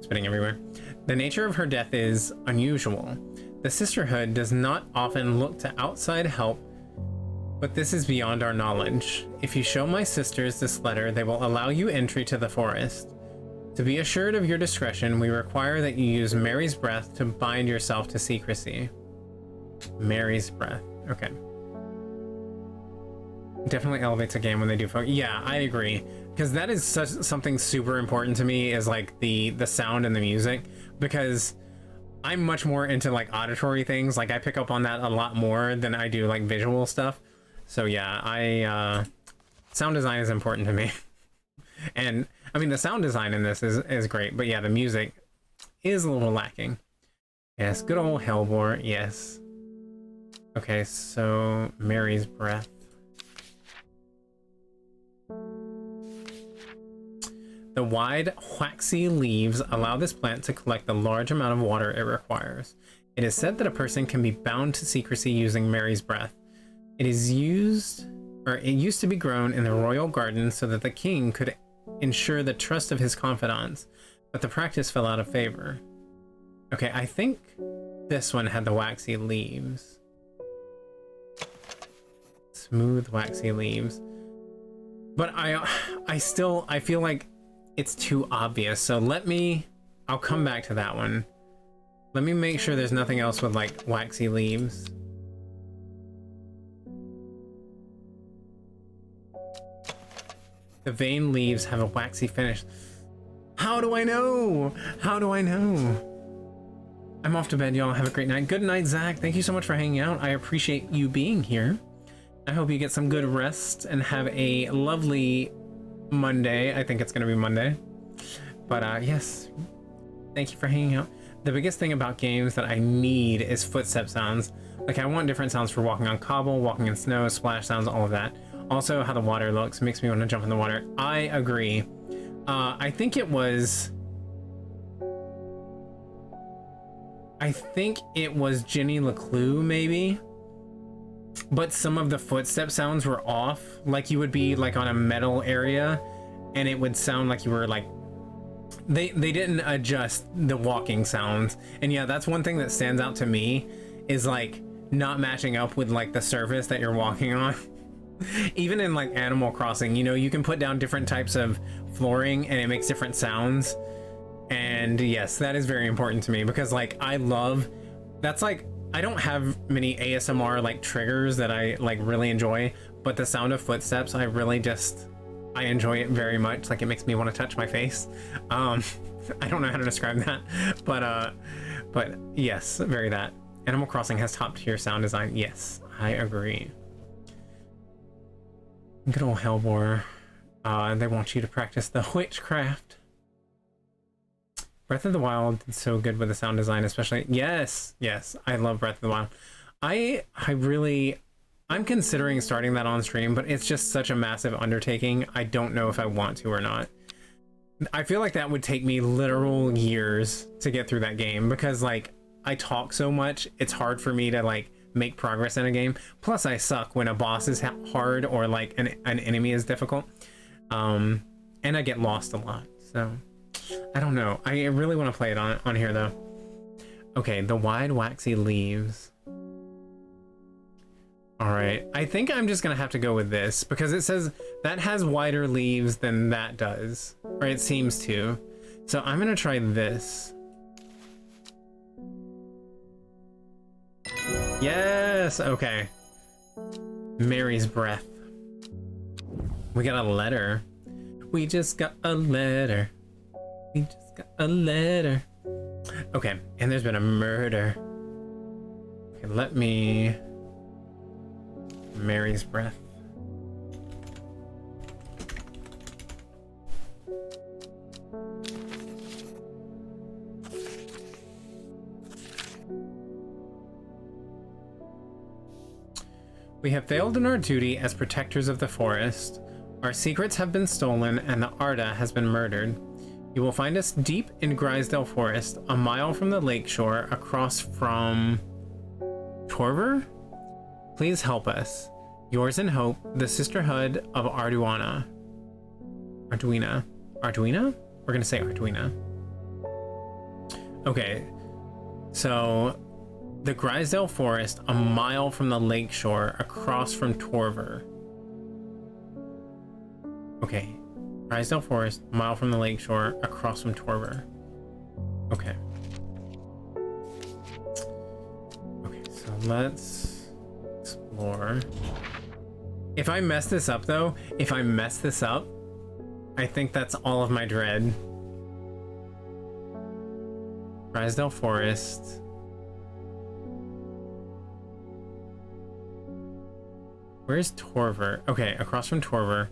Spitting everywhere. The nature of her death is unusual. The Sisterhood does not often look to outside help, but this is beyond our knowledge. If you show my sisters this letter, they will allow you entry to the forest. To be assured of your discretion, we require that you use Mary's breath to bind yourself to secrecy. Mary's breath. Okay. Definitely elevates a game when they do focus. Yeah, I agree. Because that is something super important to me, is like the sound and the music. Because I'm much more into like auditory things. Like I pick up on that a lot more than I do like visual stuff. So yeah, sound design is important to me. And I mean, the sound design in this is great, but yeah, the music is a little lacking. Yes, good old Hellbore, yes. Okay, so Mary's breath. The wide, waxy leaves allow this plant to collect the large amount of water it requires. It is said that a person can be bound to secrecy using Mary's breath. It is used or it used to be grown in the royal garden so that the king could ensure the trust of his confidants, but the practice fell out of favor. Okay, I think this one had the waxy leaves. Smooth waxy leaves. But I feel like it's too obvious, so I'll come back to that one. Let me make sure there's nothing else with like waxy leaves. The veined leaves have a waxy finish. How do I know? How do I know? I'm off to bed, y'all. Have a great night. Good night, Zach. Thank you so much for hanging out. I appreciate you being here. I hope you get some good rest and have a lovely Monday. I think it's going to be Monday. But yes, thank you for hanging out. The biggest thing about games that I need is footstep sounds. Like I want different sounds for walking on cobble, walking in snow, splash sounds, all of that. Also how the water looks makes me want to jump in the water. I agree. I think it was Jenny LeClue maybe, but some of the footstep sounds were off. Like you would be like on a metal area and it would sound like you were like, they didn't adjust the walking sounds. And yeah, that's one thing that stands out to me is like not matching up with like the surface that you're walking on. Even in like Animal Crossing, you know, you can put down different types of flooring and it makes different sounds. And yes, that is very important to me because like that's like, I don't have many ASMR like triggers that I like really enjoy, but the sound of footsteps, I enjoy it very much. Like it makes me want to touch my face. I don't know how to describe that, but yes, very that. Animal Crossing has top tier sound design. Yes, I agree. Good old Hellbore. They want you to practice the witchcraft. Breath of the Wild did so good with the sound design, especially. Yes, I love Breath of the Wild. I'm considering starting that on stream, but it's just such a massive undertaking. I don't know if I want to or not. I feel like that would take me literal years to get through that game because like I talk so much, it's hard for me to like make progress in a game. Plus I suck when a boss is hard or like an enemy is difficult. And I get lost a lot. So I don't know. I really want to play it on here though. Okay, the wide waxy leaves. All right, I think I'm just gonna have to go with this because it says that has wider leaves than that does, or it seems to. So I'm gonna try this. Yes, okay. Mary's breath. We got a letter. We just got a letter. We just got a letter. Okay, and there's been a murder. Okay, let me... Mary's breath. We have failed in our duty as protectors of the forest. Our secrets have been stolen and the Arda has been murdered. You will find us deep in Grisdale Forest, a mile from the lakeshore, across from Torver? Please help us. Yours in hope, the Sisterhood of Arduina. Arduina? We're gonna say Arduina. Okay, so the Grisdale Forest, a mile from the lakeshore, across from Torver. Okay, Grisdale Forest, a mile from the lakeshore, across from Torver. Okay. Okay, so let's explore. If I mess this up though, I think that's all of my dread. Grisdale Forest. Where's Torver? Okay, across from Torver.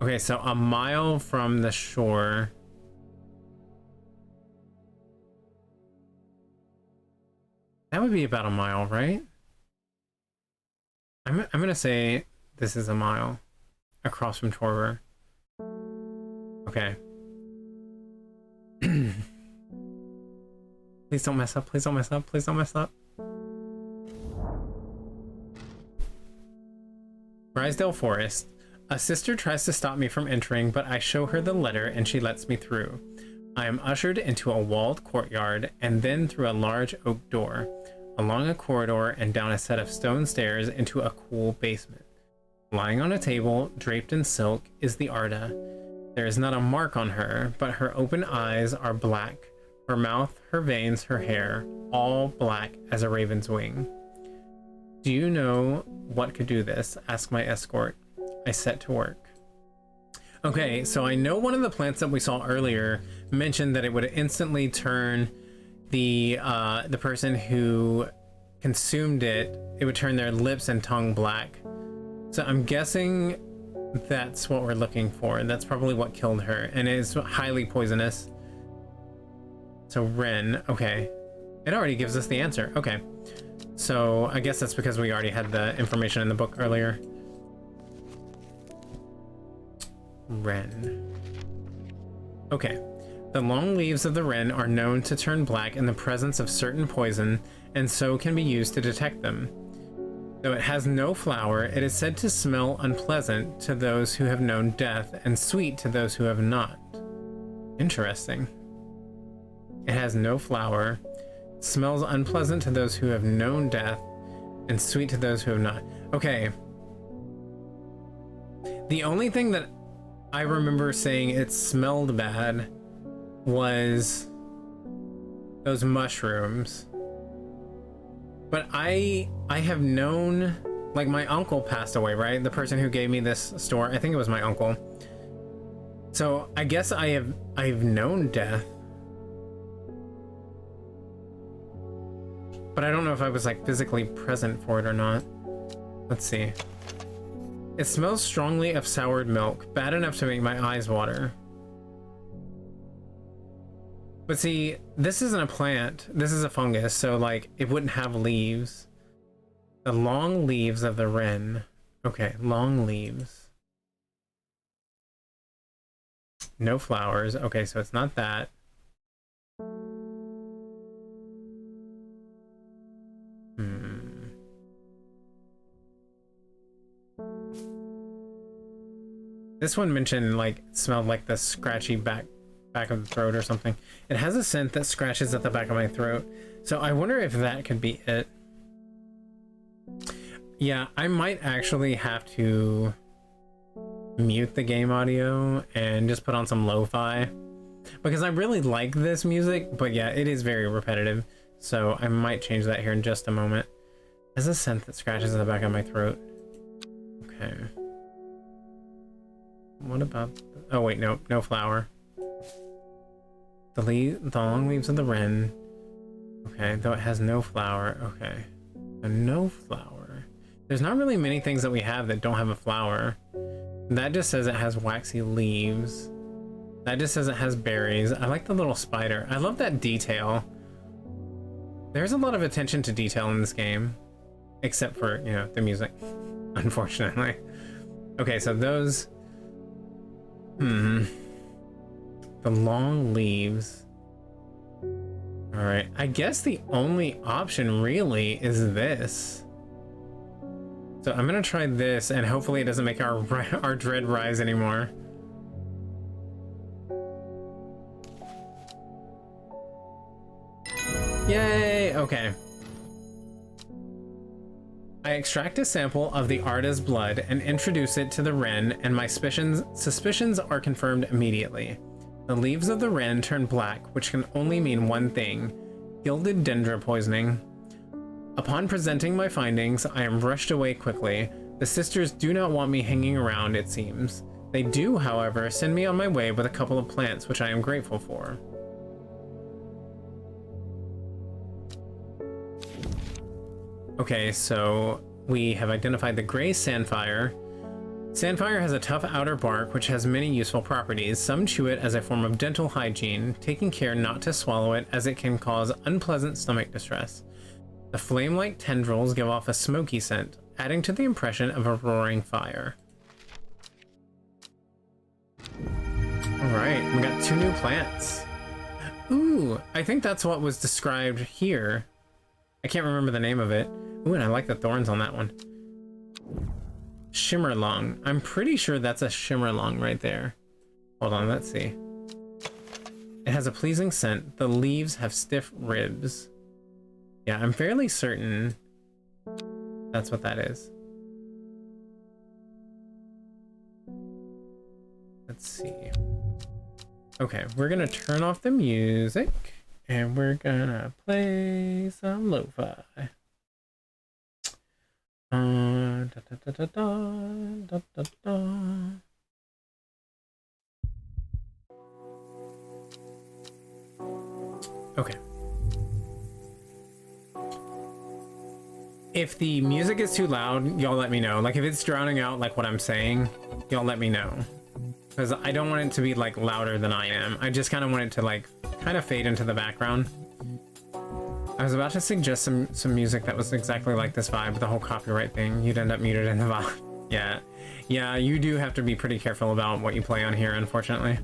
Okay, so a mile from the shore. That would be about a mile, right? I'm gonna say this is a mile across from Torver. Okay. Please don't mess up, please don't mess up, please don't mess up. Rysdale Forest. A sister tries to stop me from entering, but I show her the letter and she lets me through. I am ushered into a walled courtyard and then through a large oak door, along a corridor and down a set of stone stairs into a cool basement. Lying on a table, draped in silk, is the Arda. There is not a mark on her, but her open eyes are black. Her mouth, her veins, her hair, all black as a raven's wing. Do you know what could do this? Asked my escort. I set to work. Okay, so I know one of the plants that we saw earlier mentioned that it would instantly turn the person who consumed it, it would turn their lips and tongue black. So I'm guessing that's what we're looking for. That's probably what killed her, and it is highly poisonous. So Wren, okay. It already gives us the answer, okay. So I guess that's because we already had the information in the book earlier. Wren. Okay. The long leaves of the wren are known to turn black in the presence of certain poison, and so can be used to detect them. Though it has no flower, it is said to smell unpleasant to those who have known death and sweet to those who have not. Interesting. It has no flower, smells unpleasant to those who have known death, and sweet to those who have not. Okay. The only thing that I remember saying it smelled bad was those mushrooms. But I have known, like, my uncle passed away, right? The person who gave me this store, I think it was my uncle. So I guess I've known death. But I don't know if I was like physically present for it or not. Let's see. It smells strongly of soured milk, bad enough to make my eyes water. But see, this isn't a plant, this is a fungus, so like it wouldn't have leaves. The long leaves of the wren. Okay, long leaves. No flowers. Okay, so it's not that. This one mentioned like smelled like the scratchy back of the throat or something. It has a scent that scratches at the back of my throat. So I wonder if that could be it. Yeah, I might actually have to mute the game audio and just put on some lo-fi, because I really like this music, but yeah, it is very repetitive. So I might change that here in just a moment. It has a scent that scratches at the back of my throat. Okay. What about... Oh wait, no flower. The long leaves of the wren. Okay, though it has no flower. Okay. So no flower. There's not really many things that we have that don't have a flower. That just says it has waxy leaves. That just says it has berries. I like the little spider. I love that detail. There's a lot of attention to detail in this game. Except for, you know, the music. Unfortunately. Okay, so those... The long leaves. Alright, I guess the only option really is this. So I'm gonna try this, and hopefully it doesn't make our dread rise anymore. Yay! Okay. I extract a sample of the Arda's blood and introduce it to the wren, and my suspicions are confirmed immediately. The leaves of the wren turn black, which can only mean one thing: gilded dendra poisoning. Upon presenting my findings, I am rushed away quickly. The sisters do not want me hanging around, it seems. They do, however, send me on my way with a couple of plants, which I am grateful for. Okay, so we have identified the gray sandfire. Sandfire has a tough outer bark which has many useful properties. Some chew it as a form of dental hygiene, taking care not to swallow it as it can cause unpleasant stomach distress. The flame-like tendrils give off a smoky scent, adding to the impression of a roaring fire. Alright, we got 2 new plants. Ooh, I think that's what was described here. I can't remember the name of it. Ooh, and I like the thorns on that one. Shimmerlong. I'm pretty sure that's a Shimmerlong right there. Hold on, let's see. It has a pleasing scent. The leaves have stiff ribs. Yeah, I'm fairly certain that's what that is. Let's see. Okay, we're gonna turn off the music and we're gonna play some lo-fi. Da, da, da, da, da, da, da. Okay. If the music is too loud, y'all let me know. Like if it's drowning out like what I'm saying, y'all let me know. Because I don't want it to be like louder than I am. I just kind of want it to like kind of fade into the background. I was about to suggest some music that was exactly like this vibe, but the whole copyright thing, you'd end up muted in the vibe. Yeah, you do have to be pretty careful about what you play on here, unfortunately.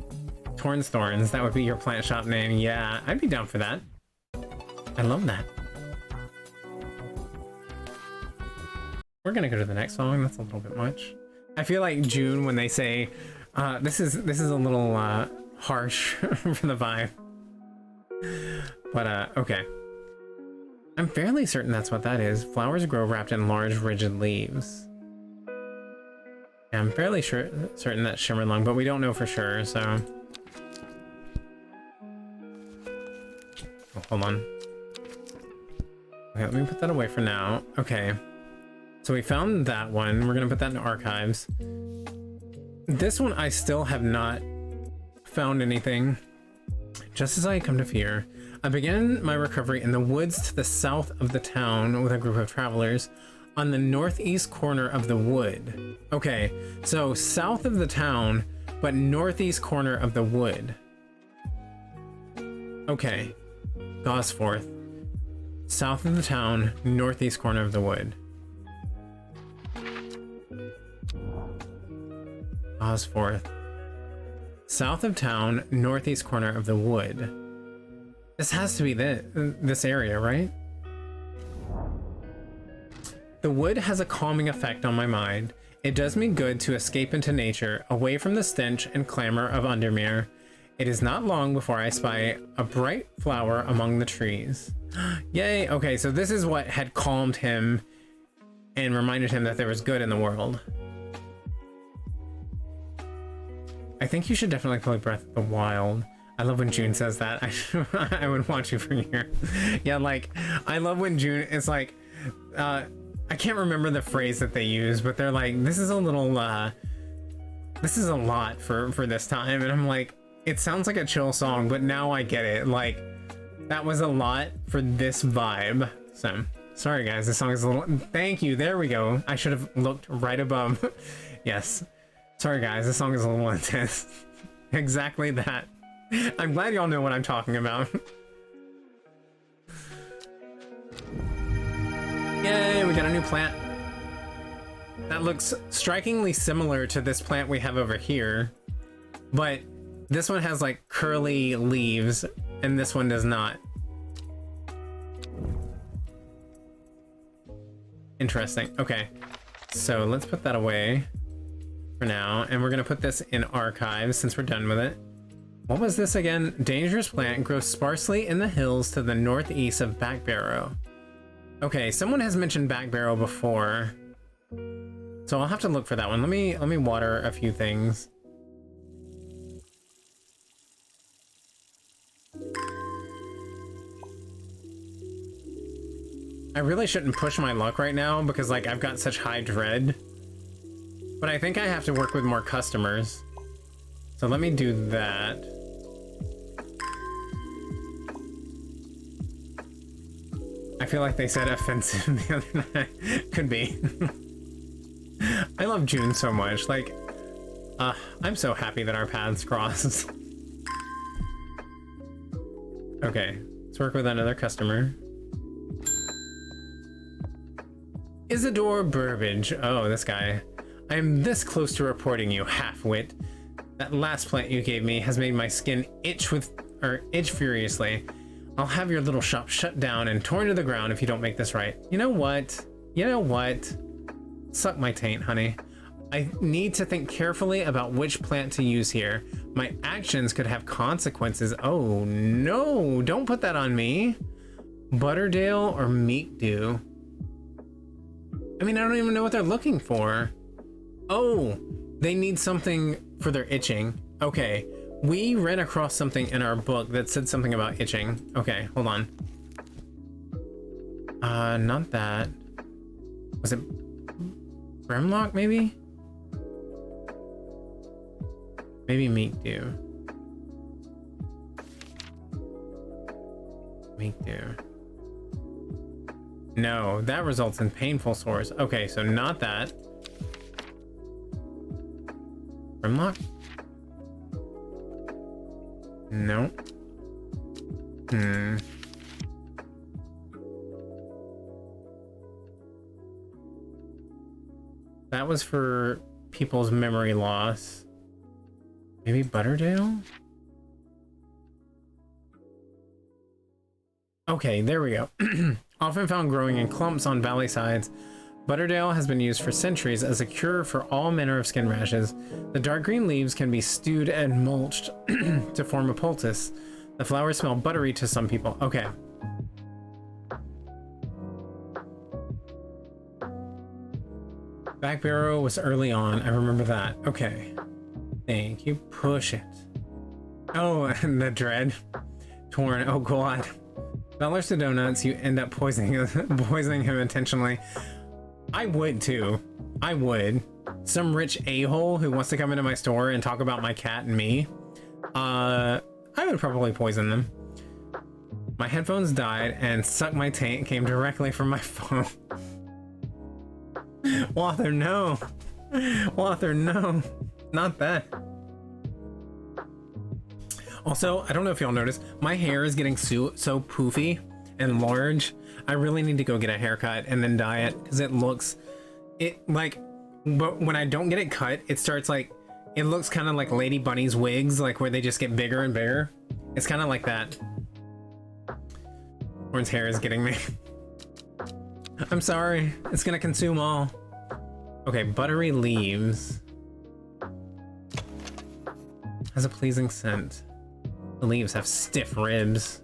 Torns Thorns, that would be your plant shop name. Yeah, I'd be down for that. I love that. We're gonna go to the next song. That's a little bit much. I feel like June when they say, this is a little harsh for the vibe. But okay. I'm fairly certain that's what that is. Flowers grow wrapped in large, rigid leaves. Yeah, I'm fairly certain that's Shimmerlong, but we don't know for sure, so... Oh, hold on. Okay, let me put that away for now. Okay. So we found that one. We're gonna put that in archives. This one I still have not found anything. Just as I come to fear, I began my recovery in the woods to the south of the town with a group of travelers on the northeast corner of the wood. Okay, so south of the town, but northeast corner of the wood. Okay, Gosforth. South of the town, northeast corner of the wood. Gosforth. South of town, northeast corner of the wood. This has to be this area, right? The wood has a calming effect on my mind. It does me good to escape into nature, away from the stench and clamor of Undermere. It is not long before I spy a bright flower among the trees. Yay! Okay, so this is what had calmed him and reminded him that there was good in the world. I think you should definitely play Breath of the Wild. I love when June says that. I would watch you from here. Yeah, like, I love when June is like, I can't remember the phrase that they use, but they're like, this is a little, this is a lot for this time. And I'm like, it sounds like a chill song, but now I get it. Like, that was a lot for this vibe. So, sorry guys, this song is a little, thank you, there we go. I should have looked right above. Yes. Sorry guys, this song is a little intense. Exactly that. I'm glad y'all know what I'm talking about. Yay, we got a new plant. That looks strikingly similar to this plant we have over here, but this one has like curly leaves and this one does not. Interesting. Okay, so let's put that away for now, and we're gonna put this in archives since we're done with it. What was this again? Dangerous plant grows sparsely in the hills to the northeast of Backbarrow. Okay, someone has mentioned Backbarrow before, so I'll have to look for that one. Let me water a few things. I really shouldn't push my luck right now because like I've got such high dread, but I think I have to work with more customers. So let me do that. I feel like they said offensive the other night. Could be. I love June so much. Like, I'm so happy that our paths crossed. Okay, let's work with another customer. Isidore Burbage. Oh, this guy. I am this close to reporting you, half-wit. That last plant you gave me has made my skin itch furiously. I'll have your little shop shut down and torn to the ground if you don't make this right. You know what? You know what? Suck my taint, honey. I need to think carefully about which plant to use here. My actions could have consequences. Oh no, don't put that on me. Butterdale or Meek Dew? I mean, I don't even know what they're looking for. Oh, they need something for their itching. Okay, we ran across something in our book that said something about itching. Okay, hold on. Not that. Was it Brimlock, maybe? Maybe Meek Dew. Meek Dew. No, that results in painful sores. Okay, so not that. Brimlock? No. That was for people's memory loss. Maybe Butterdale? Okay, there we go. Often found growing in clumps on valley sides, Butterdale has been used for centuries as a cure for all manner of skin rashes. The dark green leaves can be stewed and mulched to form a poultice. The flowers smell buttery to some people. Okay. Back Barrow was early on. I remember that. Okay. Thank you. Push it. Oh, and the dread. Torn. Oh, God. Dollars to donuts, you end up poisoning him intentionally. I would too. I would. Some rich a-hole who wants to come into my store and talk about my cat and me. I would probably poison them. My headphones died and Suck My Taint came directly from my phone. Walther, no. Walther, no. Not that. Also, I don't know if y'all noticed, my hair is getting so poofy and large. I really need to go get a haircut and then dye it because but when I don't get it cut, it starts like, it looks kind of like Lady Bunny's wigs, like where they just get bigger and bigger. It's kind of like that. Orange hair is getting me. I'm sorry, it's gonna consume all. Okay, buttery leaves. Has a pleasing scent. The leaves have stiff ribs.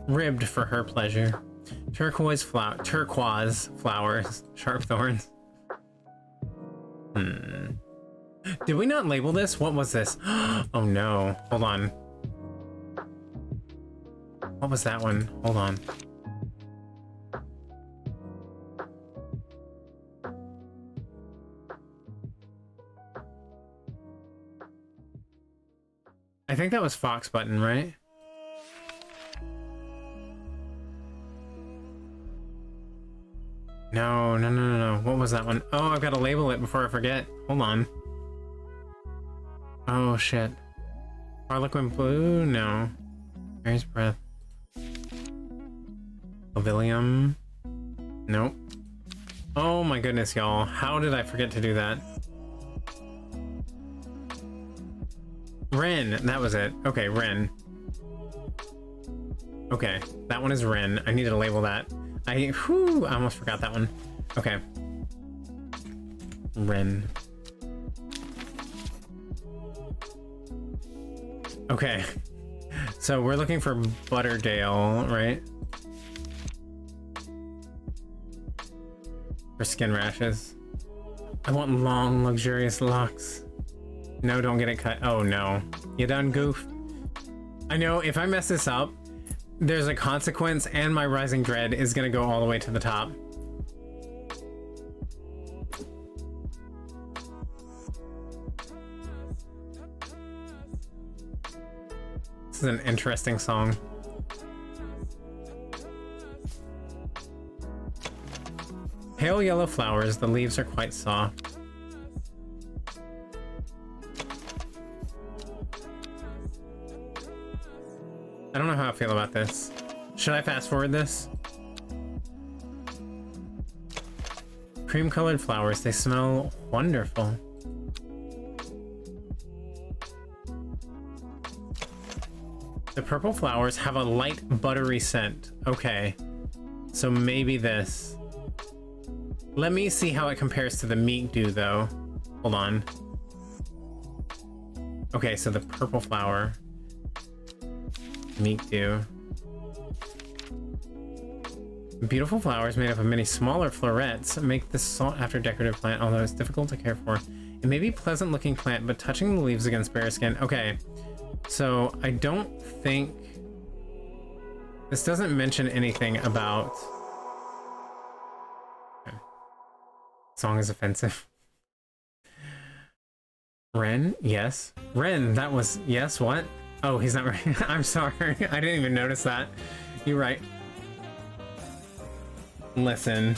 Ribbed for her pleasure. Turquoise flowers, sharp thorns. Did we not label this? What was this? Oh no, hold on. What was that one? Hold on. I think that was Fox Button, right? No. What was that one? Oh, I've got to label it before I forget. Hold on. Oh, shit. Harlequin Blue? No. Mary's Breath. Pavilium? Nope. Oh my goodness, y'all. How did I forget to do that? Wren, that was it. Okay, Wren. Okay, that one is Wren. I need to label that. I almost forgot that one. Okay. Wren. Okay. So we're looking for Butterdale, right? For skin rashes. I want long, luxurious locks. No, don't get it cut. Oh no. You done goofed? I know if I mess this up, there's a consequence and my rising dread is gonna go all the way to the top. This is an interesting song. Pale yellow flowers, the leaves are quite soft. I don't know how I feel about this. Should I fast forward this? Cream colored flowers, they smell wonderful. The purple flowers have a light buttery scent. Okay, so maybe this. Let me see how it compares to the meat dew, though. Hold on. Okay, so the purple flower. Meat dew. Beautiful flowers made up of many smaller florets make this sought-after decorative plant, although it's difficult to care for. It may be a pleasant-looking plant, but touching the leaves against bare skin. Okay, so I don't think... This doesn't mention anything about... Okay. Song is offensive. Ren? Yes. Ren, that was... Yes, what? Oh, he's not right. I'm sorry. I didn't even notice that. You're right. Listen.